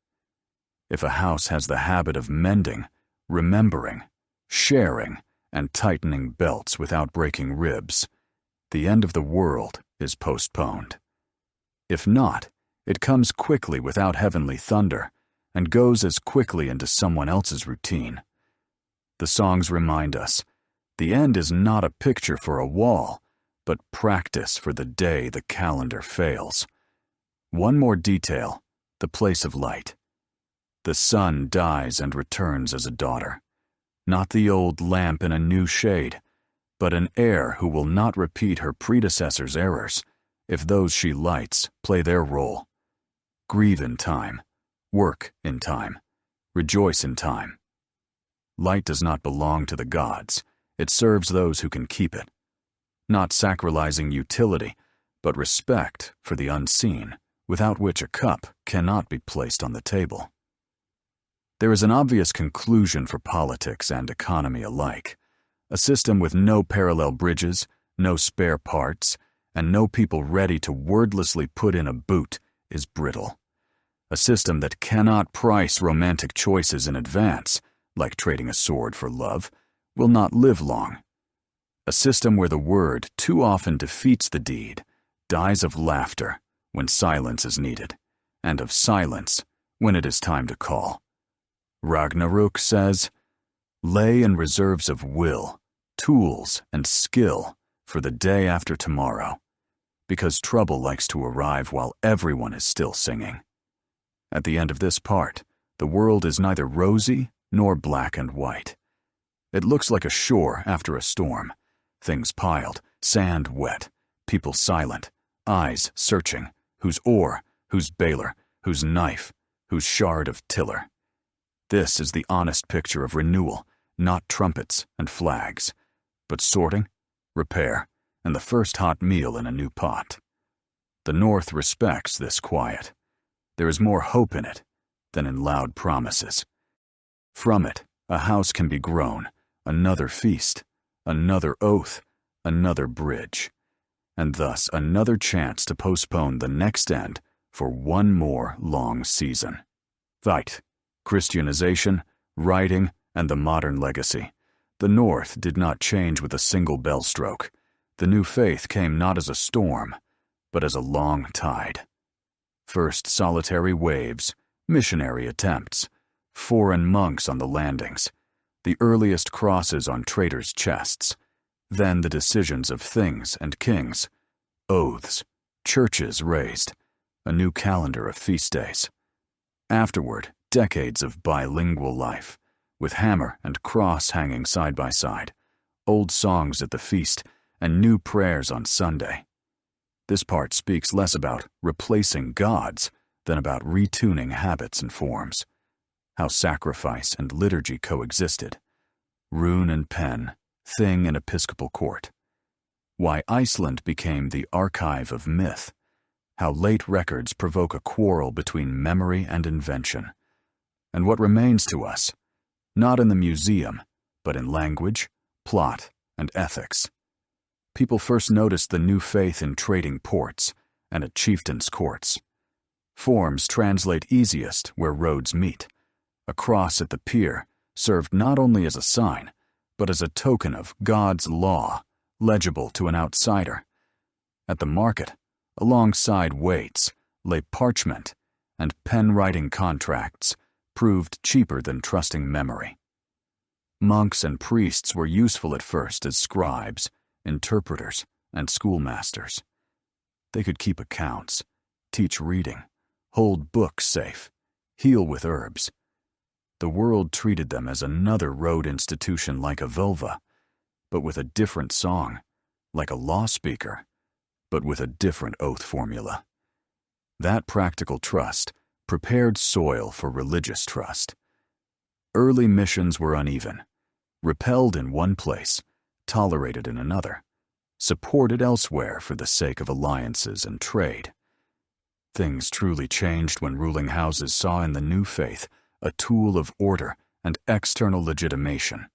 If a house has the habit of mending, remembering, sharing, and tightening belts without breaking ribs, the end of the world is postponed. If not, it comes quickly without heavenly thunder, and goes as quickly into someone else's routine. The songs remind us, the end is not a picture for a wall, but practice for the day the calendar fails. One more detail, the place of light. The sun dies and returns as a daughter. Not the old lamp in a new shade, but an heir who will not repeat her predecessor's errors, if those she lights play their role. Grieve in time, work in time, rejoice in time. Light does not belong to the gods, it serves those who can keep it. Not sacralizing utility, but respect for the unseen, without which a cup cannot be placed on the table. There is an obvious conclusion for politics and economy alike. A system with no parallel bridges, no spare parts, and no people ready to wordlessly put in a boot is brittle. A system that cannot price romantic choices in advance, like trading a sword for love, will not live long. A system where the word too often defeats the deed dies of laughter when silence is needed, and of silence when it is time to call. Ragnarök says, "Lay in reserves of will, tools, and skill for the day after tomorrow, because trouble likes to arrive while everyone is still singing." At the end of this part, the world is neither rosy nor black and white. It looks like a shore after a storm, things piled, sand wet, people silent, eyes searching, whose oar, whose bailer, whose knife, whose shard of tiller. This is the honest picture of renewal, not trumpets and flags, but sorting, repair, and the first hot meal in a new pot. The North respects this quiet. There is more hope in it than in loud promises. From it, a house can be grown, another feast, another oath, another bridge, and thus another chance to postpone the next end for one more long season. Fight, Christianization, writing, and the modern legacy. The North did not change with a single bell stroke. The new faith came not as a storm, but as a long tide. First solitary waves, missionary attempts, foreign monks on the landings, the earliest crosses on traitors' chests, then the decisions of things and kings, oaths, churches raised, a new calendar of feast days. Afterward, decades of bilingual life, with hammer and cross hanging side by side, old songs at the feast, and new prayers on Sunday. This part speaks less about replacing gods than about retuning habits and forms, how sacrifice and liturgy coexisted, rune and pen, thing and episcopal court, why Iceland became the archive of myth, how late records provoke a quarrel between memory and invention, and what remains to us, not in the museum, but in language, plot, and ethics. People first noticed the new faith in trading ports and at chieftains' courts. Forms translate easiest where roads meet. A cross at the pier served not only as a sign, but as a token of God's law, legible to an outsider. At the market, alongside weights, lay parchment, and pen-writing contracts proved cheaper than trusting memory. Monks and priests were useful at first as scribes, interpreters, and schoolmasters. They could keep accounts, teach reading, hold books safe, heal with herbs. The world treated them as another road institution like a vulva, but with a different song, like a law speaker, but with a different oath formula. That practical trust prepared soil for religious trust. Early missions were uneven, repelled in one place, tolerated in another, supported elsewhere for the sake of alliances and trade. Things truly changed when ruling houses saw in the new faith a tool of order and external legitimation.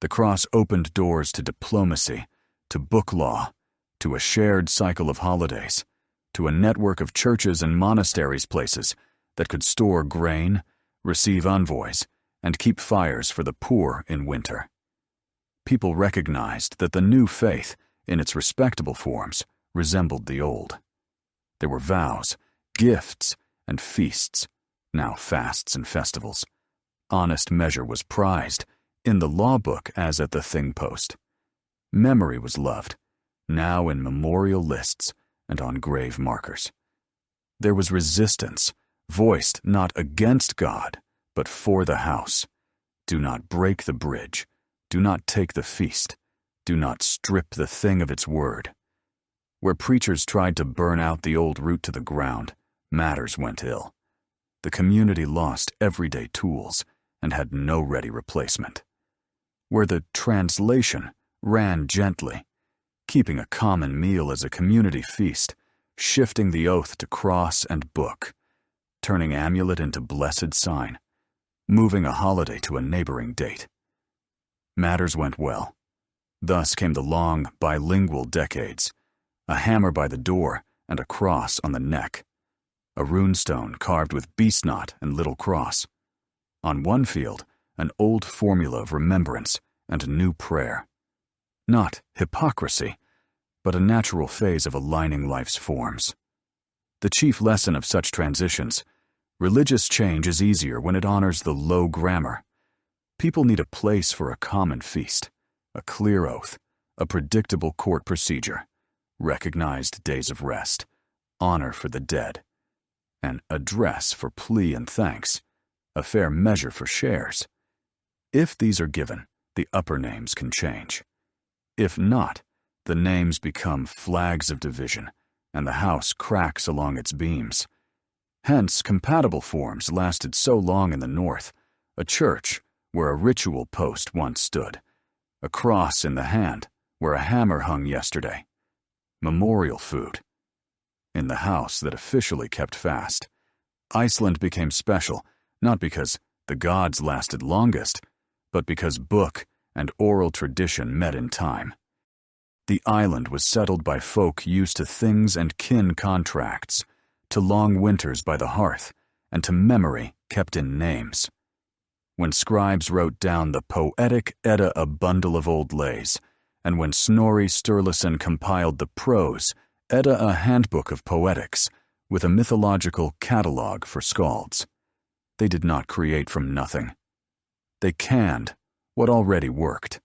The cross opened doors to diplomacy, to book law, to a shared cycle of holidays, to a network of churches and monasteries places that could store grain, receive envoys, and keep fires for the poor in winter. People recognized that the new faith, in its respectable forms, resembled the old. There were vows, gifts, and feasts, now fasts and festivals. Honest measure was prized, in the law book as at the thing post. Memory was loved, now in memorial lists and on grave markers. There was resistance, voiced not against God, but for the house. Do not break the bridge. Do not take the feast. Do not strip the thing of its word. Where preachers tried to burn out the old root to the ground, matters went ill. The community lost everyday tools and had no ready replacement. Where the translation ran gently, keeping a common meal as a community feast, shifting the oath to cross and book, turning amulet into blessed sign, moving a holiday to a neighboring date. Matters went well. Thus came the long, bilingual decades, a hammer by the door and a cross on the neck, a runestone carved with beast knot and little cross. On one field, an old formula of remembrance and a new prayer. Not hypocrisy, but a natural phase of aligning life's forms. The chief lesson of such transitions: religious change is easier when it honors the low grammar. People need a place for a common feast, a clear oath, a predictable court procedure, recognized days of rest, honor for the dead, an address for plea and thanks, a fair measure for shares. If these are given, the upper names can change. If not, the names become flags of division, and the house cracks along its beams. Hence, compatible forms lasted so long in the north: a church, where a ritual post once stood, a cross in the hand, where a hammer hung yesterday, memorial food. In the house that officially kept fast, Iceland became special, not because the gods lasted longest, but because book and oral tradition met in time. The island was settled by folk used to things and kin contracts, to long winters by the hearth, and to memory kept in names. When scribes wrote down the poetic Edda, a bundle of old lays, and when Snorri Sturluson compiled the prose Edda, a handbook of poetics, with a mythological catalogue for skalds. They did not create from nothing. They canned what already worked.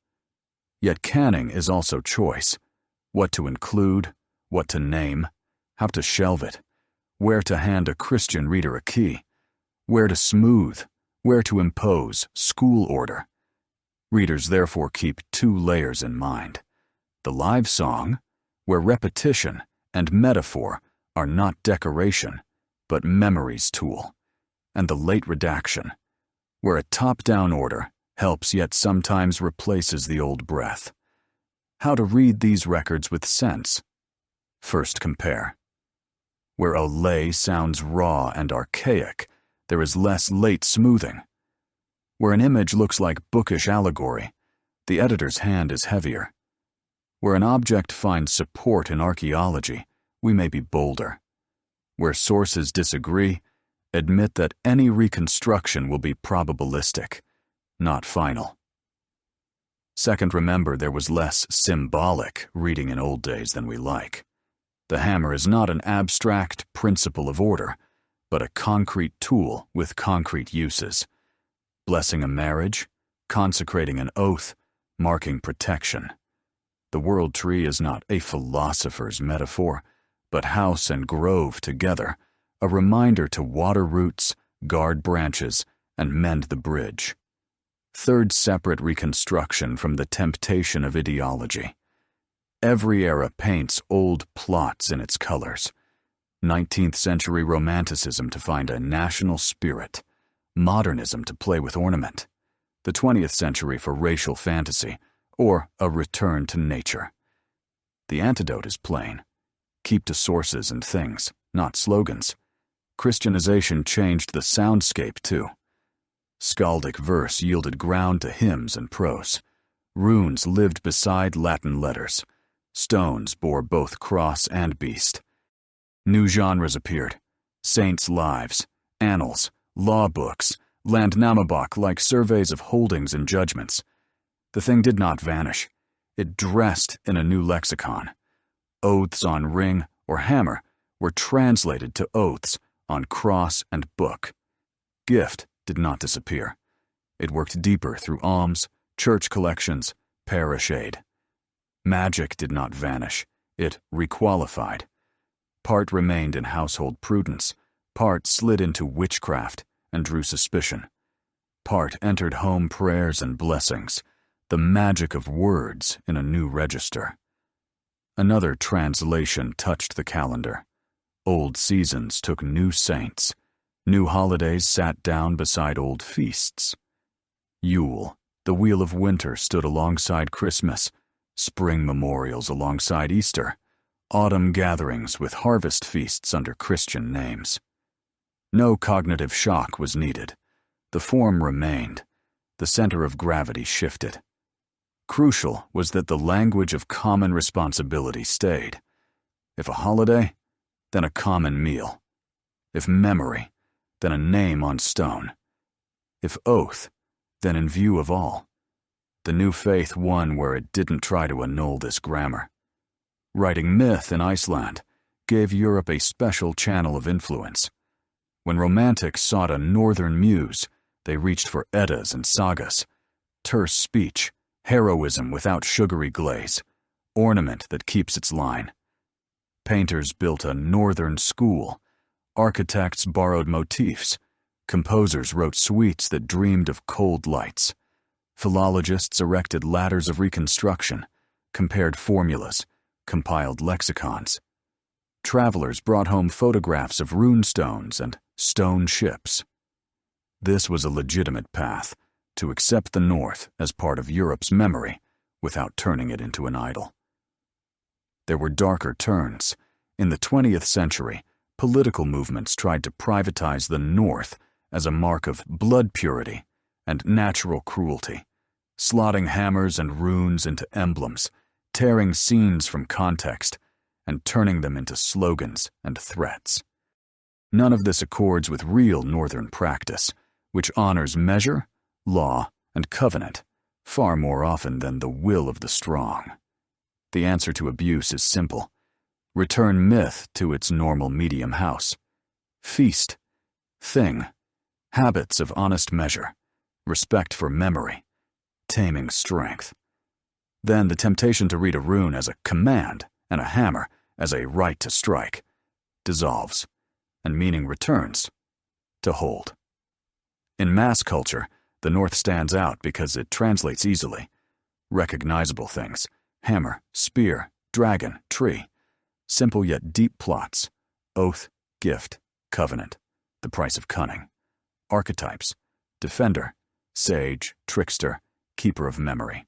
Yet canning is also choice: what to include, what to name, how to shelve it, where to hand a Christian reader a key, where to smooth, where to impose school order. Readers therefore keep two layers in mind: the live song, where repetition and metaphor are not decoration, but memory's tool, and the late redaction, where a top-down order helps yet sometimes replaces the old breath. How to read these records with sense? First compare. Where a lay sounds raw and archaic, there is less late smoothing. Where an image looks like bookish allegory, the editor's hand is heavier. Where an object finds support in archaeology, we may be bolder. Where sources disagree, admit that any reconstruction will be probabilistic, not final. Second, remember there was less symbolic reading in old days than we like. The hammer is not an abstract principle of order, but a concrete tool with concrete uses: blessing a marriage, consecrating an oath, marking protection. The world tree is not a philosopher's metaphor, but house and grove together, a reminder to water roots, guard branches, and mend the bridge. Third, separate reconstruction from the temptation of ideology. Every era paints old plots in its colors. 19th century romanticism to find a national spirit, modernism to play with ornament, the 20th century for racial fantasy, or a return to nature. The antidote is plain: keep to sources and things, not slogans. Christianization changed the soundscape too. Skaldic verse yielded ground to hymns and prose. Runes lived beside Latin letters. Stones bore both cross and beast. New genres appeared: saints' lives, annals, law books, landnamabok like surveys of holdings and judgments. The thing did not vanish. It dressed in a new lexicon. Oaths on ring or hammer were translated to oaths on cross and book. Gift did not disappear. It worked deeper through alms, church collections, parish aid. Magic did not vanish. It requalified. Part remained in household prudence. Part slid into witchcraft and drew suspicion. Part entered home prayers and blessings, the magic of words in a new register. Another translation touched the calendar. Old seasons took new saints. New holidays sat down beside old feasts. Yule, the wheel of winter, stood alongside Christmas. Spring memorials alongside Easter. Autumn gatherings with harvest feasts under Christian names. No cognitive shock was needed. The form remained. The center of gravity shifted. Crucial was that the language of common responsibility stayed. If a holiday, then a common meal. If memory, then a name on stone. If oath, then in view of all. The new faith won where it didn't try to annul this grammar. Writing myth in Iceland gave Europe a special channel of influence. When romantics sought a northern muse, they reached for Eddas and sagas, terse speech, heroism without sugary glaze, ornament that keeps its line. Painters built a northern school. Architects borrowed motifs. Composers wrote suites that dreamed of cold lights. Philologists erected ladders of reconstruction, compared formulas, compiled lexicons. Travelers brought home photographs of rune stones and stone ships. This was a legitimate path, to accept the North as part of Europe's memory without turning it into an idol. There were darker turns. In the 20th century, political movements tried to privatize the North as a mark of blood purity and natural cruelty, slotting hammers and runes into emblems, tearing scenes from context, and turning them into slogans and threats. None of this accords with real Northern practice, which honors measure, law, and covenant far more often than the will of the strong. The answer to abuse is simple: Return myth to its normal medium house. Feast. Thing. Habits of honest measure. Respect for memory. Taming strength. Then the temptation to read a rune as a command and a hammer as a right to strike dissolves, and meaning returns to hold. In mass culture, the North stands out because it translates easily. Recognizable things: hammer, spear, dragon, tree. Simple yet deep plots: oath, gift, covenant, the price of cunning. Archetypes: defender, sage, trickster, keeper of memory.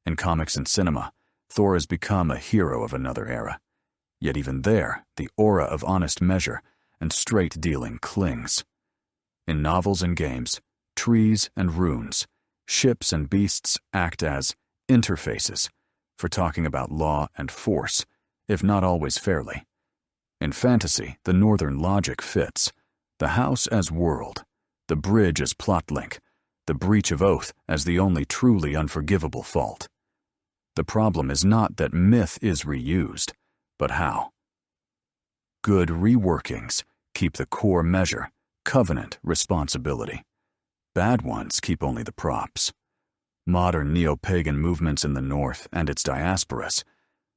In comics and cinema, Thor has become a hero of another era. Yet even there, the aura of honest measure and straight dealing clings. In novels and games, trees and runes, ships and beasts act as interfaces for talking about law and force, if not always fairly. In fantasy, the northern logic fits: the house as world, the bridge as plot link, the breach of oath as the only truly unforgivable fault. The problem is not that myth is reused, but how. Good reworkings keep the core measure, covenant, responsibility. Bad ones keep only the props. Modern neo-pagan movements in the North and its diasporas,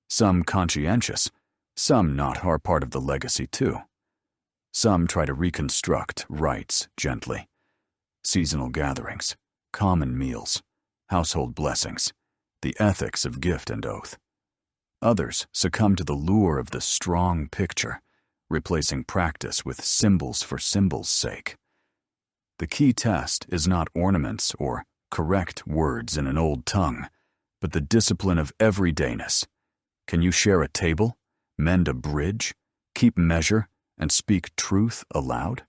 some conscientious, some not, are part of the legacy too. Some try to reconstruct rites gently. Seasonal gatherings, common meals, household blessings, the ethics of gift and oath. Others succumb to the lure of the strong picture, replacing practice with symbols for symbols' sake. The key test is not ornaments or correct words in an old tongue, but the discipline of everydayness. Can you share a table, mend a bridge, keep measure, and speak truth aloud?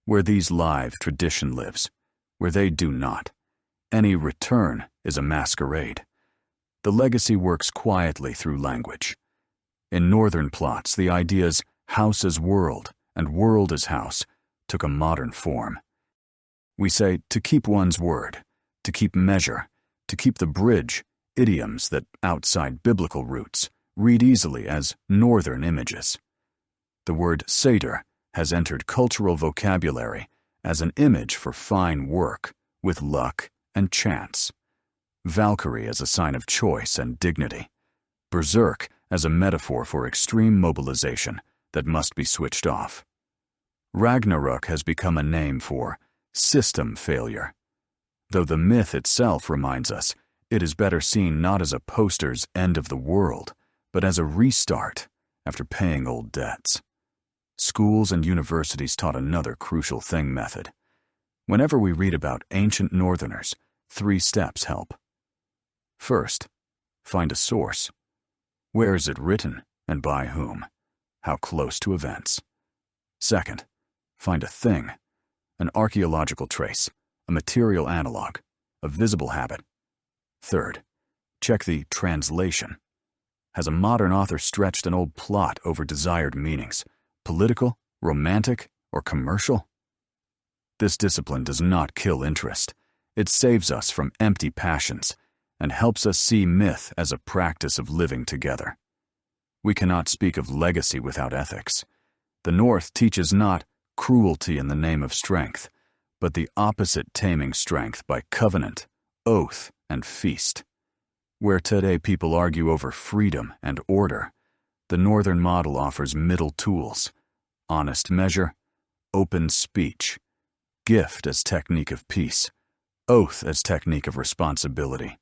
Where these live, tradition lives. Where they do not. Any return is a masquerade. The legacy works quietly through language. In northern plots, the ideas house as world and world as house took a modern form. We say to keep one's word, to keep measure, to keep the bridge, idioms that, outside biblical roots, read easily as northern images. The word satyr has entered cultural vocabulary as an image for fine work with luck and chance. Valkyrie as a sign of choice and dignity. Berserk as a metaphor for extreme mobilization that must be switched off. Ragnarök has become a name for system failure. Though the myth itself reminds us it is better seen not as a poster's end of the world, but as a restart after paying old debts. Schools and universities taught another crucial thing method. Whenever we read about ancient Northerners, 3 steps help. First, find a source. Where is it written, and by whom? How close to events? Second, find a thing, an archaeological trace, a material analog, a visible habit. Third, check the translation. Has a modern author stretched an old plot over desired meanings, political, romantic, or commercial? This discipline does not kill interest. It saves us from empty passions and helps us see myth as a practice of living together. We cannot speak of legacy without ethics. The North teaches not cruelty in the name of strength, but the opposite taming strength by covenant, oath, and feast. Where today people argue over freedom and order, the Northern model offers middle tools: honest measure, open speech, gift as technique of peace, oath as technique of responsibility,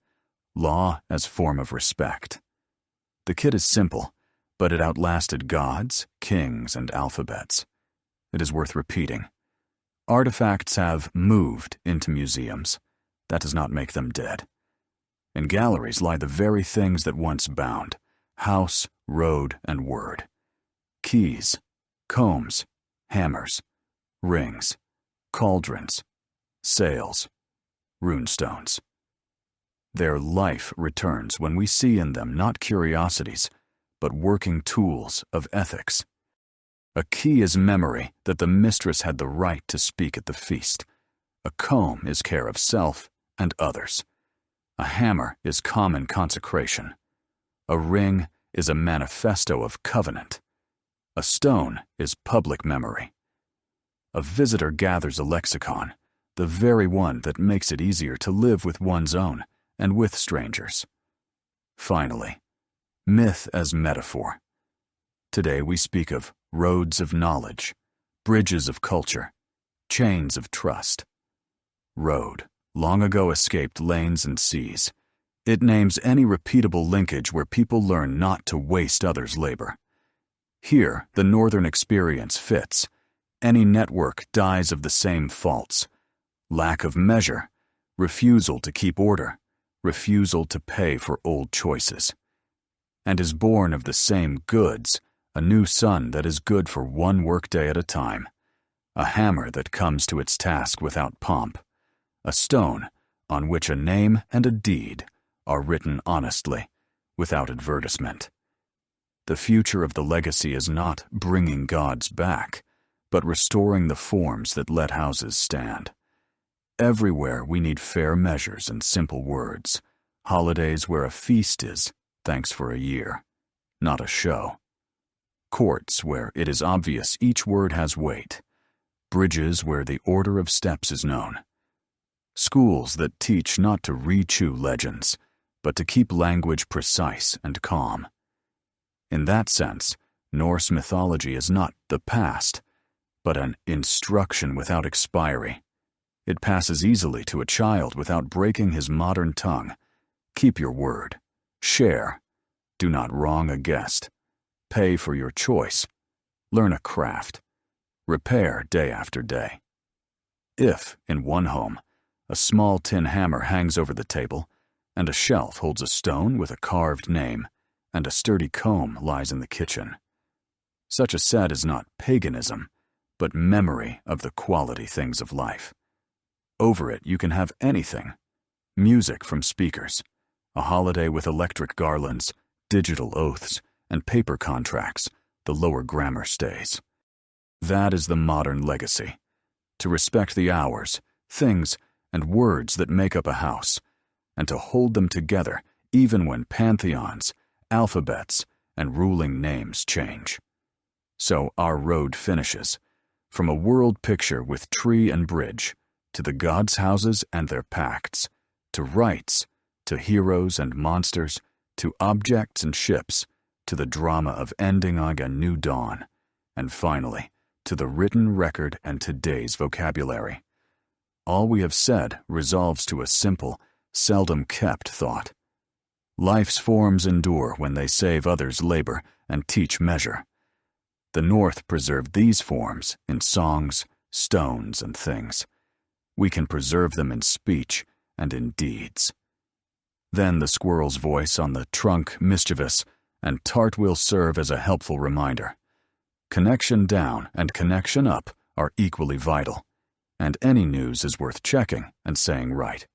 law as form of respect. The kit is simple, but it outlasted gods, kings, and alphabets. It is worth repeating. Artifacts have moved into museums. That does not make them dead. In galleries lie the very things that once bound: house, road, and word. Keys, combs, hammers, rings, cauldrons, sails, runestones. Their life returns when we see in them not curiosities, but working tools of ethics. A key is memory that the mistress had the right to speak at the feast. A comb is care of self and others. A hammer is common consecration. A ring is a manifesto of covenant. A stone is public memory. A visitor gathers a lexicon, the very one that makes it easier to live with one's own and with strangers. Finally, myth as metaphor. Today we speak of roads of knowledge, bridges of culture, chains of trust. Road, long ago escaped lanes and seas. It names any repeatable linkage where people learn not to waste others' labor. Here, the northern experience fits. Any network dies of the same faults: lack of measure, refusal to keep order, refusal to pay for old choices. And is born of the same goods, a new sun that is good for one workday at a time, a hammer that comes to its task without pomp, a stone on which a name and a deed are written honestly, without advertisement. The future of the legacy is not bringing gods back, but restoring the forms that let houses stand. Everywhere we need fair measures and simple words, holidays where a feast is, thanks for a year, not a show. Courts where it is obvious each word has weight, bridges where the order of steps is known. Schools that teach not to re-chew legends, but to keep language precise and calm. In that sense, Norse mythology is not the past, but an instruction without expiry. It passes easily to a child without breaking his modern tongue. Keep your word. Share. Do not wrong a guest. Pay for your choice. Learn a craft. Repair day after day. If, in one home, a small tin hammer hangs over the table, and a shelf holds a stone with a carved name, and a sturdy comb lies in the kitchen, such a set is not paganism, but memory of the quality things of life. Over it you can have anything: music from speakers, a holiday with electric garlands, digital oaths, and paper contracts, the lower grammar stays. That is the modern legacy: to respect the hours, things, and words that make up a house, and to hold them together even when pantheons, alphabets, and ruling names change. So our road finishes, from a world picture with tree and bridge, to the gods' houses and their pacts, to rites, to heroes and monsters, to objects and ships, to the drama of ending on a new dawn, and finally, to the written record and today's vocabulary. All we have said resolves to a simple, seldom kept thought. Life's forms endure when they save others' labor and teach measure. The North preserved these forms in songs, stones, and things. We can preserve them in speech and in deeds. Then the squirrel's voice on the trunk mischievous, and tart will serve as a helpful reminder. Connection down and connection up are equally vital, and any news is worth checking and saying right.